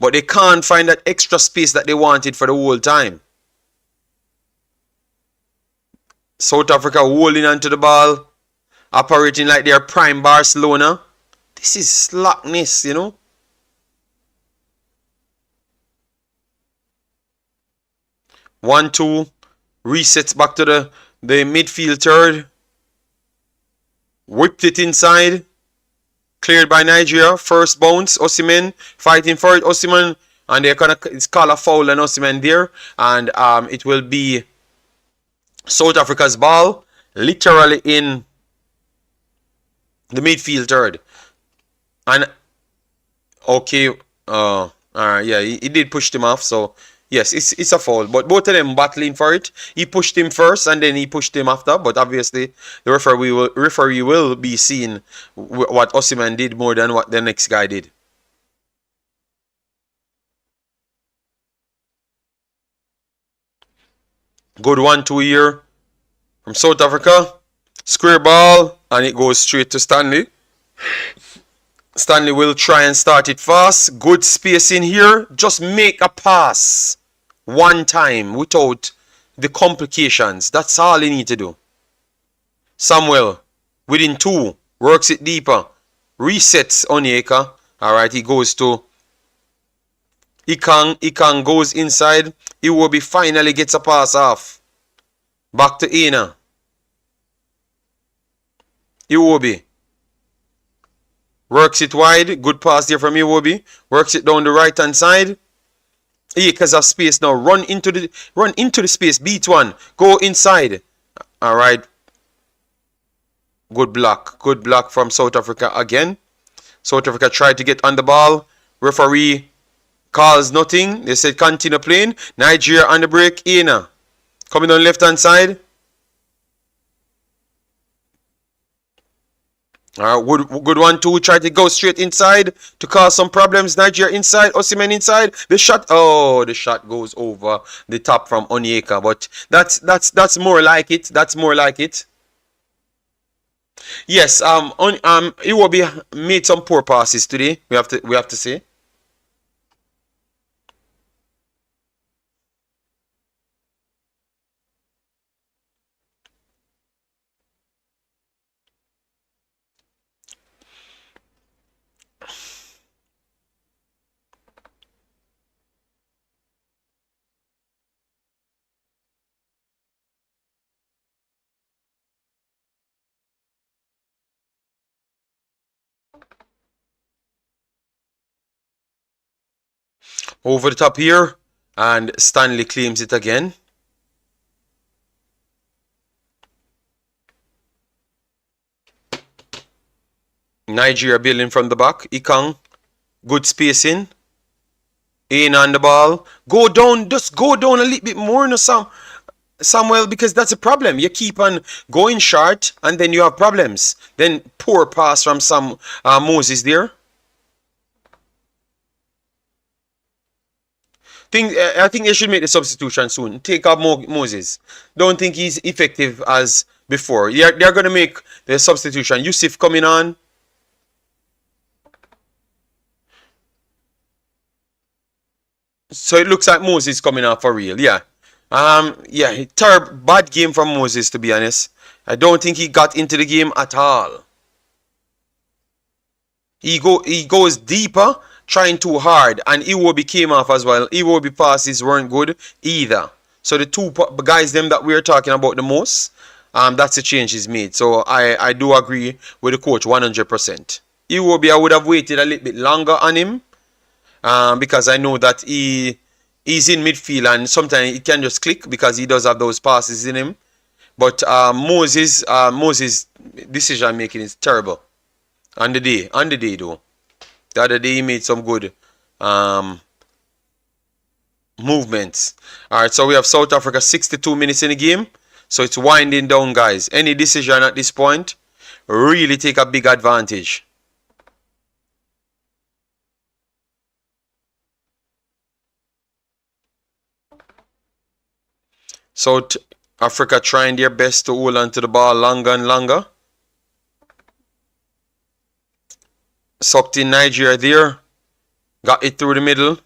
A: But they can't find that extra space that they wanted for the whole time. South Africa holding onto the ball. Operating like they're prime Barcelona. This is slackness, you know. One, two, resets back to the midfield third. Whipped it inside. Cleared by Nigeria. First bounce. Osimhen fighting for it. Osimhen, and they're gonna, it's called a foul on Osimhen there, and it will be South Africa's ball, literally in the midfield third. And okay, alright, yeah, he did push him off, so yes, it's a foul. But both of them battling for it. He pushed him first, and then he pushed him after. But obviously, the referee will be seeing what Osimhen did more than what the next guy did. Good 1-2 here from South Africa. Square ball, and it goes straight to Stanley. Stanley will try and start it fast. Good space in here. Just make a pass one time without the complications. That's all you need to do. Samuel, within 2, works it deeper. Resets Onyeka. Alright, he goes to Ikang. Ikang goes inside. Iwobi finally gets a pass off. Back to Ina. Iwobi. Works it wide. Good pass there from Iwobi. Works it down the right hand side. Acres of space now. Run into the space. Beat one. Go inside. Alright. Good block. Good block from South Africa again. South Africa tried to get on the ball. Referee calls nothing. They said continue playing. Nigeria on the break. Ina. Coming on left hand side. Good 1-2. Try to go straight inside to cause some problems. Nigeria inside. Osimhen inside. The shot. Oh, the shot goes over the top from Onyeka. But that's more like it. That's more like it. Yes. Iwobi made some poor passes today. We have to say. Over the top here, and Stanley claims it again. Nigeria building from the back. Ikang, good spacing. In on the ball. Go down, just go down a little bit more, no, Samuel, because that's a problem. You keep on going short, and then you have problems. Then poor pass from Moses there. I think they should make the substitution soon. Take out Moses. Don't think he's effective as before. They're going to make the substitution. Yusuf coming on. So it looks like Moses coming on for real. Yeah. Yeah. Terrible, bad game from Moses, to be honest. I don't think he got into the game at all. He goes deeper. Trying too hard, and Iwobi came off as well. Iwobi passes weren't good either. So the two guys them that we're talking about the most, that's the change he's made. So I do agree with the coach 100%. Iwobi, I would have waited a little bit longer on him, because I know that he's in midfield and sometimes it can just click because he does have those passes in him. But Moses' decision making is terrible. On the day though. The other day he made some good movements. Alright, so we have South Africa 62 minutes in the game. So it's winding down, guys. Any decision at this point really take a big advantage. South Africa trying their best to hold on to the ball longer and longer. Sucked in Nigeria there. Got it through the middle.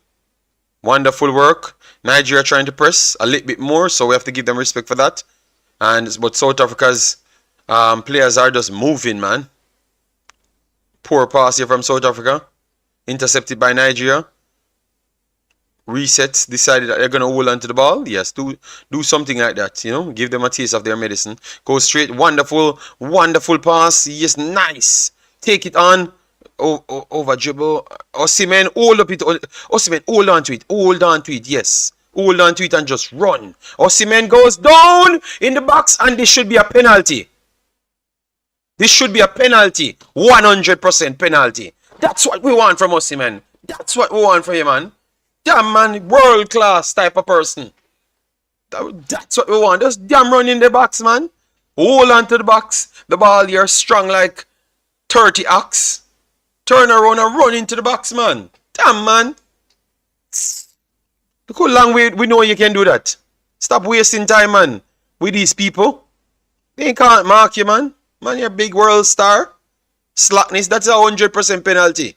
A: Wonderful work. Nigeria trying to press a little bit more, so we have to give them respect for that. But South Africa's players are just moving, man. Poor pass here from South Africa. Intercepted by Nigeria. Resets. Decided that they're going to hold on to the ball. Yes, do something like that, you know. Give them a taste of their medicine. Go straight. Wonderful. Wonderful pass. Yes, nice. Take it on. Over dribble. Osimhen, hold up it. Osimhen, hold on to it. Hold on to it. Yes. Hold on to it and just run. Osimhen goes down in the box, and this should be a penalty. This should be a penalty. 100% penalty. That's what we want from Osimhen. That's what we want from you, man. Damn, man. World class type of person. That's what we want. Just damn run in the box, man. Hold on to the box. The ball here strong like 30 ox. Turn around and run into the box, man. Damn, man. Look how long we know you can do that. Stop wasting time, man, with these people. They can't mark you, man. Man, you're a big world star. Slackness, that's a 100% penalty.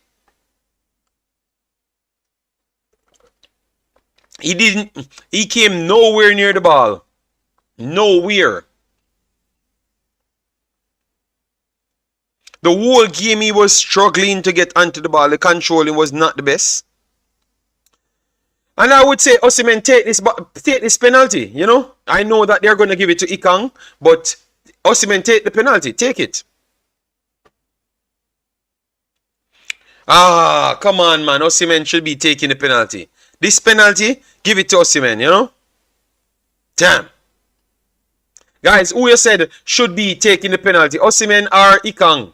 A: He came nowhere near the ball. Nowhere. The whole game he was struggling to get onto the ball. The controlling was not the best. And I would say, Osimhen, take this penalty, you know. I know that they're going to give it to Ikang, but Osimhen, take the penalty. Take it. Ah, come on, man. Osimhen should be taking the penalty. This penalty, give it to Osimhen, you know. Damn. Guys, who you said should be taking the penalty? Osimhen or Ikang?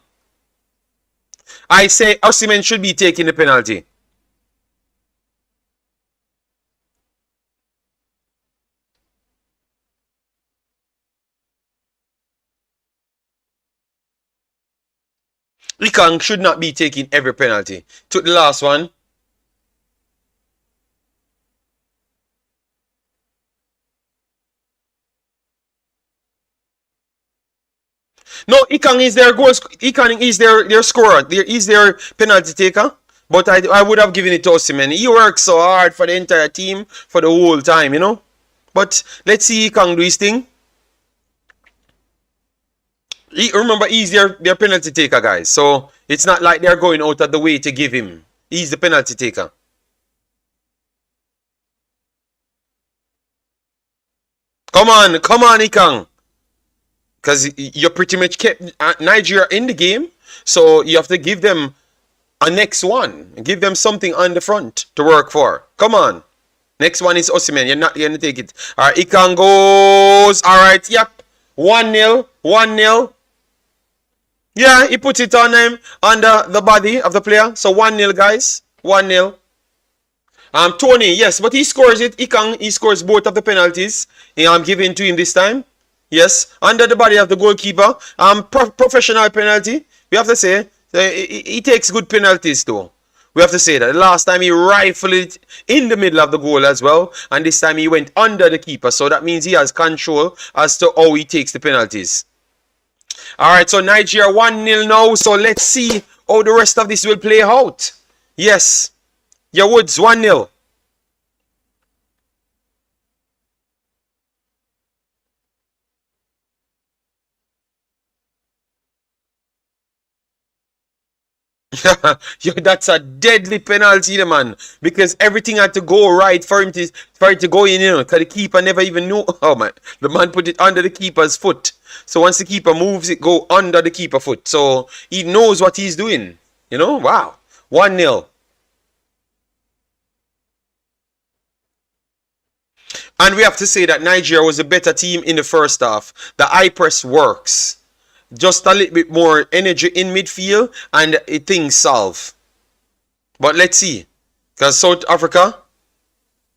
A: I say Osimhen should be taking the penalty. Ikang should not be taking every penalty. Took the last one. No, Ikang is their goal. Ikang is their scorer. He's their penalty taker. But I would have given it to Osimhen. He works so hard for the entire team for the whole time, you know. But let's see Ikang do his thing. Remember, he's their penalty taker, guys. So it's not like they're going out of the way to give him. He's the penalty taker. Come on, Ikang. Because you pretty much kept Nigeria in the game. So you have to give them a next one. Give them something on the front to work for. Come on. Next one is Osimhen. You're not going to take it. All right, Ikang goes. All right, yep. 1-0. 1-0. Yeah, he puts it on him under the body of the player. So 1-0, guys. 1-0. Tony, yes, but he scores it. Ikang, he scores both of the penalties. I'm giving to him this time. Yes, under the body of the goalkeeper. Professional penalty. We have to say, he takes good penalties too. We have to say that. The last time he rifled it in the middle of the goal as well. And this time he went under the keeper. So that means he has control as to how he takes the penalties. Alright, so Nigeria 1-0 now. So let's see how the rest of this will play out. Yes. Your Woods 1-0. Yo, that's a deadly penalty, man. Because everything had to go right for it to go in, you know. Because the keeper never even knew. Oh man, the man put it under the keeper's foot. So once the keeper moves, it go under the keeper foot. So he knows what he's doing. You know, wow. 1-0. And we have to say that Nigeria was a better team in the first half. The high press works. Just a little bit more energy in midfield and things solve. But let's see. Because South Africa,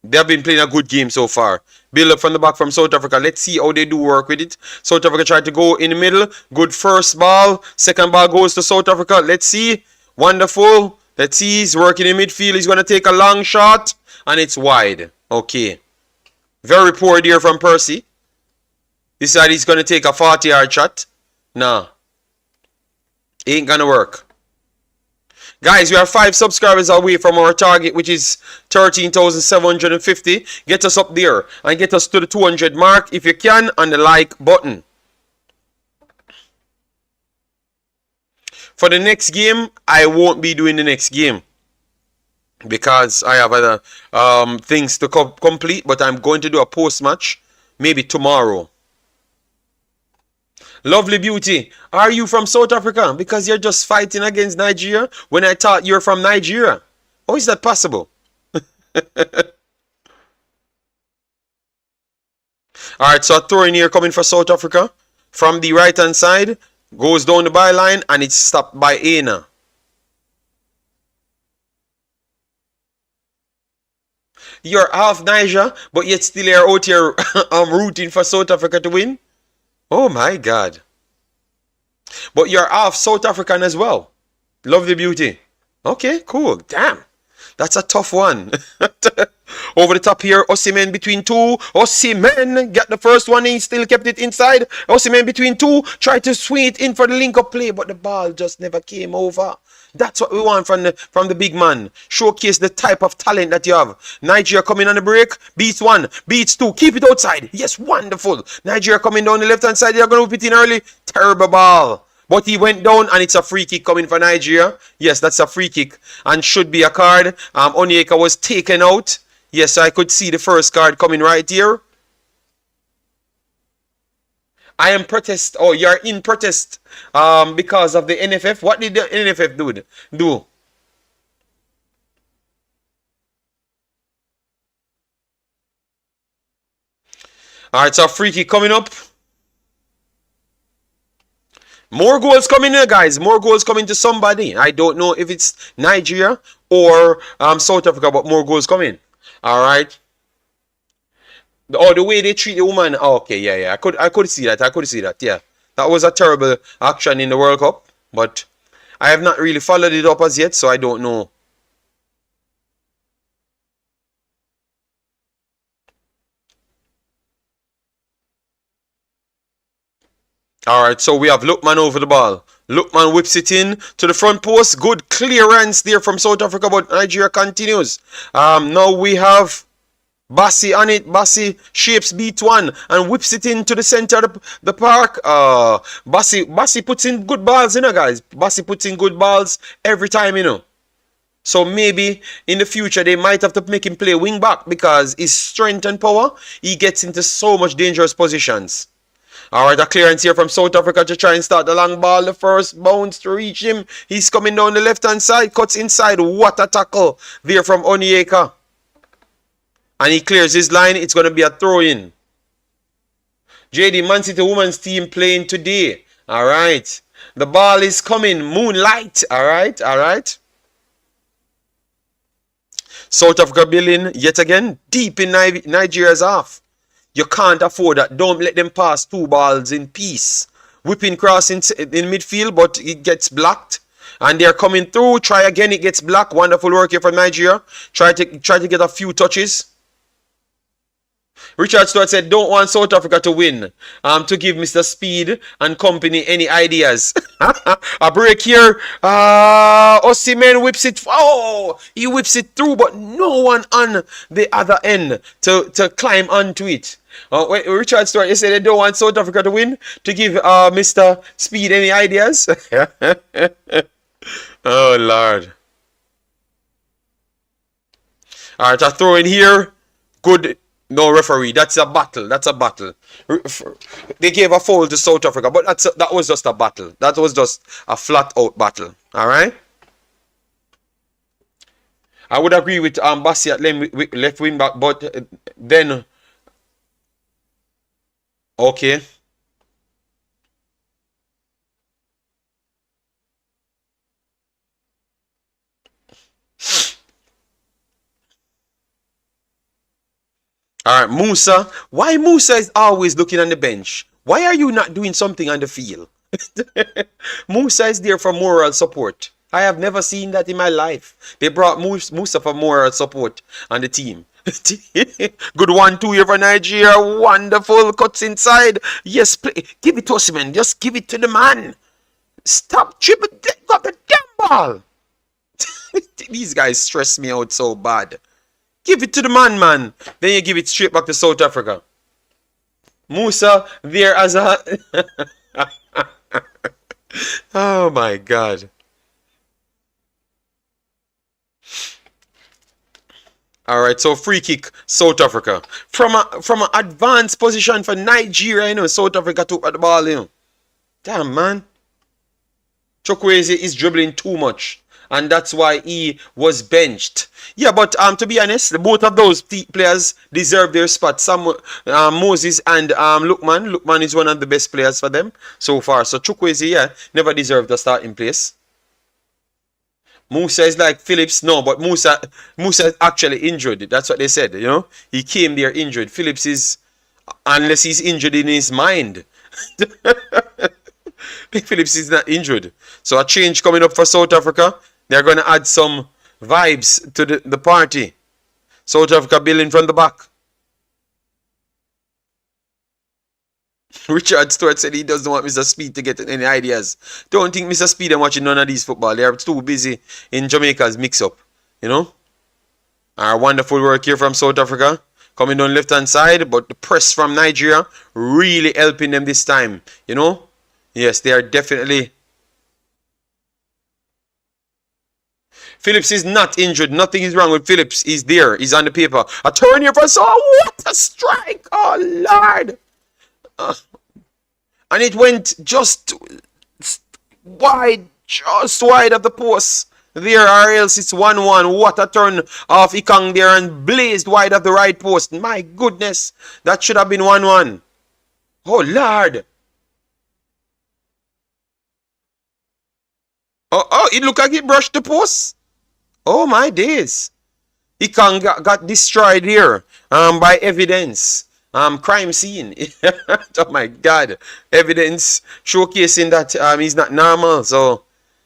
A: they have been playing a good game so far. Build up from the back from South Africa. Let's see how they do work with it. South Africa tried to go in the middle. Good first ball. Second ball goes to South Africa. Let's see. Wonderful. Let's see. He's working in midfield. He's going to take a long shot. And it's wide. Okay. Very poor there from Percy. He said he's going to take a 40-yard shot. Nah. Ain't gonna work. Guys, we are 5 subscribers away from our target, which is 13,750. Get us up there and get us to the 200 mark if you can on the like button. For the next game, I won't be doing the next game because I have other things to complete, but I'm going to do a post-match maybe tomorrow. Lovely Beauty, are you from South Africa? Because you're just fighting against Nigeria when I thought you're from Nigeria. How is that possible? Alright, so a throw in here coming for South Africa. From the right hand side, goes down the byline and it's stopped by Aina. You're half Niger, but yet still you're out here rooting for South Africa to win? Oh my God. But you're half South African as well. Lovely Beauty. Okay, cool. Damn. That's a tough one. Over the top here, Osimhen between two. Osimhen got the first one. He still kept it inside. Osimhen between two. Tried to swing it in for the link-up play, but the ball just never came over. That's what we want from the big man. Showcase the type of talent that you have. Nigeria coming on the break. Beats one. Beats two. Keep it outside. Yes, wonderful. Nigeria coming down the left-hand side. They're going to whip it in early. Terrible ball. But he went down and it's a free kick coming for Nigeria. Yes, that's a free kick and should be a card. Onyeka was taken out. Yes, I could see the first card coming right here. I am protest. Oh, you're in protest because of the NFF. What did the NFF do? Alright, so free kick coming up. More goals coming here, guys. More goals coming to somebody. I don't know if it's Nigeria or South Africa, but more goals coming. Alright. Oh, the way they treat the woman. Oh, okay, yeah. I could see that. Yeah. That was a terrible action in the World Cup. But I have not really followed it up as yet, so I don't know. Alright, so we have Lookman over the ball. Lookman whips it in to the front post. Good clearance there from South Africa, but Nigeria continues. Now we have Bassey on it. Bassey shapes beat one and whips it into the center of the park. Bassey puts in good balls, guys. Bassey puts in good balls every time, So maybe in the future they might have to make him play wing back because his strength and power, he gets into so much dangerous positions. Alright, a clearance here from South Africa to try and start the long ball. The first bounce to reach him. He's coming down the left-hand side. Cuts inside. What a tackle there from Onyeka. And he clears his line. It's going to be a throw-in. JD, Man City women's team playing today. Alright. The ball is coming. Moonlight. Alright. South Africa building yet again. Deep in Nigeria's half. You can't afford that. Don't let them pass two balls in peace. Whipping cross in midfield, but it gets blocked. And they're coming through. Try again, it gets blocked. Wonderful work here from Nigeria. Try to get a few touches. Richard Stewart said, don't want South Africa to win. To give Mr. Speed and company any ideas. A break here. Osimhen whips it. Oh, he whips it through, but no one on the other end to climb onto it. Richard Stewart, he said they don't want South Africa to win to give Mr. Speed any ideas. Oh, Lord. Alright, a throw in here. Good. No, referee. That's a battle. They gave a foul to South Africa, but that was just a battle. That was just a flat-out battle. Alright? I would agree with Bassey at left wing back, but then... Okay. Alright, Musa. Why Musa is always looking on the bench? Why are you not doing something on the field? Musa is there for moral support. I have never seen that in my life. They brought Musa for moral support on the team. Good 1-2 here for Nigeria. Wonderful. Cuts inside. Yes, play. Give it to Osimhen. Just give it to the man. Stop tripping. Got the damn ball. These guys stress me out so bad. Give it to the man. Then you give it straight back to South Africa. Musa there as a... Oh my God. Alright, so free kick, South Africa. From an advanced position for Nigeria, South Africa took at the ball, Damn, man. Chukwueze is dribbling too much. And that's why he was benched. Yeah, but to be honest, both of those players deserve their spot. Moses and Lookman. Lookman is one of the best players for them so far. So Chukwueze, yeah, never deserved a starting place. Musa is like Phillips. No, but Musa is actually injured. That's what they said, He came there injured. Phillips is, unless he's injured in his mind. Phillips is not injured. So a change coming up for South Africa. They're going to add some vibes to the party. South Africa building from the back. Richard Stewart said he doesn't want Mr. Speed to get any ideas. Don't think Mr. Speed and watching none of these football. They are too busy in Jamaica's mix-up. You know? Our wonderful work here from South Africa. Coming down left-hand side. But the press from Nigeria really helping them this time. You know? Yes, they are definitely... Phillips is not injured. Nothing is wrong with Phillips. He's there. He's on the paper. A turn here for... Oh, what a strike! Oh, Lord! And it went just wide of the post there, or else it's 1-1. What a turn of Ikang there and blazed wide of the right post. My goodness, that should have been 1-1. Oh, Lord. Oh, it looked like it brushed the post. Oh, my days. Ikang got destroyed here by evidence. Crime scene. Oh my God. Evidence showcasing that he's not normal. So,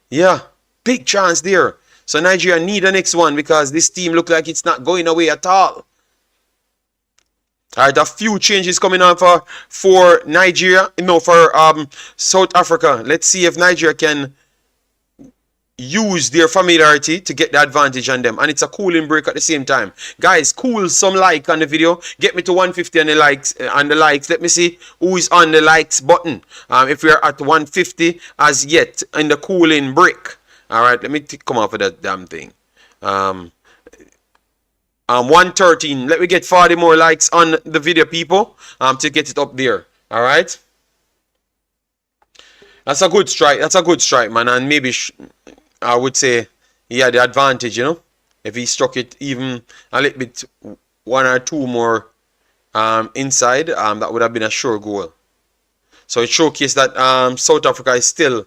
A: yeah. Big chance there. So, Nigeria need the next one because this team look like it's not going away at all. Alright, a few changes coming on for Nigeria. No, for South Africa. Let's see if Nigeria can use their familiarity to get the advantage on them, and it's a cooling break at the same time. Guys, cool some like on the video, get me to 150 on the likes. Let me see who is on the likes button. If we are at 150 as yet in the cooling break. All right, let me come off of that damn thing. 113. Let me get 40 more likes on the video, people, to get it up there. All right, that's a good strike. That's a good strike, man, and maybe I would say he had the advantage, you know. If he struck it even a little bit, 1 or 2 more inside, that would have been a sure goal. So it showcased that South Africa is still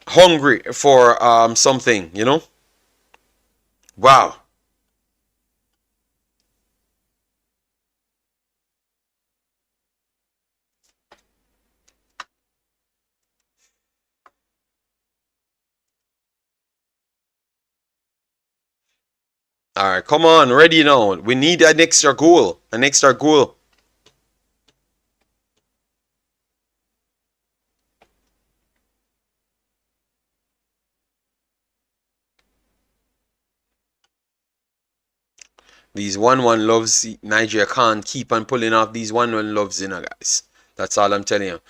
A: hungry for something, you know. Wow. All right, come on, ready now. We need an extra goal. An extra goal. These 1-1 loves, Nigeria can't keep on pulling off these 1-1 loves, you know, guys. That's all I'm telling you.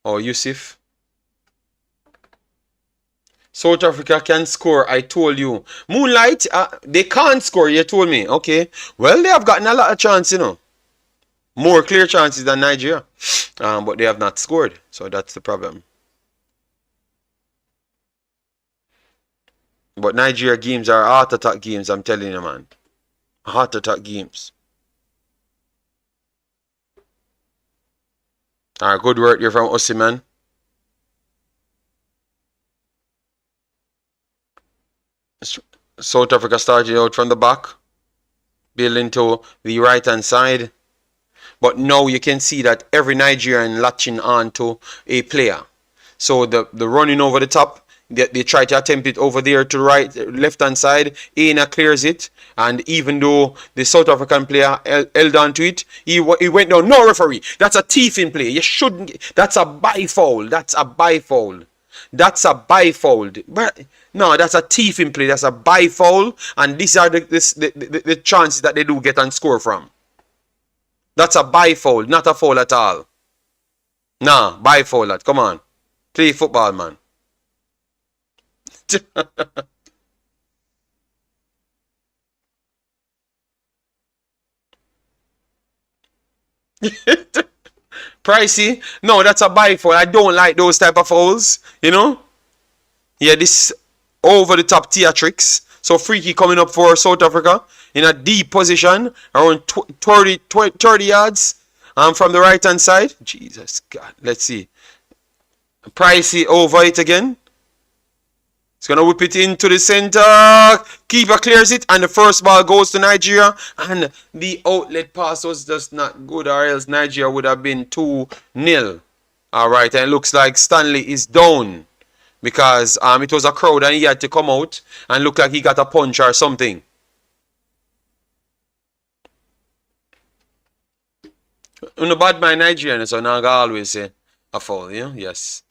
A: Oh, Yusuf. South Africa can score, I told you. Moonlight, they can't score, you told me. Okay. Well, they have gotten a lot of chance, you know. More clear chances than Nigeria. But they have not scored. So that's the problem. But Nigeria games are heart attack games, I'm telling you, man. Heart attack games. Alright, good work here from Osimhen. South Africa started out from the back, building to the right hand side, but now you can see that every Nigerian latching on to a player. So the running over the top, they try to attempt it over there to the right, left hand side. Aina clears it, and even though the South African player held on to it, he went down. No, referee, that's a thiefing play. You shouldn't. That's a bye foul. That's a bye foul. That's a bye foul. But no, that's a thiefing play. That's a bye foul, and these are the chances that they do get and score from. That's a bye foul, not a foul at all. Nah, bye foul, lad. Come on, play football, man. Pricey, no, that's a bye foul. I don't like those type of fouls, you know. Yeah, this over the top theatrics. So freaky coming up for South Africa in a deep position around 30 yards from the right hand side. Jesus God, let's see. Pricey over it again. It's going to whip it into the center. Keeper clears it, and the first ball goes to Nigeria. And the outlet pass was just not good, or else Nigeria would have been 2-0. All right, and it looks like Stanley is down because it was a crowd and he had to come out and look like he got a punch or something. On the bad mind Nigerian, so now I always say a foul, yeah? Yes.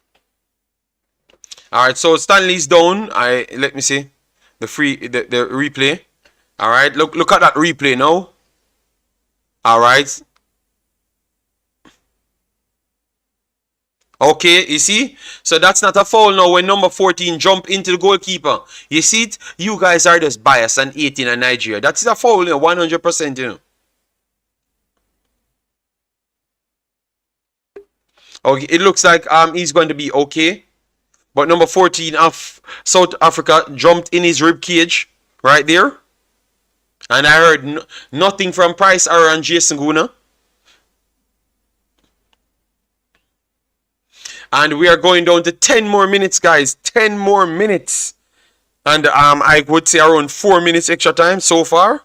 A: Alright, so Stanley's down. Let me see. The replay. Alright, look at that replay now. Alright. Okay, you see? So that's not a foul now when number 14 jump into the goalkeeper. You see it? You guys are just biased and 18 in Nigeria. That's a foul, 100%, Okay, it looks like he's going to be okay. But number 14 of South Africa jumped in his rib cage right there. And I heard nothing from Price or and Jason Guna. And we are going down to 10 more minutes, guys. 10 more minutes. And I would say around 4 minutes extra time so far.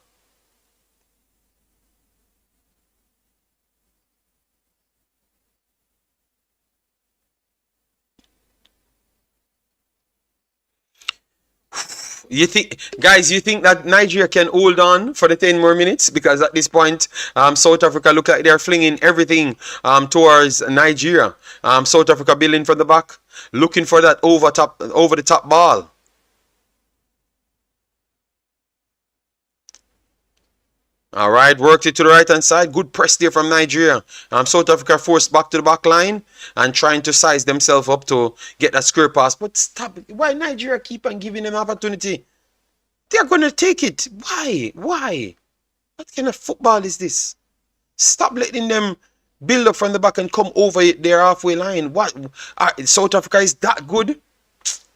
A: You think, guys, you think that Nigeria can hold on for the 10 more minutes? Because at this point, South Africa look like they're flinging everything towards Nigeria. South Africa building from the back, looking for that over the top ball. All right, worked it to the right hand side. Good press there from Nigeria. South Africa forced back to the back line and trying to size themselves up to get that square pass. But stop it. Why Nigeria keep on giving them opportunity? They're going to take it. Why? Why? What kind of football is this? Stop letting them build up from the back and come over their halfway line. What? South Africa is that good?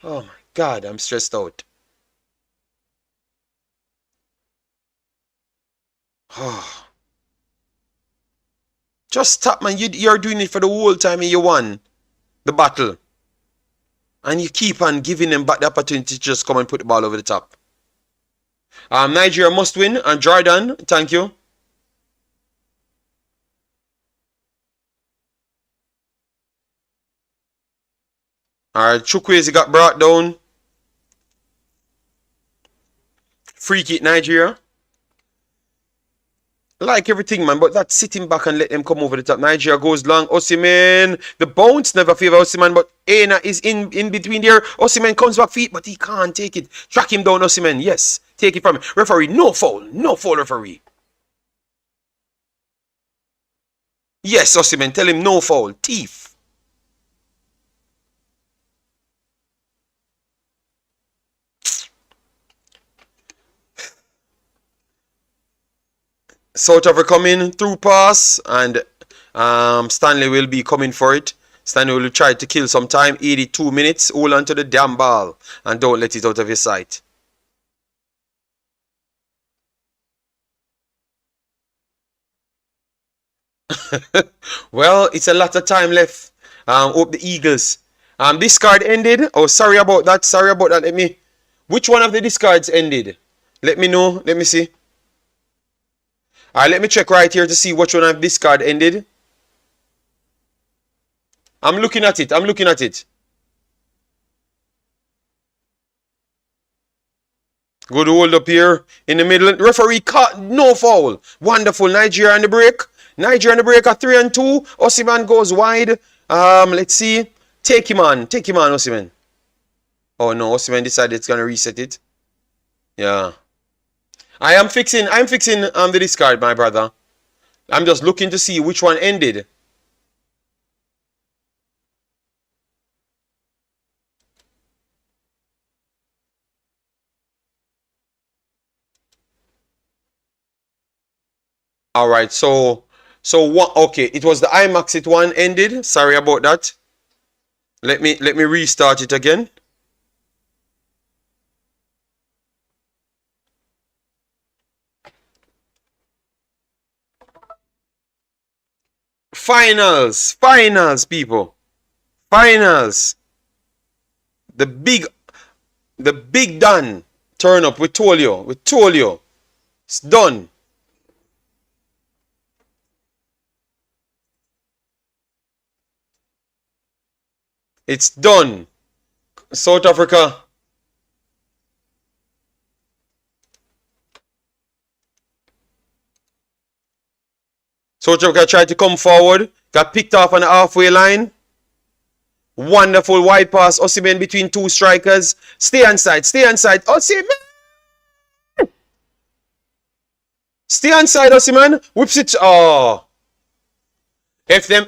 A: Oh my God, I'm stressed out. Just stop, man. You're doing it for the whole time and you won the battle. And you keep on giving them back the opportunity to just come and put the ball over the top. Nigeria must win. And Jordan, thank you. Alright, Chukwueze got brought down. Free kick Nigeria. Like everything, man, but that's sitting back and let them come over the top. Nigeria goes long. Osimhen. The bounce never favor Osimhen, but Aina is in between there. Osimhen comes back feet, but he can't take it. Track him down, Osimhen. Yes, take it from him. Referee, no foul. No foul, referee. Yes, Osimhen, tell him no foul. Thief. South Africa coming through pass, and Stanley will be coming for it. Stanley will try to kill some time. 82 minutes. Hold on to the damn ball and don't let it out of your sight. Well, it's a lot of time left. Hope the Eagles. Discard ended. Oh, sorry about that. Sorry about that. Which one of the discards ended? Let me know. Let me see. Alright, let me check right here to see which one of this card ended. I'm looking at it. I'm looking at it. Good hold up here in the middle. Referee caught. No foul. Wonderful. Nigeria on the break. Nigeria on the break at 3-2. Osimhen goes wide. Let's see. Take him on. Take him on, Osimhen. Oh no, Osimhen decided it's gonna reset it. Yeah. I'm fixing the discard, my brother. I'm just looking to see which one ended. Alright, so what? Okay, it was the Wemaxit one ended. Sorry about that. Let me restart it again. Finals, people. Finals. The big done turn up. We told you. It's done. It's done. South Africa. South Africa tried to come forward. Got picked off on the halfway line. Wonderful wide pass. Osimhen between two strikers. Stay inside. Stay inside. Osimhen. Stay inside, Osimhen. Whips it. Oh. If them.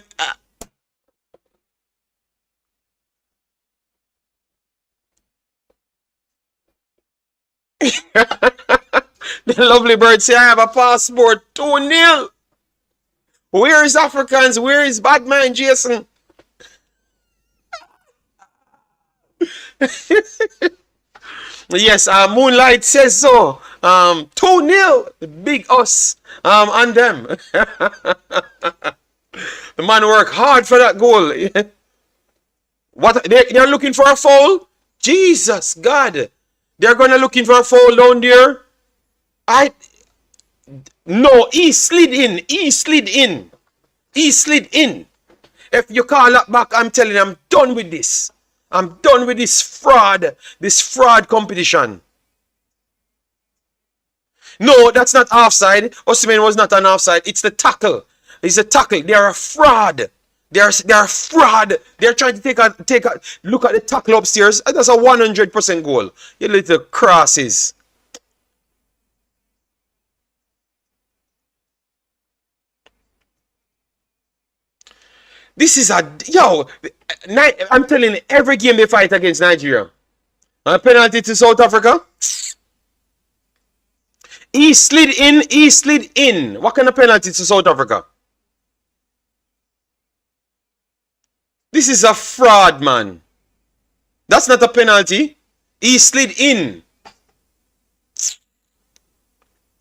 A: The lovely bird say, I have a passport. 2-0. Where is Africans? Where is Badman Jason? Yes, Moonlight says so. 2-0. Big us on them. The man worked hard for that goal. What? They're looking for a foul? Jesus, God. They're going to looking for a foul down there. No, he slid in. He slid in. He slid in. If you call that back, I'm telling you, I'm done with this. I'm done with this fraud competition. No, that's not offside. Osimhen was not an offside. It's the tackle. It's a tackle. They are a fraud. They are a fraud. They're trying to take a look at the tackle upstairs. That's a 100% goal. You little crosses. This is I'm telling you, every game they fight against Nigeria. A penalty to South Africa. He slid in. He slid in. What kind of penalty to South Africa? This is a fraud, man. That's not a penalty. He slid in.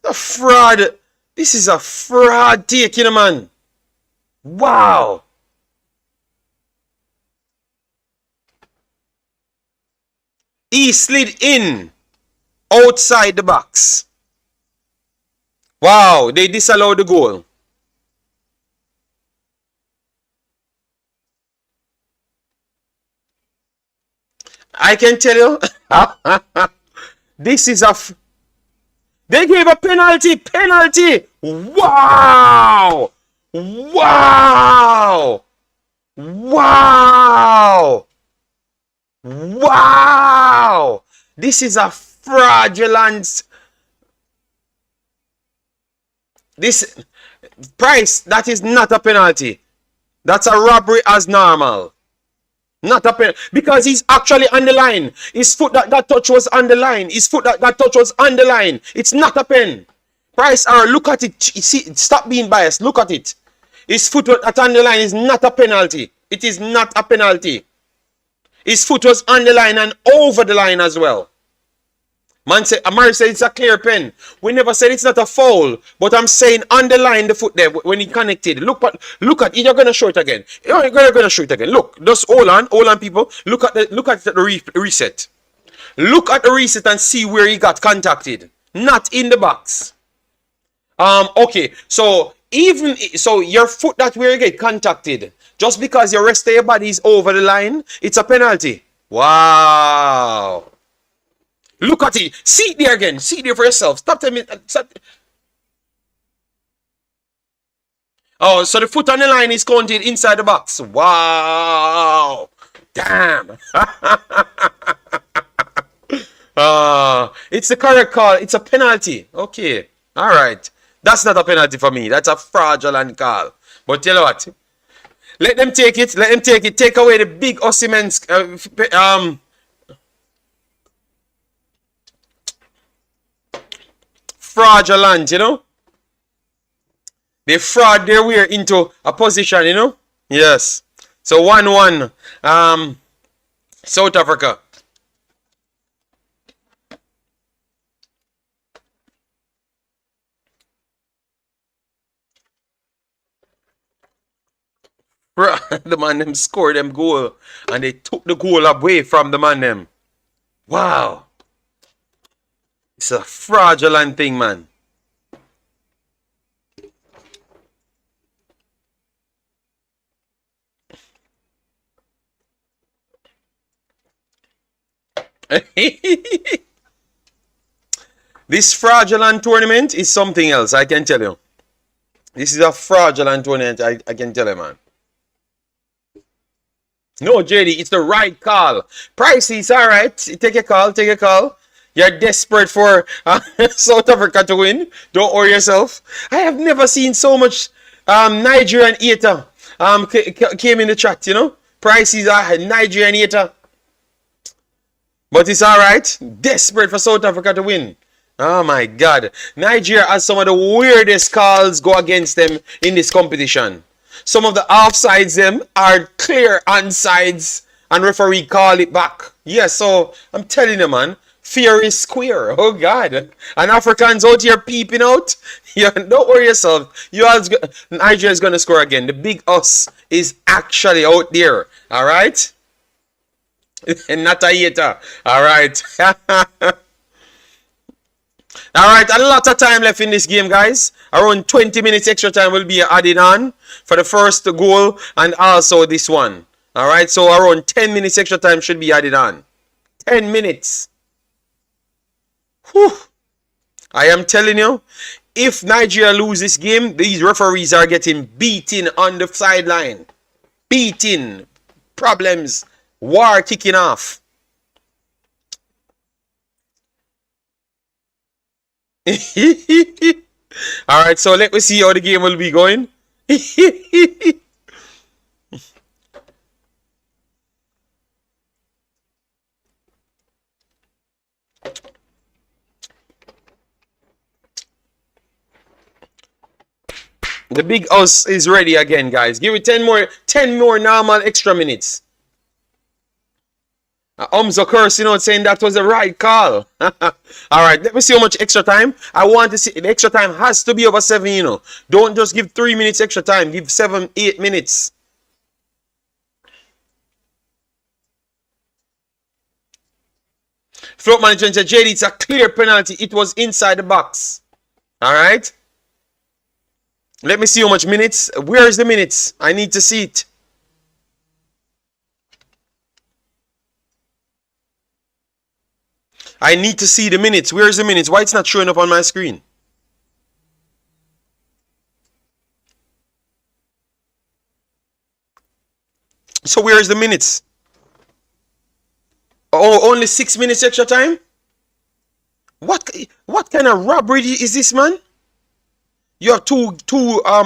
A: A fraud. This is a fraud take, you know, man. Wow. He slid in outside the box. Wow, they disallowed the goal. I can tell you, this is they gave a penalty. Penalty. Wow. Wow. Wow. Wow. This is a fraudulent. This Price, that is not a penalty. That's a robbery as normal. Not a penalty. Because he's actually on the line. His foot that touch was on the line. His foot that touch was on the line. It's not a pen. Price, or look at it. See, stop being biased. Look at it. His foot that on the line is not a penalty. It is not a penalty. His foot was on the line and over the line as well. Man said, Amari said it's a clear pen. We never said it's not a foul, but I'm saying underline the foot there when he connected. Look at. You're gonna show it again. You're gonna show it again. Look, just hold on, people. Look at the reset. Look at the reset and see where he got contacted. Not in the box. Okay. So your foot that where you get contacted, just because your rest of your body is over the line, it's a penalty. Wow. Look at it. See it there again. See it there for yourself. Stop telling me. Oh, so the foot on the line is counted inside the box. Wow. Damn. It's the correct call. It's a penalty. Okay. All right. That's not a penalty for me. That's a fraudulent call. But tell you what. Let them take it. Let them take it. Take away the big Osimhen's fraudulent, you know. They fraud their way into a position, you know. Yes. So 1-1. South Africa. The man them scored them goal and they took the goal away from the man them. Wow. It's a fraudulent thing, man. This fraudulent tournament is something else, I can tell you. This is a fraudulent tournament, I can tell you, man. No, JD, it's the right call. Pricey, it's all right. Take a call, take a call. You're desperate for South Africa to win. Don't worry yourself. I have never seen so much Nigerian hater came in the chat, you know. Pricey's a Nigerian hater. But it's all right. Desperate for South Africa to win. Oh my God. Nigeria has some of the weirdest calls go against them in this competition. Some of the offsides them are clear onsides and referee call it back. Yes, so I'm telling you, man, fear is square. Oh God. And Africans out here peeping out. Yeah, don't worry yourself. Nigeria is going to score again. The big us is actually out there. All right? And not a hater. All right. All right, a lot of time left in this game, guys. Around 20 minutes extra time will be added on for the first goal and also this one. All right, so around 10 minutes extra time should be added on. 10 minutes. Whew. I am telling you, if Nigeria lose this game, these referees are getting beaten on the sideline. Beaten. Problems. War kicking off. All right, so let me see how the game will be going. The big house is ready again, guys. Give it 10 more normal extra minutes. Umzo cursing out saying that was the right call. Alright, let me see how much extra time. I want to see. The extra time has to be over 7, you know. Don't just give 3 minutes extra time. Give 7, 8 minutes. Float manager said, JD, it's a clear penalty. It was inside the box. Alright. Let me see how much minutes. Where is the minutes? I need to see it. I need to see the minutes. Where is the minutes? Why it's not showing up on my screen? So where is the minutes? Oh, only 6 minutes extra time? What kind of robbery is this, man? You have two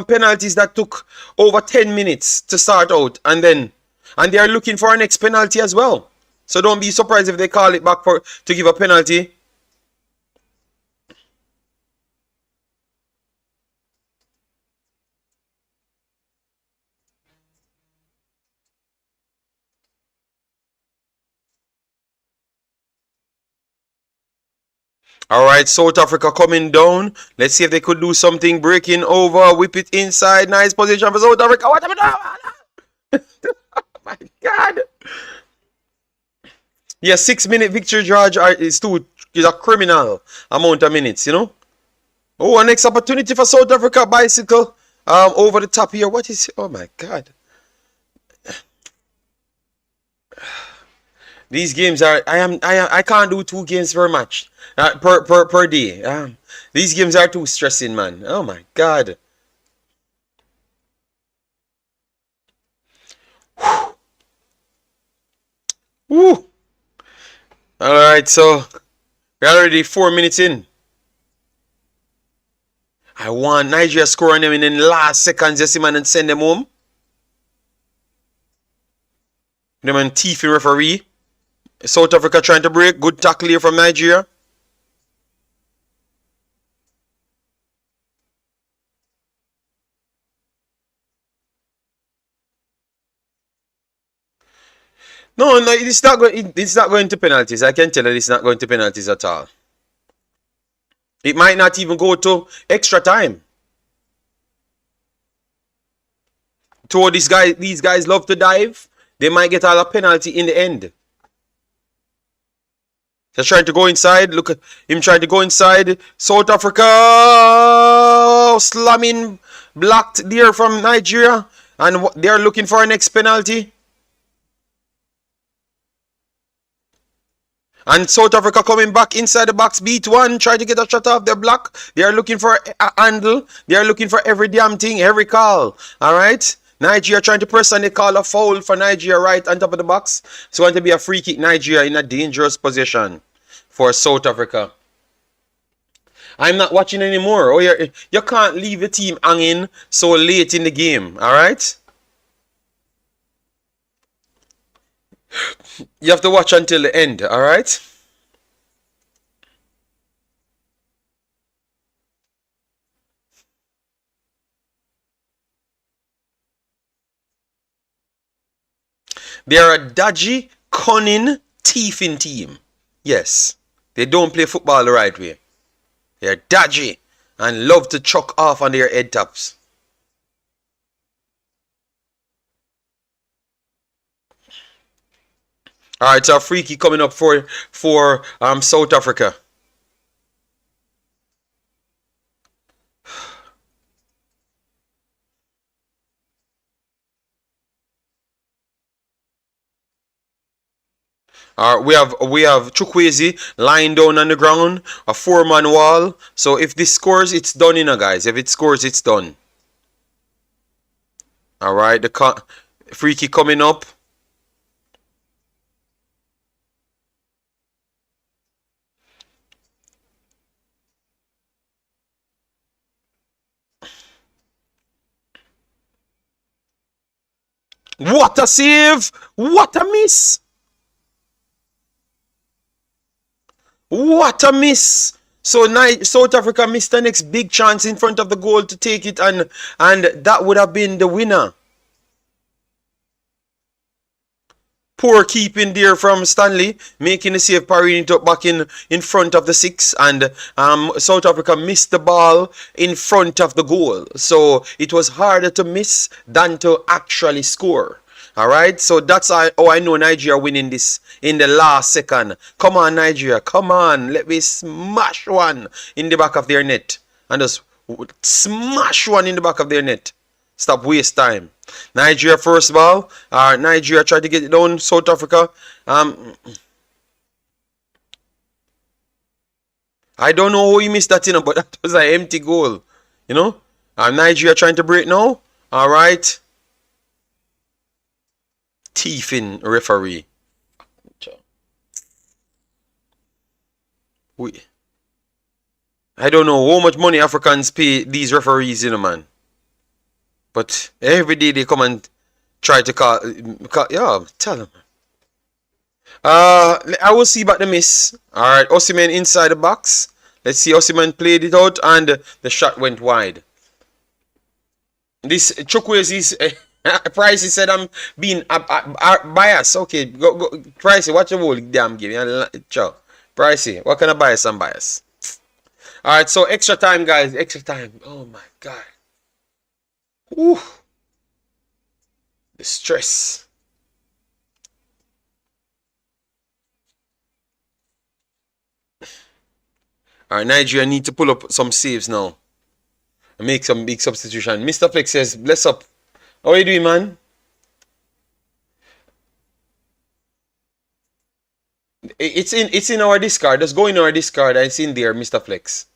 A: penalties that took over 10 minutes to start out, and they are looking for an next penalty as well. So don't be surprised if they call it back to give a penalty. All right, South Africa coming down. Let's see if they could do something. Breaking over, whip it inside. Nice position for South Africa. What happened? Oh my God. Yeah, 6-minute victory charge is a criminal amount of minutes, you know. Oh, a next opportunity for South Africa. Bicycle over the top here. What is? Oh my God. These games are. I can't do 2 games per match per day. These games are too stressing, man. Oh my God. Woo. All right, so we're already 4 minutes in. I want Nigeria scoring them in the last seconds, yes, man, and send them home. Them and thiefing referee. South Africa trying to break. Good tackle here from Nigeria. No, it's not going. It's not going to penalties. I can tell you, it's not going to penalties at all. It might not even go to extra time. So these guys love to dive. They might get a penalty in the end. They're trying to go inside. Look at him trying to go inside. South Africa slamming, blocked there from Nigeria, and they're looking for a next penalty. And South Africa coming back inside the box, beat one, try to get a shot off their block. They are looking for a handle. They are looking for every damn thing, every call. All right. Nigeria trying to press and they call a foul for Nigeria right on top of the box. It's going to be a free kick. Nigeria in a dangerous position for South Africa. I'm not watching anymore. Oh, you can't leave the team hanging so late in the game. All right. You have to watch until the end. All right. They are a dodgy, cunning, thieving team. Yes. They don't play football the right way. They're dodgy and love to chuck off on their head tops. All right, so a free kick coming up for South Africa. We have Chukwueze lying down on the ground, a 4-man wall. So if this scores, it's done, guys. If it scores, it's done. All right, the free kick coming up. What a save! What a miss! What a miss! So South Africa missed the next big chance in front of the goal to take it, and that would have been the winner. Poor keeping there from Stanley, making the save, parrying it up back in front of the 6, and South Africa missed the ball in front of the goal. So it was harder to miss than to actually score. Alright, so that's how I know Nigeria winning this in the last second. Come on, Nigeria, come on. Let me smash one in the back of their net. And just smash one in the back of their net. Stop waste time. Nigeria first ball. Nigeria tried to get it down. South Africa. I don't know how he missed that, but that was an empty goal. Nigeria trying to break now. Alright. Thieving referee. I don't know how much money Africans pay these referees, man. But every day they come and try to call yeah, tell them. I will see about the miss. Alright, Osimhen inside the box. Let's see, Osimhen played it out and the shot went wide. This Chukwueze is Pricey said I'm being biased. Okay, go. Pricey, watch your whole damn game. Ciao. Pricey, what kind of bias and bias? Alright, so extra time, guys. Extra time. Oh my god. Ooh. The stress. Alright, Nigeria need to pull up some saves now. And make some big substitution. Mr. Flex says, bless up. How are you doing, man? It's in our Discord. Just go in our Discord and it's in there, Mr. Flex.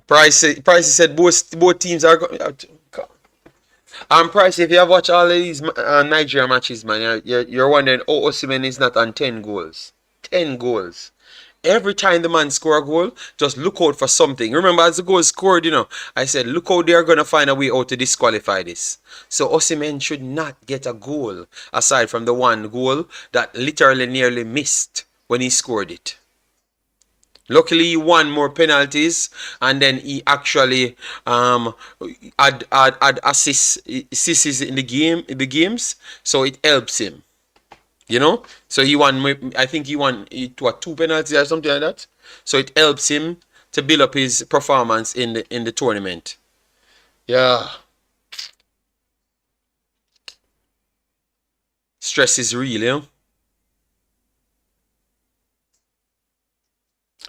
A: Price said both teams are going. Price, if you have watched all of these Nigeria matches, man, you're wondering, oh, Osimhen is not on 10 goals. 10 goals. Every time the man score a goal, just look out for something. Remember, as the goal scored, I said, look how they're going to find a way out to disqualify this. So Osimhen should not get a goal, aside from the one goal that literally nearly missed when he scored it. Luckily, he won more penalties, and then he actually had assists in the games, so it helps him. So he won. I think he won 2 penalties or something like that. So it helps him to build up his performance in the tournament. Yeah. Stress is real,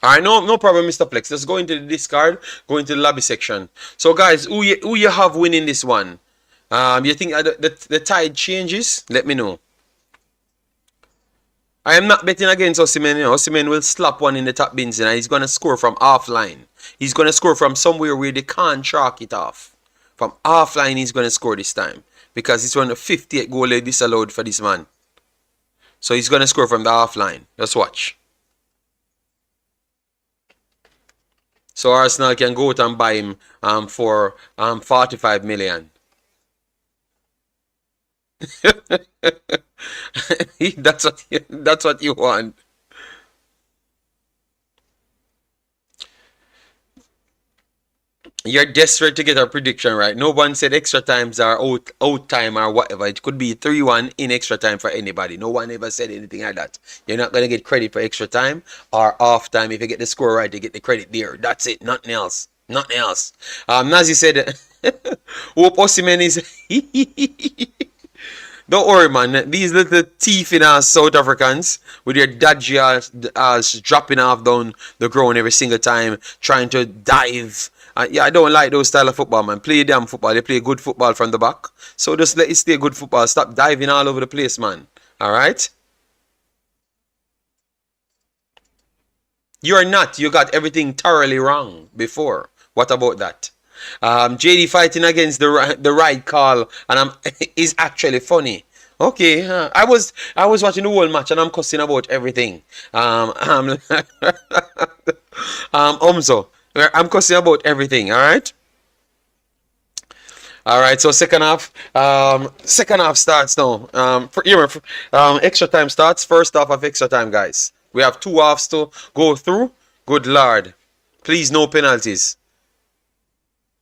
A: Alright, no problem, Mr. Flex. Let's go into the Discord, go into the lobby section. So, guys, who you have winning this one? You think the tide changes? Let me know. I am not betting against Osimhen. Osimhen will slap one in the top bins and he's going to score from offline. He's going to score from somewhere where they can't chalk it off. From offline, he's going to score this time. Because it's one of the 58 goal disallowed for this man. So he's going to score from the offline. Just watch. So Arsenal can go out and buy him for 45 million. that's what you want. You're desperate to get a prediction right. No one said extra times are out time or whatever. It could be 3-1 in extra time for anybody. No one ever said anything like that. You're not gonna get credit for extra time or off time. If you get the score right, you get the credit there. That's it. Nothing else. Nothing else. Nazi said, "Hope Osimhen is." Don't worry, man. These little teeth in us South Africans with their dodgy ass dropping off down the ground every single time, trying to dive. Yeah, I don't like those style of football, man. Play damn football. They play good football from the back. So just let it stay good football. Stop diving all over the place, man. All right? You're not. You got everything thoroughly wrong before. What about that? JD fighting against the right call, and is actually funny. Okay, I was watching the whole match and I'm cussing about everything. Umzo, I'm cussing about everything. All right. All right. So second half starts now. Extra time starts. First half of extra time, guys. We have 2 halves to go through. Good Lord, please no penalties.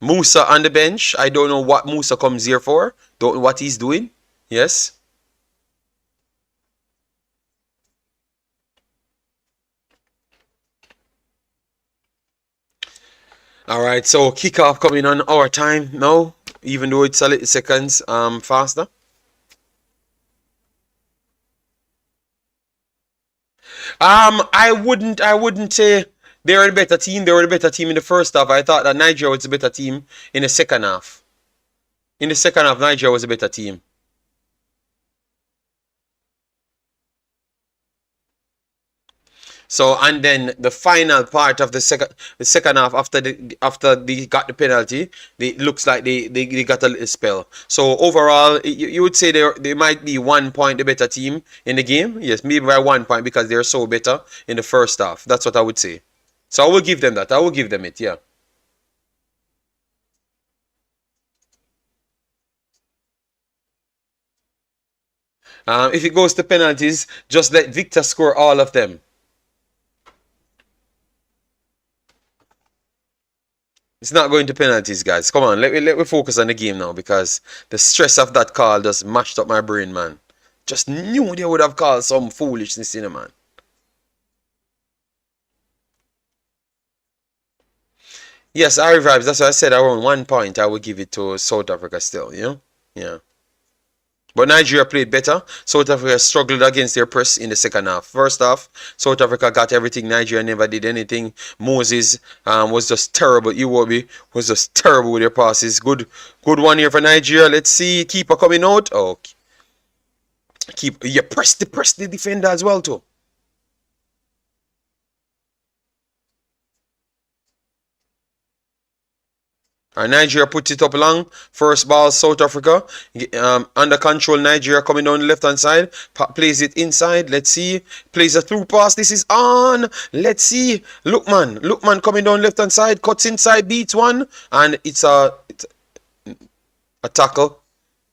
A: Musa on the bench. I don't know what Musa comes here for. Don't know what he's doing. Yes. Alright, so kickoff coming on our time now, even though it's a little seconds faster. I wouldn't say they were the better team. They were the better team in the first half. I thought that Nigeria was the better team in the second half. In the second half, Nigeria was a better team. So and then the final part of the second half after they got the penalty, it looks like they got a little spell. So overall, you would say they might be 1 point the better team in the game. Yes, maybe by 1 point because they're so better in the first half. That's what I would say. So I will give them that. I will give them it. Yeah. If it goes to penalties, just let Victor score all of them. It's not going to penalties, guys. Come on, let me focus on the game now because the stress of that call just mashed up my brain, man. Just knew they would have called some foolishness in it, man. Yes, I revives. That's why I said around 1 point I would give it to South Africa still, you know? Yeah. But Nigeria played better. South Africa struggled against their press in the second half. First half, South Africa got everything. Nigeria never did anything. Moses was just terrible. Iwobi was just terrible with their passes. Good one here for Nigeria. Let's see. Keeper coming out. Oh, press the defender as well too. Nigeria puts it up long. First ball, South Africa. Under control, Nigeria coming down the left-hand side. Plays it inside. Let's see. Plays a through pass. This is on. Let's see. Lookman coming down left-hand side. Cuts inside, beats one. And it's a tackle.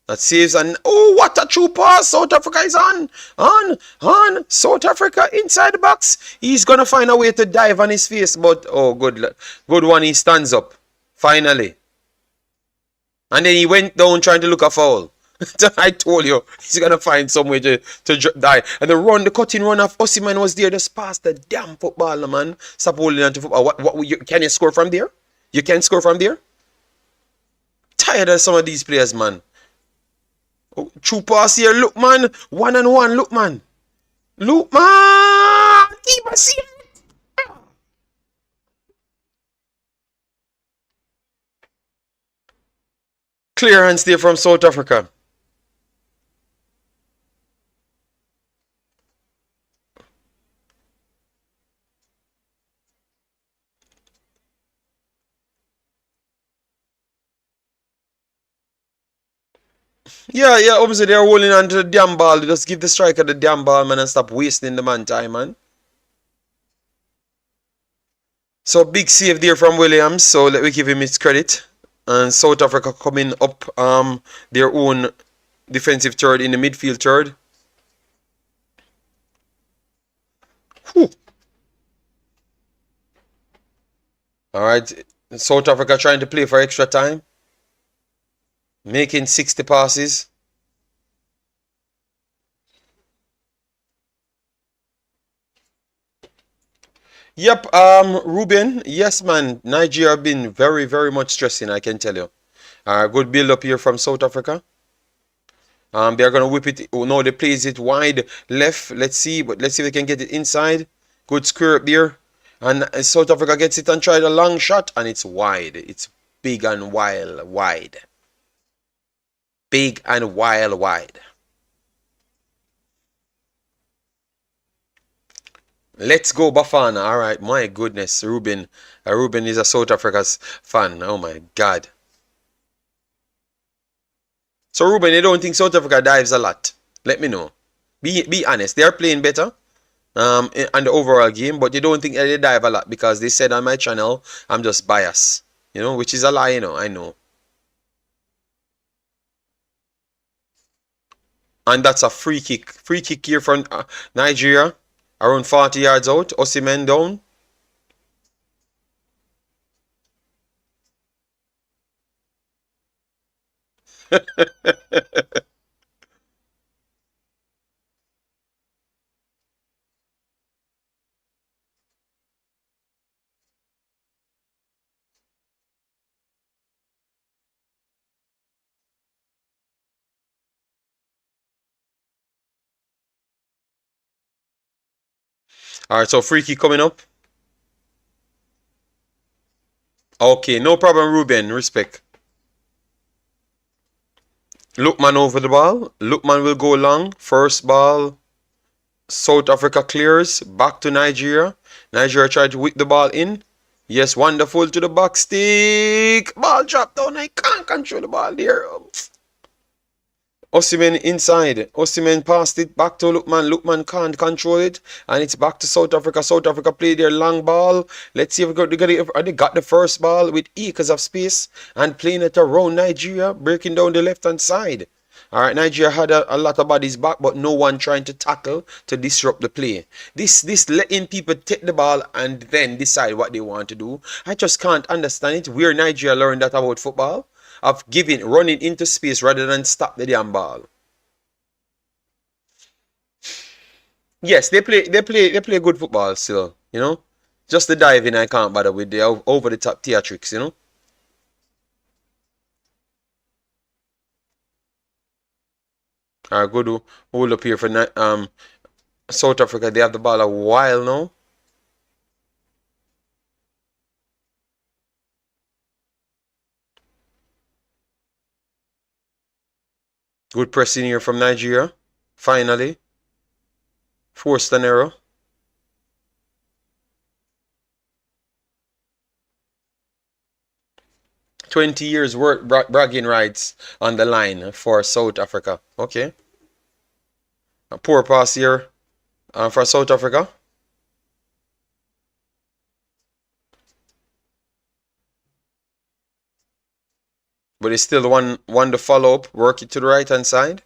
A: That saves. And oh, what a true pass. South Africa is on. South Africa inside the box. He's going to find a way to dive on his face. But, oh, good one. He stands up. Finally. And then he went down trying to look a foul. I told you, he's going to find some way to die. And the cutting run of Osimhen was there. Just past the damn football, man. Stop holding on to football. Can you score from there? You can score from there? Tired of some of these players, man. Oh, true pass here. Look, man. 1-on-1. Look, man. Look, man. Keep us here. Clearance there from South Africa. Yeah, yeah, obviously they're holding on to the damn ball. Just give the striker the damn ball, man, and stop wasting the man time, man. So big save there from Williams. So let me give him his credit. And South Africa coming up their own defensive third in the midfield third. Whew. All right, South Africa trying to play for extra time, making 60 passes. Yep, Ruben, yes, man. Nigeria have been very, very much stressing, I can tell you. Good build up here from South Africa. They're gonna whip it. Oh no, they plays it wide left. Let's see, but let's see if they can get it inside. Good square up there, and South Africa gets it and tried a long shot, and it's wide. It's big and wild, wide. Big and wild, wide. Let's go Bafana. All right, my goodness, Ruben. Ruben is a South Africa's fan. Oh my God. So Ruben, you don't think South Africa dives a lot? Let me know. Be honest. They are playing better on the overall game, but you don't think they dive a lot because they said on my channel I'm just biased. You know, which is a lie, you know, I know. And that's a free kick. Free kick here from Nigeria. Around 40 yards out. Osimhen down. Alright, so free kick coming up. Okay, no problem, Ruben. Respect. Lookman over the ball. Lookman will go long. First ball. South Africa clears. Back to Nigeria. Nigeria tried to whip the ball in. Yes, wonderful to the back stick. Ball dropped down. I can't control the ball there. Osimhen inside. Osimhen passed it back to Lookman. Lookman can't control it. And it's back to South Africa. South Africa play their long ball. Let's see if they got the first ball with acres of space and playing it around Nigeria, breaking down the left hand side. Alright, Nigeria had a lot of bodies back, but no one trying to tackle to disrupt the play. This letting people take the ball and then decide what they want to do. I just can't understand it. Where Nigeria learned that about football? Of running into space rather than stop the damn ball. Yes, they play good football still, you know. Just the diving I can't bother with the over the top theatrics, you know. Good hold up here for South Africa. They have the ball a while now. Good pressing here from Nigeria. Finally. Forced an error. "20 years work bragging rights on the line for South Africa." Okay. A poor pass here for South Africa. But it's still one to follow up. Work it to the right hand side.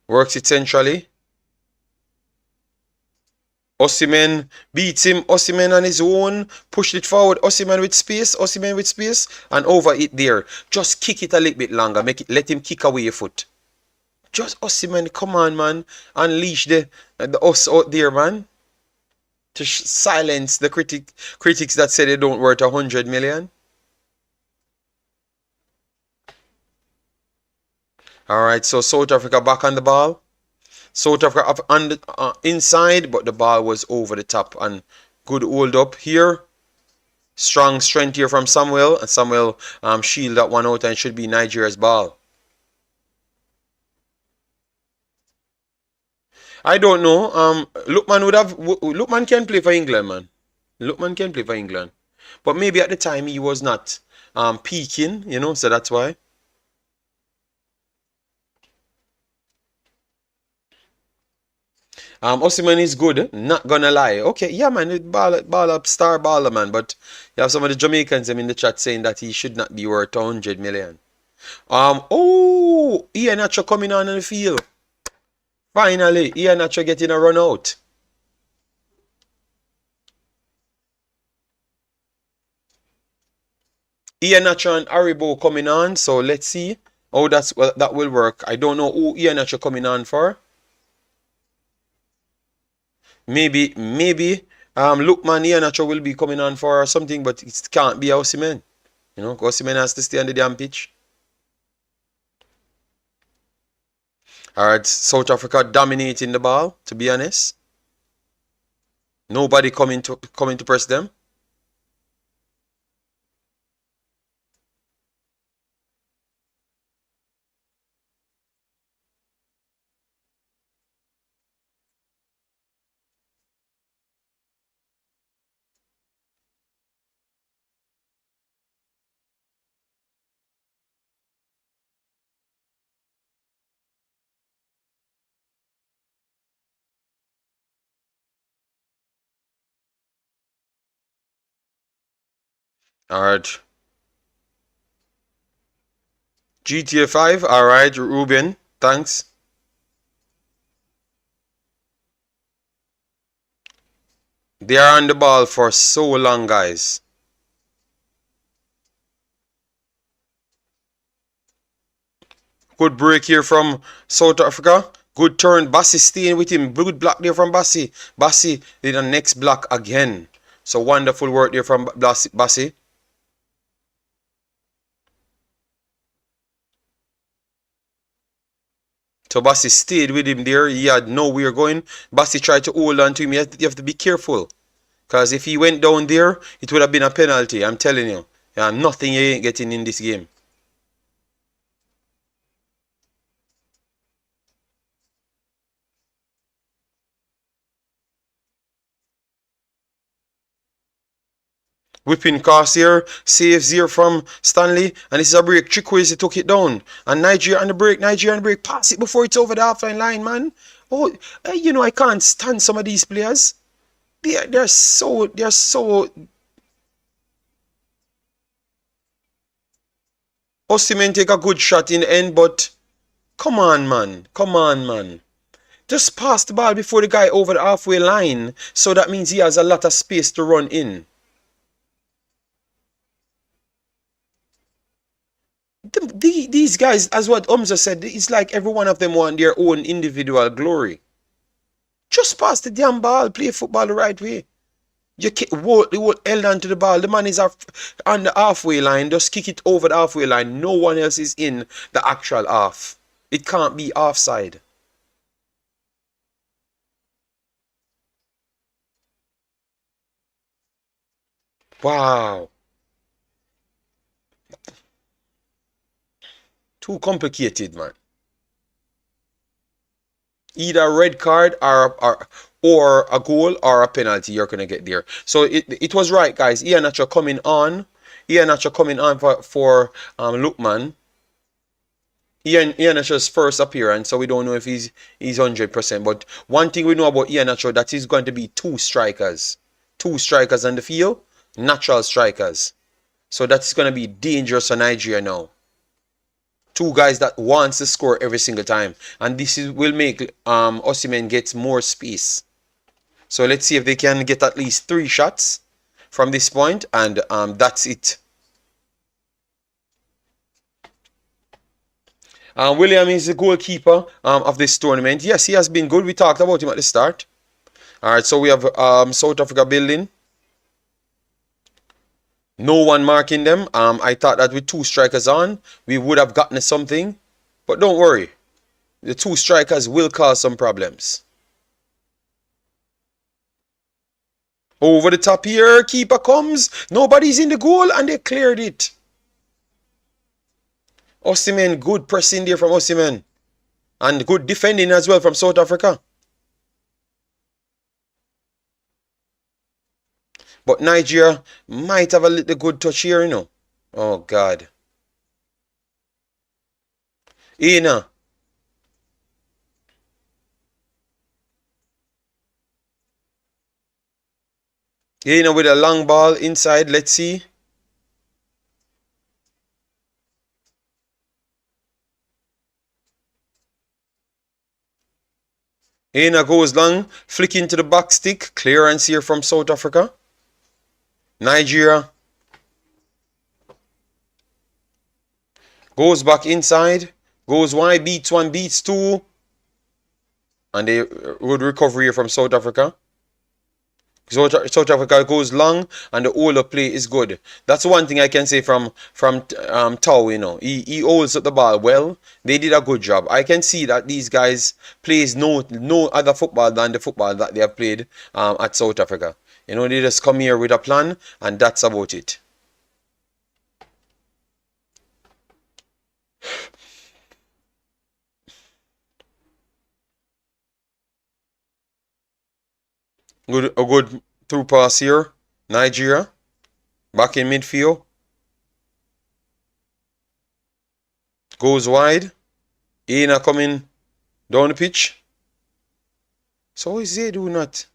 A: Works it centrally. Osimhen beats him. Osimhen on his own. Pushed it forward. Osimhen with space. Osimhen with space. And over it there. Just kick it a little bit longer. Let him kick away your foot. Just Osimhen, come on, man. Unleash the us out there, man. To silence the critics that say they don't worth 100 million. Alright, so South Africa back on the ball. South Africa up on the inside, but the ball was over the top. And good hold up here. Strong strength here from Samuel. And Samuel shield that one out and should be Nigeria's ball. I don't know. Lookman can play for England, man. Lookman can play for England. But maybe at the time he was not peaking, you know, so that's why. Osimhen is good, not gonna lie. Okay, yeah, man, ball up, star baller, man. But you have some of the Jamaicans in the chat saying that he should not be worth 100 million. Oh, Ian Nacho coming on the field. Finally, Ian Nacho getting a run out. Ian Nacho and Aribo coming on, so let's see how that will work. I don't know who Ian Nacho coming on for. Maybe Lookman Ian Nacho will be coming on for something, but it can't be Osimhen. You know, Osimhen has to stay on the damn pitch. Alright, South Africa dominating the ball, to be honest. Nobody coming to press them. Alright. GTA 5, alright, Ruben, thanks. They are on the ball for so long, guys. Good break here from South Africa. Good turn. Bassey staying with him. Good block there from Bassey. Bassey did the next block again. So wonderful work there from Bassey. So Bassey stayed with him there. He had nowhere going. Bassey tried to hold on to him. You have to be careful. Because if he went down there, it would have been a penalty. I'm telling you. Yeah, nothing you ain't getting in this game. Whipping cross here, saves here from Stanley, and this is a break. Chikwueze took it down, and Nigeria on the break. Pass it before it's over the half line, man. Oh, you know I can't stand some of these players. They're so. Osimhen take a good shot in the end, but come on, man. Just pass the ball before the guy over the halfway line, so that means he has a lot of space to run in. These guys, as what Umza said, it's like every one of them want their own individual glory. Just pass the damn ball, play football the right way. You held on to the ball. The man is on the halfway line. Just kick it over the halfway line. No one else is in the actual half. It can't be offside. Wow. Too complicated, man. Either a red card or a goal or a penalty you're going to get there. So it was right, guys. Ian Nacho coming on. For Lookman. Ian Nacho's first appearance, so we don't know if he's 100%. But one thing we know about Ian Nacho, that he's going to be two strikers. Two strikers on the field, natural strikers. So that's going to be dangerous for Nigeria now. Two guys that wants to score every single time, and will make Osimhen get more space. So let's see if they can get at least 3 shots from this point, and that's it. William is the goalkeeper of this tournament. Yes, he has been good. We talked about him at the start. All right, so we have South Africa building. No one marking them. I thought that with 2 strikers on, we would have gotten something. But don't worry. The 2 strikers will cause some problems. Over the top here. Keeper comes. Nobody's in the goal and they cleared it. Osimhen, good pressing there from Osimhen. And good defending as well from South Africa. But Nigeria might have a little good touch here, you know. Oh God. Ina. Ina with a long ball inside. Let's see. Ina goes long. Flick into the back stick. Clearance here from South Africa. Nigeria goes back inside. Goes wide. Beats one. Beats two. And they would recover here from South Africa. South Africa goes long and the older play is good. That's one thing I can say from Tau, you know. He holds up the ball well. They did a good job. I can see that these guys plays no other football than the football that they have played at South Africa. You know, they just come here with a plan and that's about it. A good through pass here. Nigeria back in midfield. Goes wide. Ina coming down the pitch. So what is they do not?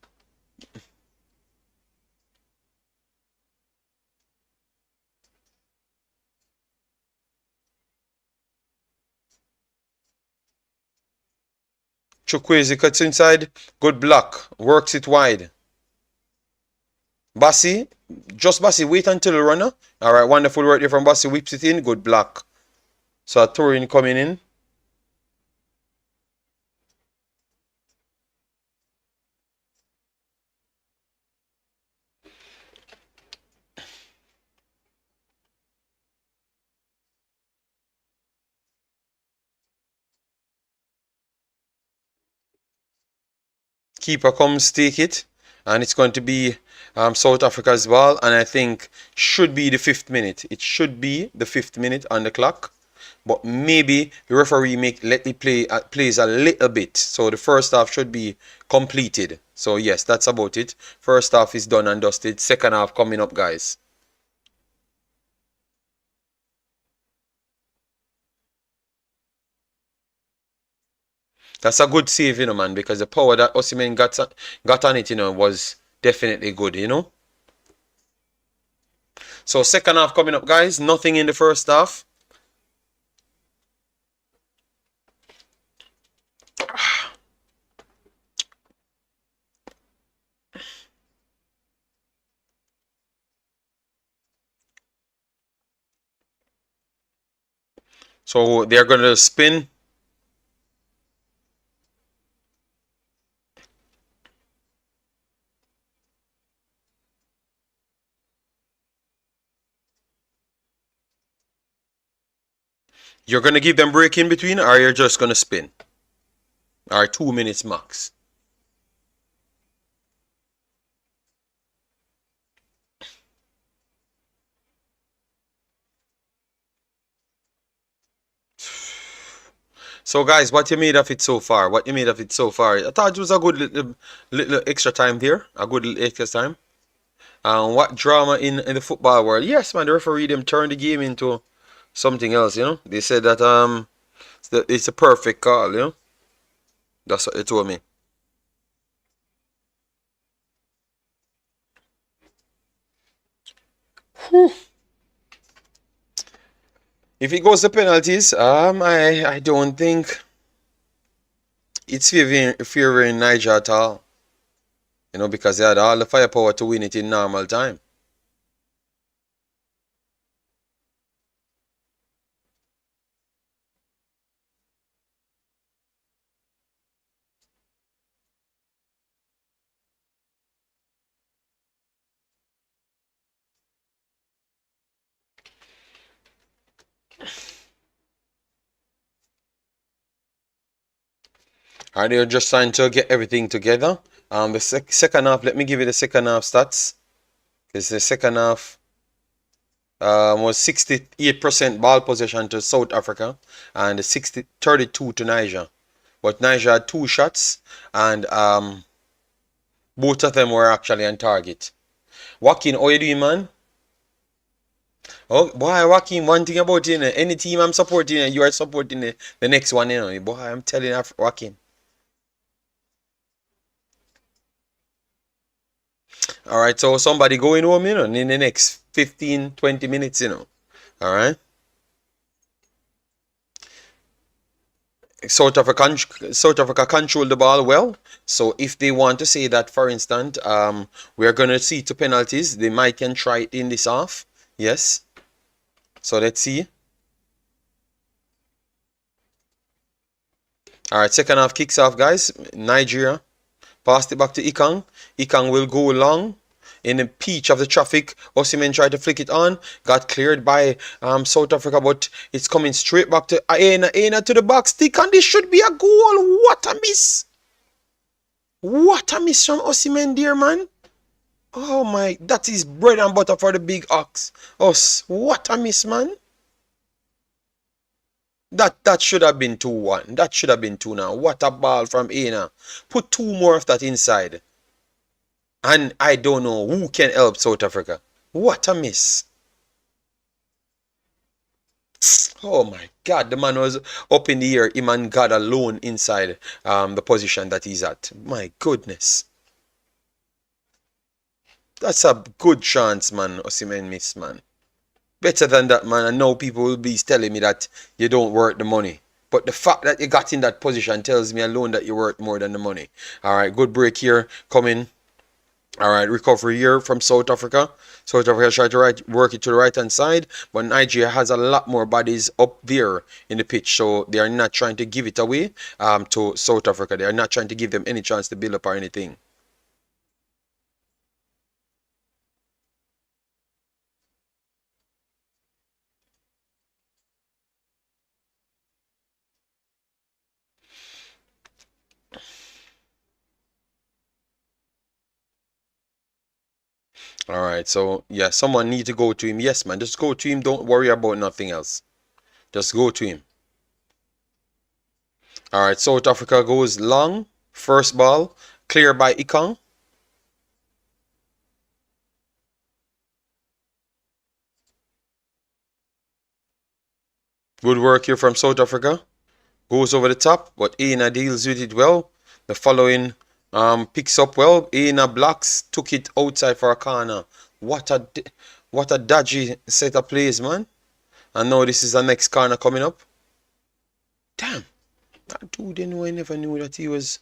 A: Chukwueze cuts inside. Good block. Works it wide. Bassey. Just Bassey. Wait until the runner. Alright, wonderful work there from Bassey. Whips it in. Good block. So Turin coming in. Keeper comes, take it. And it's going to be South Africa's ball. And I think should be the 5th minute. It should be the 5th minute on the clock. But maybe the referee let it plays a little bit. So the first half should be completed. So yes, that's about it. First half is done and dusted. Second half coming up, guys. That's a good save, you know, man, because the power that Osimhen got on it, you know, was definitely good, you know. So second half coming up, guys. Nothing in the first half. So they're going to spin. You're going to give them break in between, or you're just going to spin? Or 2 minutes max. So guys, what you made of it so far? What you made of it so far? I thought it was a good little extra time there. A good little extra time. What drama in the football world? Yes, man, the referee them turned the game into something else, you know. They said that it's a perfect call, you know. That's what they told me. Whew. If it goes to penalties, I don't think it's favoring Niger at all. You know, because they had all the firepower to win it in normal time. Alright, they're just trying to get everything together. The second half, let me give you the second half stats. Because the second half was 68% ball possession to South Africa and 32 to Niger. But Niger had 2 shots and both of them were actually on target. Joaquin, how you doing, man? Oh, boy, Joaquin, one thing about you, know, any team I'm supporting, you are supporting the next one, you know. Boy, I'm telling you, Joaquin. All right, so somebody going home, you know, in the next 15, 20 minutes, you know. All right. South Africa control the ball well. So if they want to say that, for instance, we're gonna see two penalties, they might can try it in this half. Yes. So let's see. All right, second half kicks off, guys. Nigeria passed it back to Ikang. Ikang will go long in the peach of the traffic. Osimhen tried to flick it on, got cleared by South Africa, but it's coming straight back to Aina. Aina to the back stick, and this should be a goal. What a miss! What a miss from Osimhen, dear man. Oh my, that is bread and butter for the big ox. Us, what a miss, man. That should have been 2-1. That should have been 2 now. What a ball from Aina. Put two more of that inside. And I don't know who can help South Africa. What a miss. Oh my God, the man was up in the air. Him and God alone inside the position that he's at. My goodness. That's a good chance, man. Osimhen miss, man. Better than that, man. I know people will be telling me that you don't worth the money. But the fact that you got in that position tells me alone that you're worth more than the money. All right, good break here coming. All right, recovery here from South Africa. South Africa tried to work it to the right-hand side, but Nigeria has a lot more bodies up there in the pitch, so they are not trying to give it away to South Africa. They are not trying to give them any chance to build up or anything. All right, so yeah, someone need to go to him. Yes, man, just go to him. Don't worry about nothing else. Just go to him. All right, South Africa goes long. First ball, clear by Ikong. Good work here from South Africa. Goes over the top, but Aina deals with it well. The following picks up well. Aina blocks, took it outside for a corner. What a dodgy set of plays, man. And now this is the next corner coming up. Damn, that dude, I never knew that he was.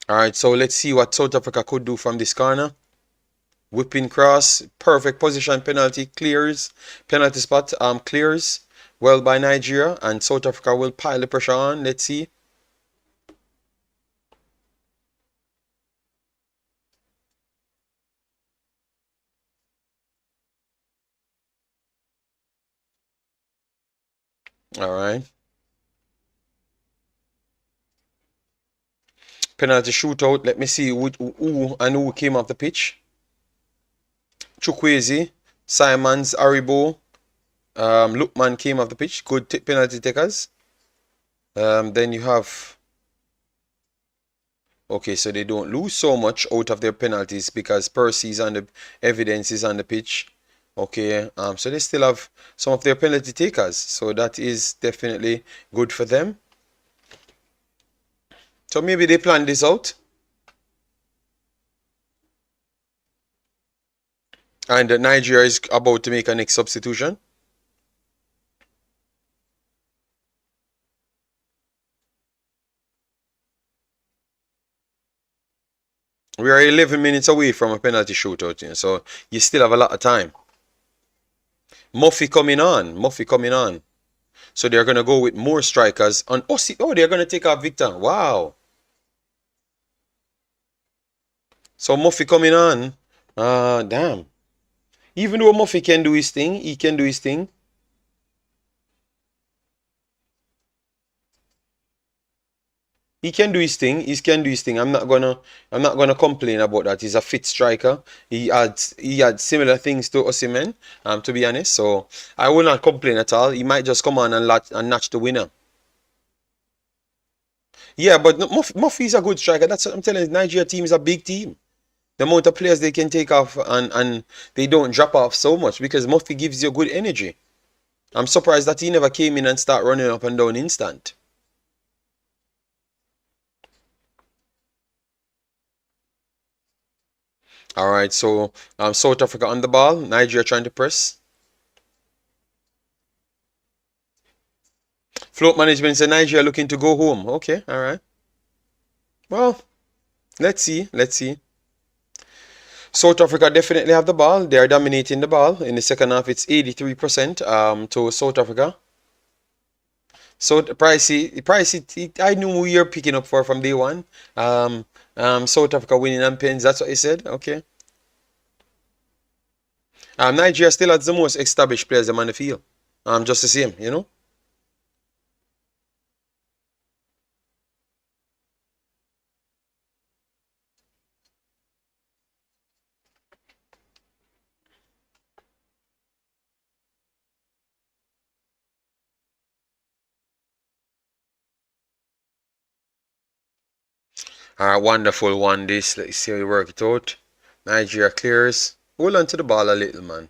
A: All right, so let's see what South Africa could do from this corner. Whipping cross, perfect position, penalty clears, penalty spot clears well by Nigeria, and South Africa will pile the pressure on. Let's see. All right. Penalty shootout. Let me see who came off the pitch. Chukwueze, Simons, Aribo, Lookman came off the pitch. Good penalty takers. Then you have. Okay, so they don't lose so much out of their penalties because Percy's on the evidence is on the pitch. Okay, so they still have some of their penalty takers. So that is definitely good for them. So maybe they planned this out. And Nigeria is about to make a next substitution. We are 11 minutes away from a penalty shootout, so you still have a lot of time. Muffy coming on. Muffy coming on. So they're going to go with more strikers on Oh, they're going to take out Victor. Wow. So Muffy coming on. Damn. Even though Muffy can do his thing, he can do his thing. He can do his thing. He can do his thing. I'm not gonna complain about that. He's a fit striker. He had similar things to Osimhen, to be honest. So I will not complain at all. He might just come on and notch the winner. Yeah, but no, Murphy's a good striker. That's what I'm telling you. Nigeria team is a big team. The amount of players they can take off and they don't drop off so much because Murphy gives you good energy. I'm surprised that he never came in and start running up and down instant. All right, so South Africa on the ball. Nigeria trying to press. Float management said Nigeria looking to go home. Okay, all right. Well, let's see. Let's see. South Africa definitely have the ball. They are dominating the ball. In the second half, it's 83% to South Africa. So Pricey, I knew who you're picking up for from day one. South Africa winning and pens. That's what he said. Okay. Nigeria still has the most established players on the field. Just the same, you know. Wonderful one. This. Let's see how we work it out. Nigeria clears. Hold on to the ball a little, man.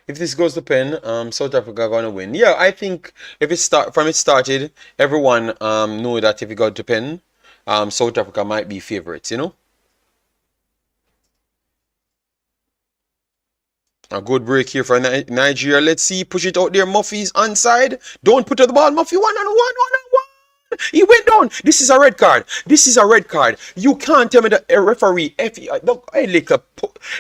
A: If this goes to pen, South Africa gonna win. Yeah, I think if it start from it started, everyone know that if it got to pen, South Africa might be favorites. You know, a good break here for Nigeria. Let's see, push it out there. Muffy's onside. Don't put the ball, Muffy. One on one, one on one. He went down. This is a red card. This is a red card. You can't tell me that a referee, if look, hey, little,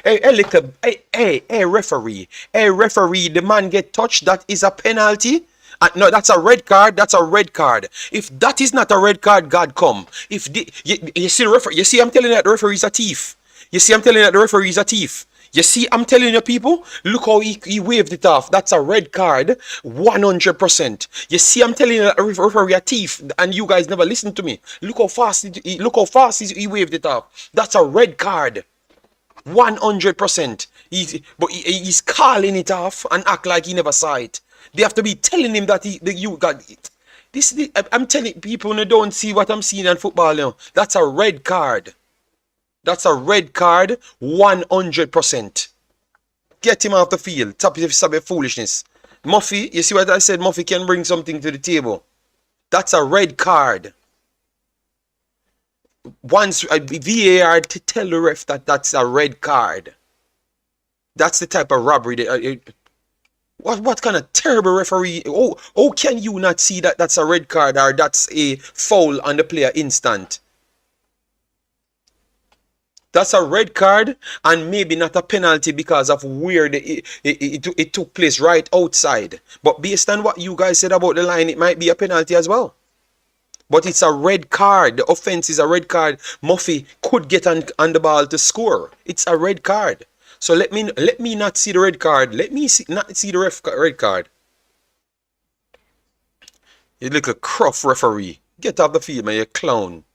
A: hey, referee, hey, referee, the man get touched. That is a penalty. No, that's a red card. That's a red card. If that is not a red card, God come. If you see the referee, you see, I'm telling you that the referee is a thief. You see, I'm telling you that the referee is a thief. You see, I'm telling you people, look how he waved it off. That's a red card, 100%. You see, I'm telling you that the referee a thief, and you guys never listen to me. Look how fast he waved it off. That's a red card, 100%. He's calling it off and act like he never saw it. They have to be telling him that you got it. I'm telling people who don't see what I'm seeing in football now. That's a red card. That's a red card, 100%. Get him off the field. Stop your foolishness. Muffy, you see what I said? Muffy can bring something to the table. That's a red card. Once VAR to tell the ref that that's a red card. That's the type of robbery that. What kind of terrible referee? Oh, can you not see that that's a red card or that's a foul on the player instant? That's a red card and maybe not a penalty because of where it took place right outside. But based on what you guys said about the line, it might be a penalty as well. But it's a red card. The offense is a red card. Murphy could get on the ball to score. It's a red card. So let me not see the red card. Let me not see the red card. You little cruff referee. Get off the field, man, you clown.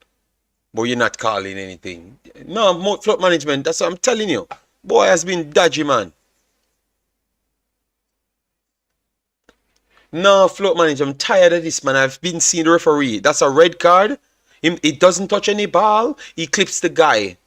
A: But you're not calling anything. No, float management, that's what I'm telling you. Boy has been dodgy, man. No, float management, I'm tired of this, man. I've been seeing the referee. That's a red card. It doesn't touch any ball. He clips the guy.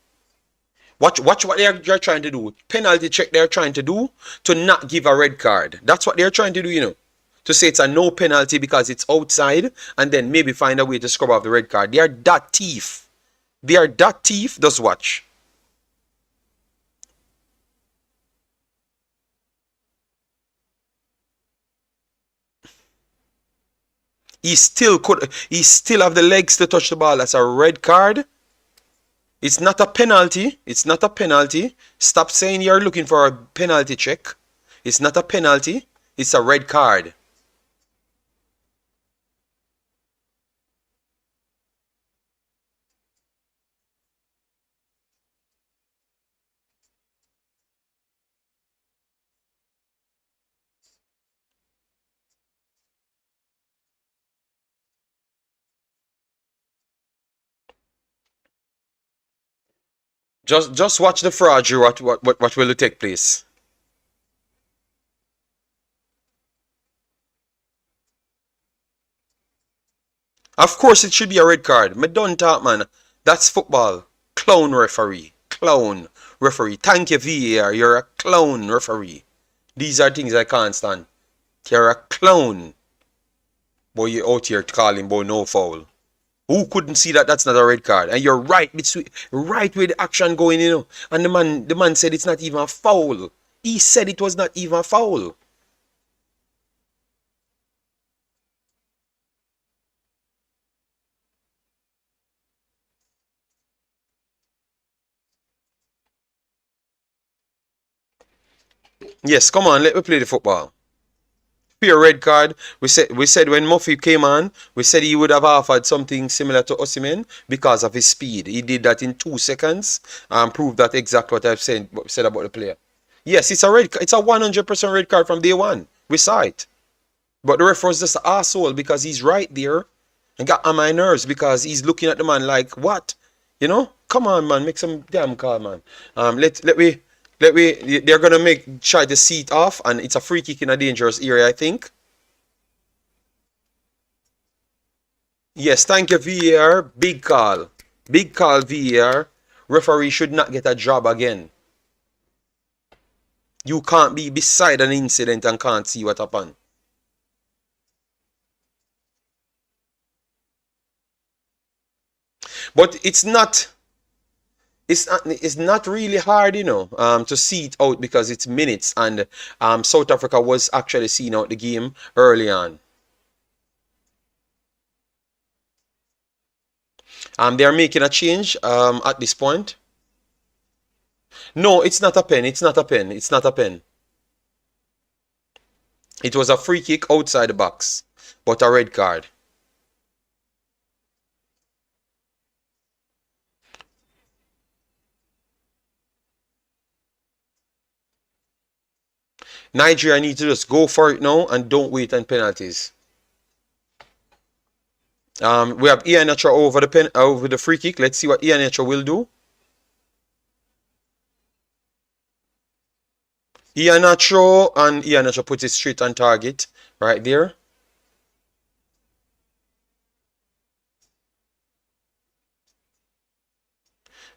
A: Watch what they're trying to do. Penalty check they're trying to do to not give a red card. That's what they're trying to do, you know. To say it's a no penalty because it's outside and then maybe find a way to scrub off the red card. They are that thief. They are that thief. Just watch. He still have the legs to touch the ball. That's a red card. It's not a penalty. It's not a penalty. Stop saying you're looking for a penalty check. It's not a penalty. It's a red card. Just watch the fraud. What will take place? Of course, it should be a red card. Me don't talk, man. That's football. Clown referee. Clown referee. Thank you, VAR. You're a clown referee. These are things I can't stand. You're a clown. Boy, you out here calling boy no foul. Who couldn't see that that's not a red card? And you're right between right with the action going, And the man said it's not even a foul. He said it was not even a foul. Yes, come on, let me play the football. Pure red card. We said when Murphy came on, we said he would have offered something similar to Osimhen because of his speed. He did that in 2 seconds and proved that exactly what I've said about the player. Yes, it's a 100% red card from day one. We saw it. But the ref was just an asshole because he's right there and got on my nerves because he's looking at the man like, what? Come on, man, make some damn call, man. They're gonna try to see it off, and it's a free kick in a dangerous area, I think. Yes, thank you, VAR. Big call, VAR. Referee should not get a job again. You can't be beside an incident and can't see what happened. But it's not really hard, to see it out because it's minutes, and South Africa was actually seeing out the game early on. They're making a change at this point. No, it's not a pen. It's not a pen. It's not a pen. It was a free kick outside the box, but a red card. Nigeria need to just go for it now and don't wait on penalties. We have Iheanacho over the free kick. Let's see what Iheanacho will do. Iheanacho puts it straight on target right there.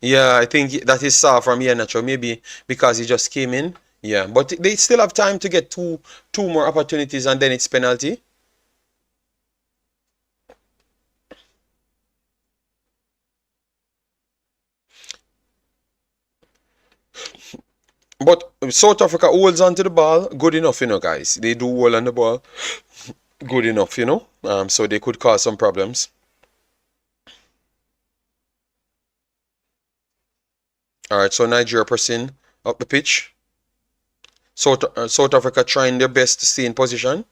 A: Yeah, I think that is saw from Iheanacho, maybe because he just came in. Yeah, but they still have time to get two more opportunities and then it's penalty. But South Africa holds onto the ball good enough, guys. They do hold on the ball good enough, so they could cause some problems. All right, so Nigeria pressing up the pitch. South Africa trying their best to stay in position.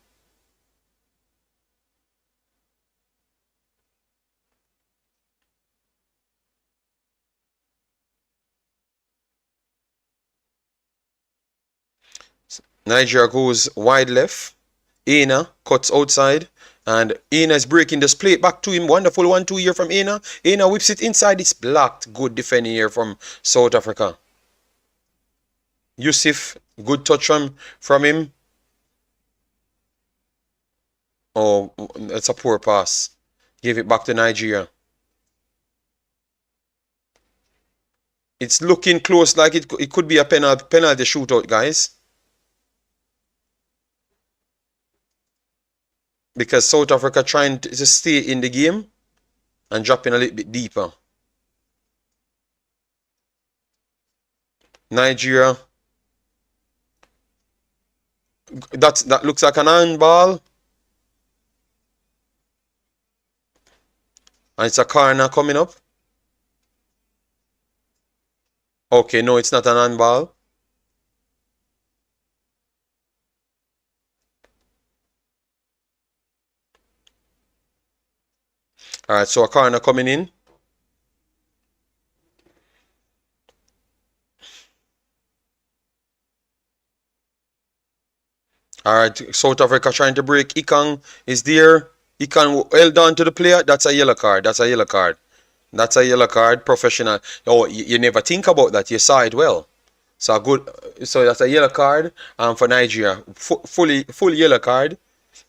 A: Nigeria goes wide left. Aina cuts outside. And Aina is breaking this plate back to him. Wonderful 1-2 here from Aina. Aina whips it inside. It's blocked. Good defending here from South Africa. Yusuf, good touch from him. Oh, it's a poor pass. Give it back to Nigeria. It's looking close like it could be a penalty shootout, guys. Because South Africa trying to stay in the game and dropping a little bit deeper. Nigeria. That looks like an handball. And it's a corner coming up. Okay, no, it's not an handball. Alright, so a corner coming in. Alright, South Africa trying to break. Ikang is there. Ikang held on to the player. That's a yellow card. That's a yellow card. That's a yellow card. Professional. Oh, you never think about that. You saw it well. So a good. So that's a yellow card. For Nigeria, full yellow card.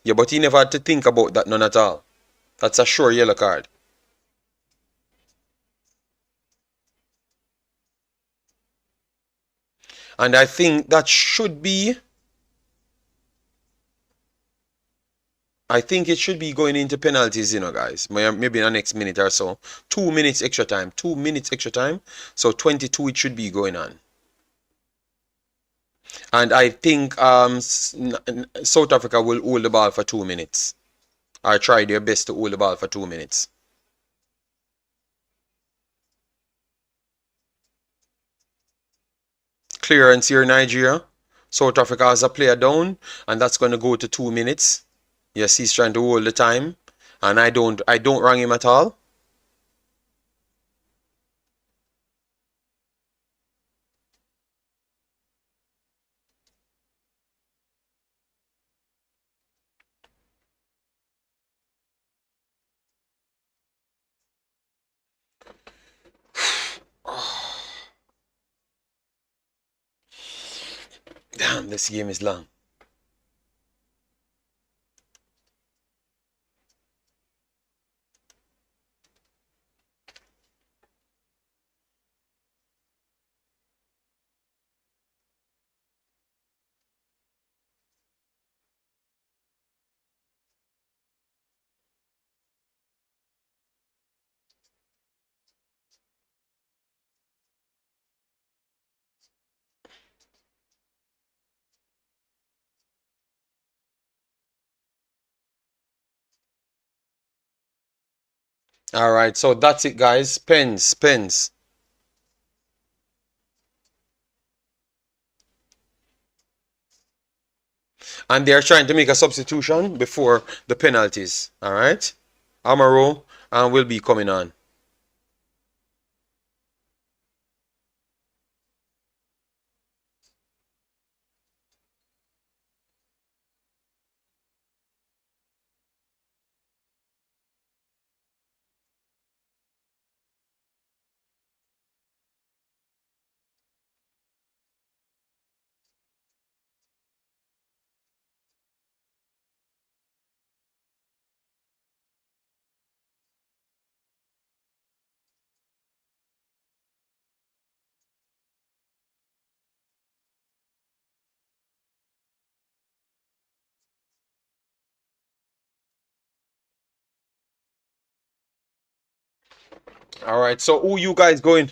A: Yeah, but you never had to think about that none at all. That's a sure yellow card. And I think that should be. I think it should be going into penalties, guys. Maybe in the next minute or so. 2 minutes extra time. 2 minutes extra time. So 22 it should be going on. And I think South Africa will hold the ball for 2 minutes. Or try their best to hold the ball for 2 minutes. Clearance here, Nigeria. South Africa has a player down, and that's going to go to 2 minutes. Yes, he's trying to hold the time, and I don't wrong him at all. Damn, this game is long. All right, so that's it, guys. Pens, pens. And they're trying to make a substitution before the penalties. All right, Amaro will be coming on. All right, so who you guys going?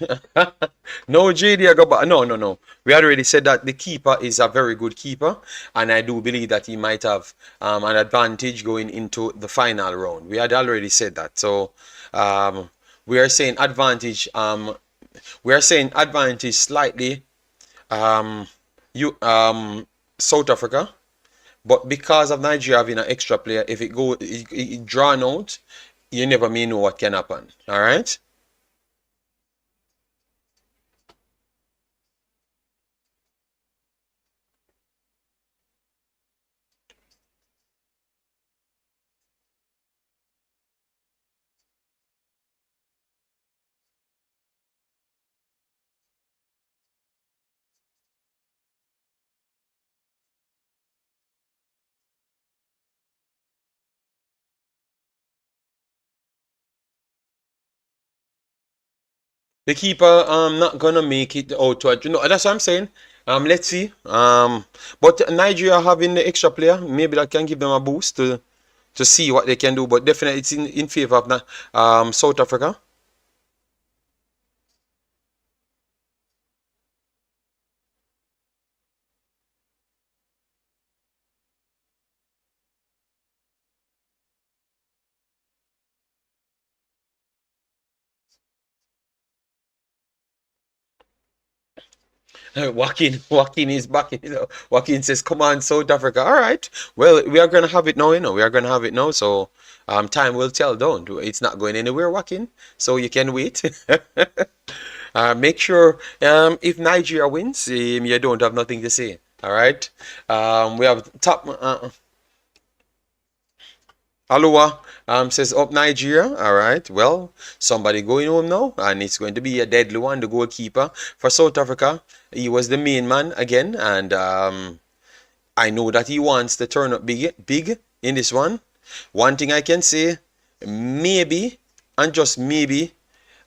A: No, JD, I got, no, no, no. We had already said that the keeper is a very good keeper, and I do believe that he might have an advantage going into the final round. We had already said that, so we are saying advantage. We are saying advantage slightly. You South Africa, but because of Nigeria having an extra player, if it drawn out, you never may know what can happen. All right. The keeper not gonna make it out to that's what I'm saying. Let's see. But Nigeria having the extra player, maybe that can give them a boost to see what they can do. But definitely it's in favor of South Africa. Joaquin is back. Joaquin says, "Come on, South Africa." All right. Well, we are gonna have it now. We are gonna have it now. So, time will tell. Don't. It's not going anywhere, Joaquin. So you can wait. Make sure if Nigeria wins, you don't have nothing to say. All right. We have top. Aloha. Says up Nigeria. All right. Well, somebody going home now, and it's going to be a deadly one. The goalkeeper for South Africa. He was the main man again, and I know that he wants to turn up big in this one. One thing I can say, maybe and just maybe,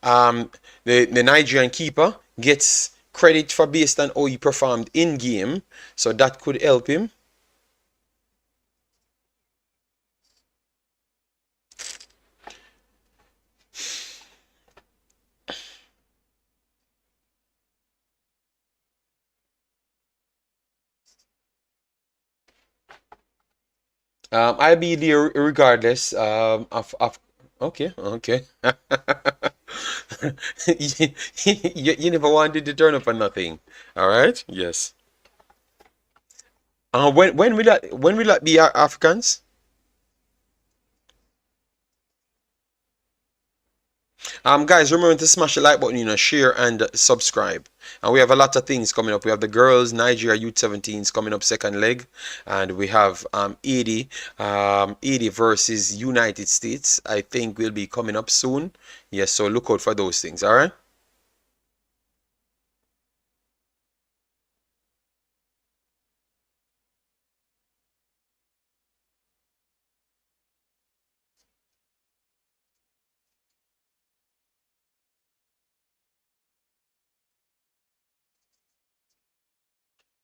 A: the Nigerian keeper gets credit for based on how he performed in game, so that could help him. I'll be there regardless. Of okay, okay. You never wanted to turn up for nothing. All right. Yes. When will that be Africans? Guys, remember to smash the like button, share and subscribe. And we have a lot of things coming up. We have the girls, Nigeria U17s coming up second leg, and we have 80 versus United States. I think will be coming up soon. Yes, so look out for those things. All right.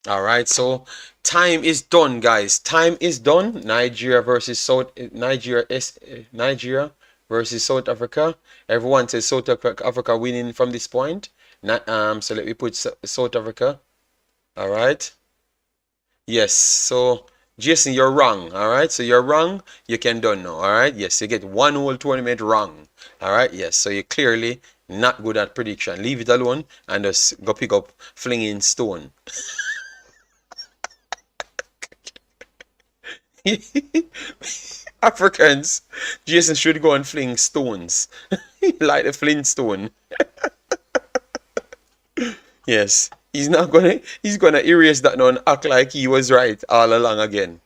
A: All right, so time is done, guys. Time is done. Nigeria versus South Africa. Everyone says South Africa winning from this point. So let me put South Africa. All right. Yes. So Jason, you're wrong. All right. So you're wrong. You can done now. All right. Yes. You get one whole tournament wrong. All right. Yes. So you're clearly not good at prediction. Leave it alone and just go pick up flinging stone. Africans, Jason should go and fling stones like the Flintstone. Yes, he's gonna erase that now and act like he was right all along again.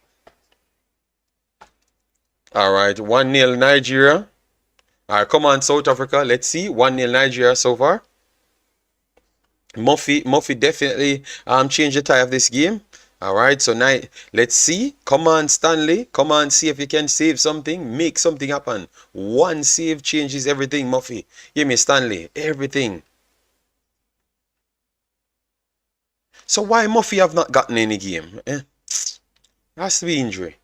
A: All right, 1-0 Nigeria. All right, come on, South Africa. Let's see, 1-0 Nigeria so far. Muffy definitely changed the tie of this game. All right, so now let's see. Come on, Stanley. Come on, see if you can save something. Make something happen. One save changes everything, Muffy. Give me Stanley. Everything. So why Muffy have not gotten any game? Has to be injury.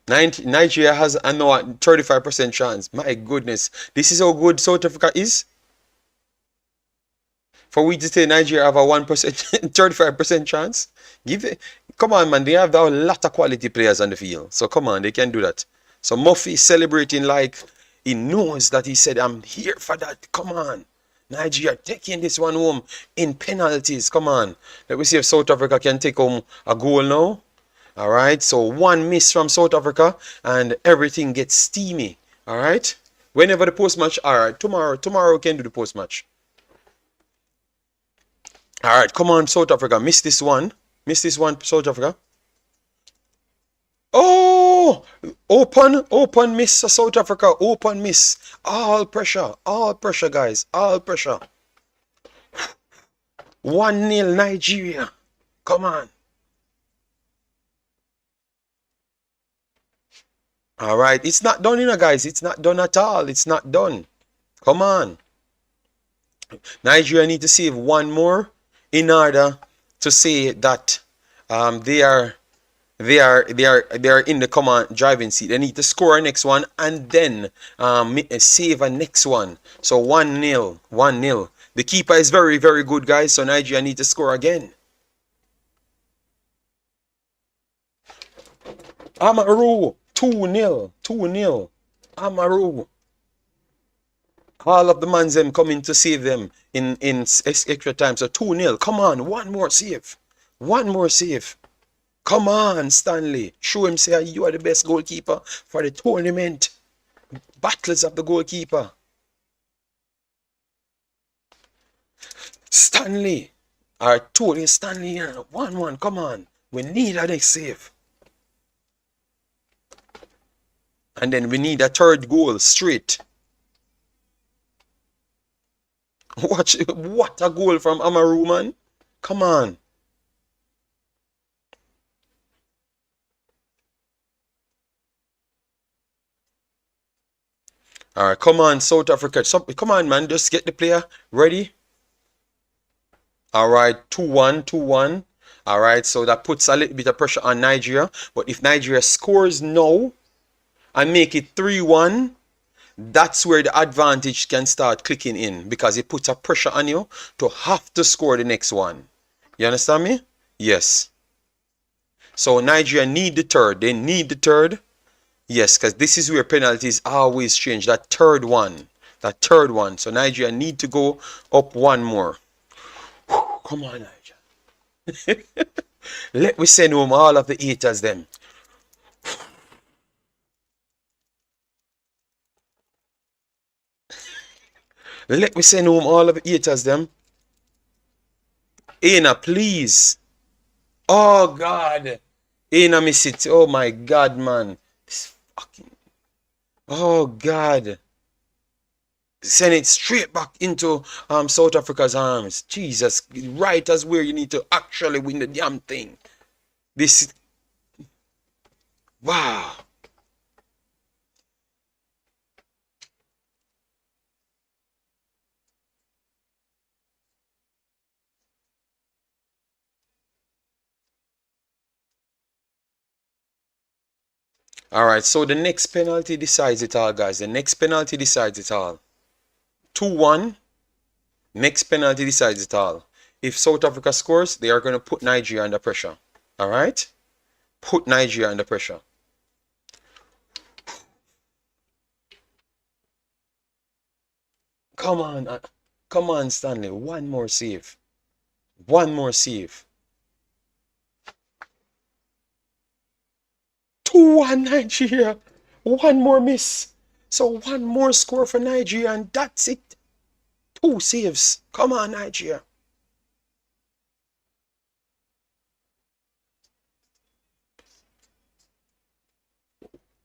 A: Nigeria has a 35% chance. My goodness. This is how good South Africa is. For we to say Nigeria have a 1%, 35% chance. Come on, man. They have a lot of quality players on the field. So come on, they can do that. So Muffy celebrating like he knows that he said, I'm here for that. Come on. Nigeria taking this one home in penalties. Come on. Let me see if South Africa can take home a goal now. All right. So one miss from South Africa and everything gets steamy. All right. Whenever the post match. All right. Tomorrow we can do the post match. All right, come on, South Africa. Miss this one. Miss this one, South Africa. Oh, open miss, South Africa. Open miss. All pressure, guys. All pressure. 1-0 Nigeria. Come on. All right, it's not done, guys. It's not done at all. It's not done. Come on. Nigeria need to save one more in order to say that they are in the command driving seat. They need to score a next one and then save a next one. So 1-0, 1-0. The keeper is very, very good, guys. So Nigeria need to score again. Amaru, 2-0, 2-0. Amaru. All of the mans them coming to save them in extra time. So 2-0. Come on, one more save. One more save. Come on, Stanley. Show him say you are the best goalkeeper for the tournament. Battles of the goalkeeper. Stanley. I told you, Stanley here. 1-1. Come on. We need a next save. And then we need a third goal straight. Watch, what a goal from Amaru, man. Come on. All right, come on, South Africa. Come on, man. Just get the player ready. All right, 2-1, 2-1. All right, so that puts a little bit of pressure on Nigeria. But if Nigeria scores now and make it 3-1, that's where the advantage can start clicking in, because it puts a pressure on you to have to score the next one. You understand me? Yes. So Nigeria need the third. They need the third. Yes, because this is where penalties always change. That third one. That third one. So Nigeria need to go up one more. Come on, Nigeria. Let me send home all of the haters them. Let me send home all of the haters them. Aina, please. Oh, God. Aina miss it. Oh, my God, man. This fucking... Oh, God. Send it straight back into South Africa's arms. Jesus. Right as where you need to actually win the damn thing. This... Wow. All right, so the next penalty decides it all, guys. The next penalty decides it all. 2-1. Next penalty decides it all. If South Africa scores, they are going to put Nigeria under pressure. All right? Put Nigeria under pressure. Come on. Come on, Stanley. One more save. One more save. 2-1 Nigeria. One more miss. So one more score for Nigeria, and that's it. 2 saves. Come on, Nigeria.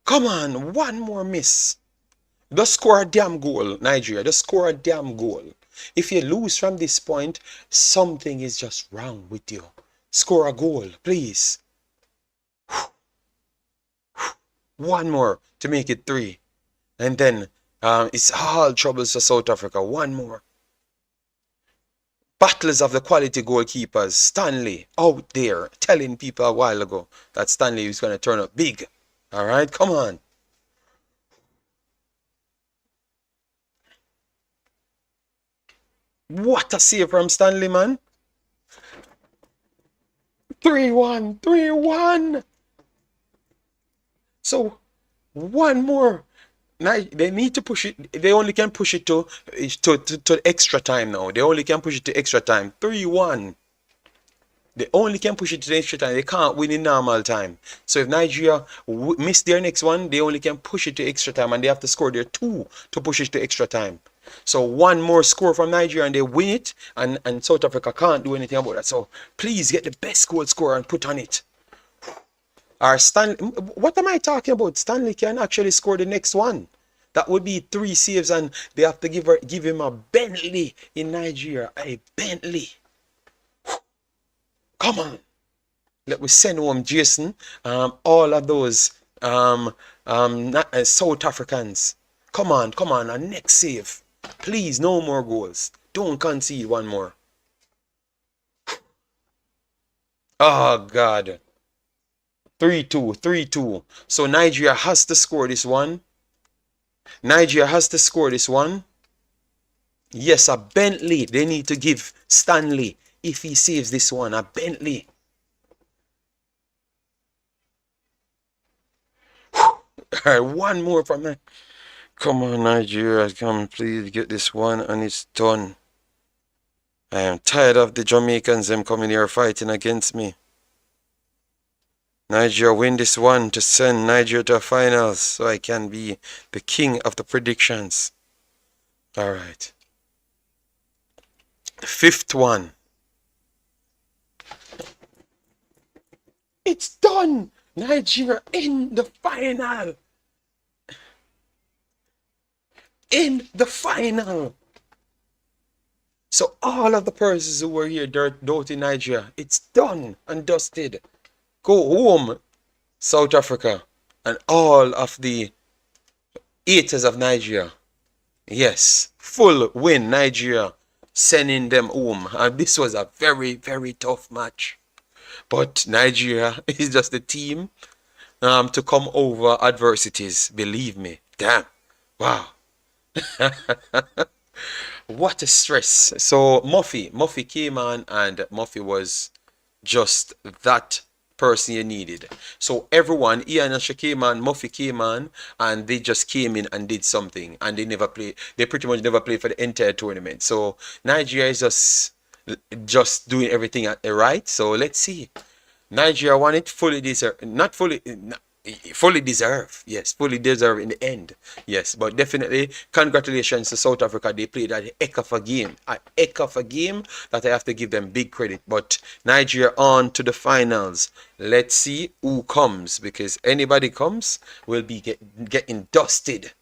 A: Come on, one more miss. Just score a damn goal, Nigeria. Just score a damn goal. If you lose from this point, something is just wrong with you. Score a goal, please. One more to make it 3. And then it's all troubles for South Africa. One more. Battles of the quality goalkeepers. Stanley out there telling people a while ago that Stanley is going to turn up big. All right, come on. What a save from Stanley, man. 3-1, 3-1. So, one more. Now, they need to push it. They only can push it to extra time now. They only can push it to extra time. 3-1. They only can push it to the extra time. They can't win in normal time. So if Nigeria miss their next one, they only can push it to extra time, and they have to score their 2 to push it to extra time. So one more score from Nigeria and they win it, and South Africa can't do anything about that. So please get the best goal scorer and put on it. Or Stanley, what am I talking about? Stanley can actually score the next one. That would be 3 saves, and they have to give him a Bentley in Nigeria. A Bentley. Come on. Let me send home Jason. All of those South Africans. Come on, come on. A next save. Please, no more goals. Don't concede one more. Oh, God. 3-2, 3-2. So Nigeria has to score this one. Nigeria has to score this one. Yes, a Bentley. They need to give Stanley, if he saves this one, a Bentley. Alright, one more from me. Come on, Nigeria. Come, please get this one and it's done. I am tired of the Jamaicans them coming here fighting against me. Nigeria win this one to send Nigeria to the finals so I can be the king of the predictions. Alright. The 5th one. It's done! Nigeria in the final! in the final. So all of the persons who were here doubting Nigeria, it's done and dusted. Go home, South Africa, and all of the haters of Nigeria. Yes, full win, Nigeria, sending them home. And this was a very, very tough match. But Nigeria is just the team to come over adversities. Believe me. Damn. Wow. What a stress. So Muffy came on, and Muffy was just that person you needed. So everyone, Ian and Asha came on, Muffy came on, and they just came in and did something, and they never played. They pretty much never played for the entire tournament. So Nigeria is just doing everything right. So let's see. Nigeria won it, fully deserved, not fully, fully deserved. Yes, fully deserved in the end. Yes, but definitely congratulations to South Africa. They played a heck of a game, that I have to give them big credit. But Nigeria on to the finals. Let's see who comes, because anybody comes will be getting dusted.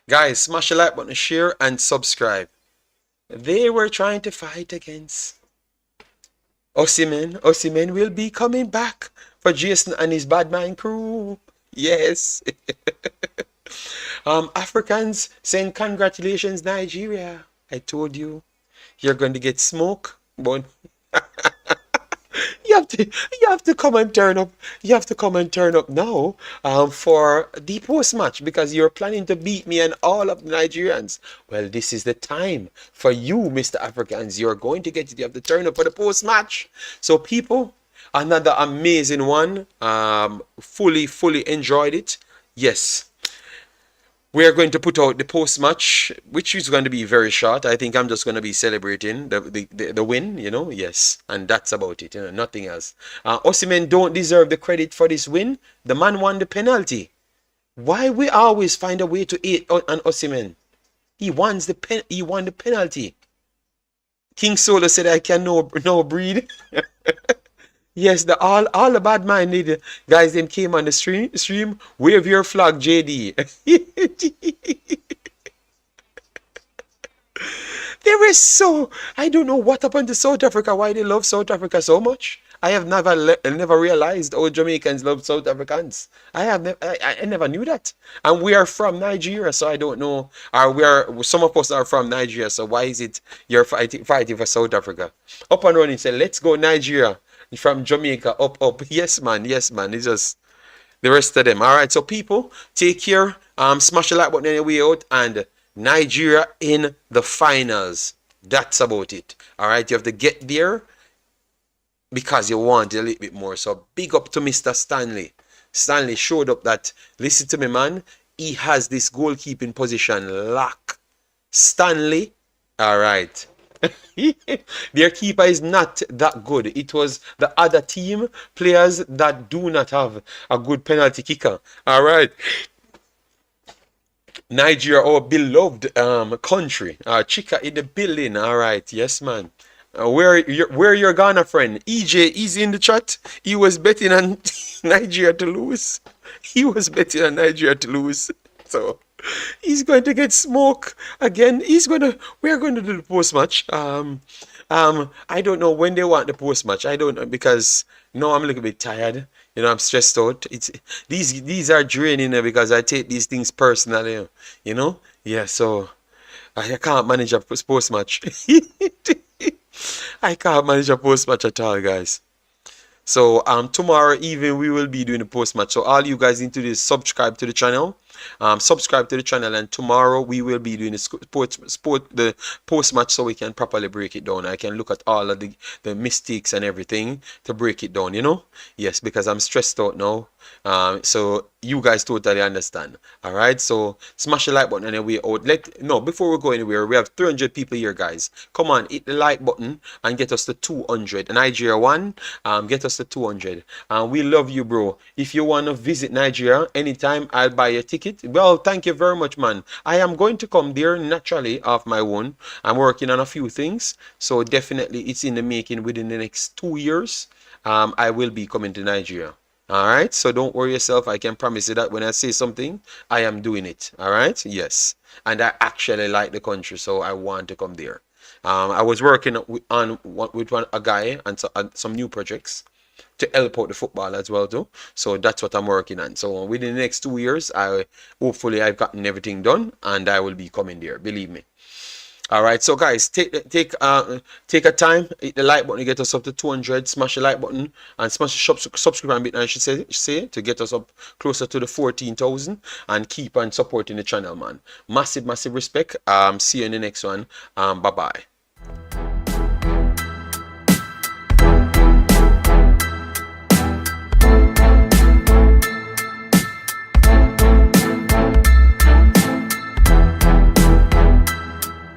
A: Guys, smash the like button, share, and subscribe. They were trying to fight against Osimhen. Osimhen will be coming back for Jason and his Badman crew. Yes. Africans saying congratulations, Nigeria. I told you, you're going to get smoke, but you have to come and turn up. You have to come and turn up now for the post match, because you're planning to beat me and all of the Nigerians. Well, this is the time for you, Mr. Africans. You're going to get it. You have to turn up for the post match. So people, another amazing one. Fully enjoyed it. Yes. We are going to put out the post match, which is going to be very short. I think I'm just going to be celebrating the win, you know. Yes, and that's about it, you know, nothing else. Osimhen don't deserve the credit for this win. The man won the penalty. Why we always find a way to hate on Osimhen? He won the penalty. King Solo said, "I can no breed." Yes, all the bad-minded guys then came on the stream. Wave your flag, JD. There is I don't know what happened to South Africa, why they love South Africa so much. I have never realized how Jamaicans love South Africans. I never knew that. And we are from Nigeria, so I don't know. Some of us are from Nigeria, so why is it you're fighting for South Africa? Up and running, say, let's go Nigeria. From Jamaica, up. Yes, man. It's just the rest of them. All right, so people, take care. Smash the like button on your way out, and Nigeria in the finals. That's about it. All right, you have to get there because you want a little bit more. So big up to Mr. Stanley. Stanley showed up that, listen to me, man, he has this goalkeeping position lock. Stanley, all right. Their keeper is not that good. It was the other team players that do not have a good penalty kicker. All right. Nigeria, our beloved country. Chika in the building. All right. Yes, man. Where your Ghana friend? EJ is in the chat. He was betting on Nigeria to lose. So he's going to get smoke again. We're going to do the post match. I don't know when they want the post match. I don't know, because no, I'm a little bit tired. You know, I'm stressed out. These are draining because I take these things personally. You know, yeah. So I can't manage a post match. I can't manage a post match at all, guys. So tomorrow evening we will be doing the post match. So all you guys need to do is subscribe to the channel. And tomorrow we will be doing the post match, so we can properly break it down. I can look at all of the mistakes and everything to break it down, you know. Yes, because I'm stressed out now. So you guys totally understand. All right, so smash the like button and we out. Before we go anywhere, we have 300 people here, guys. Come on, hit the like button and get us to 200. Nigeria won. Get us to 200. We love you, bro. If you want to visit Nigeria anytime, I'll buy a ticket. Well, thank you very much, man. I am going to come there naturally off my own. I'm working on a few things, so definitely it's in the making within the next 2 years. I will be coming to Nigeria. All right, so don't worry yourself. I can promise you that when I say something, I am doing it. All right, yes, and I actually like the country, so I want to come there. I was working with a guy and some new projects to help out the football as well too. So that's what I'm working on. So within the next 2 years, I hopefully I've gotten everything done, and I will be coming there. Believe me. All right, so guys, take a time, hit the like button to get us up to 200. Smash the like button and smash the subscribe button. I should say to get us up closer to the 14,000 and keep on supporting the channel, man. Massive respect. See you in the next one. Bye bye.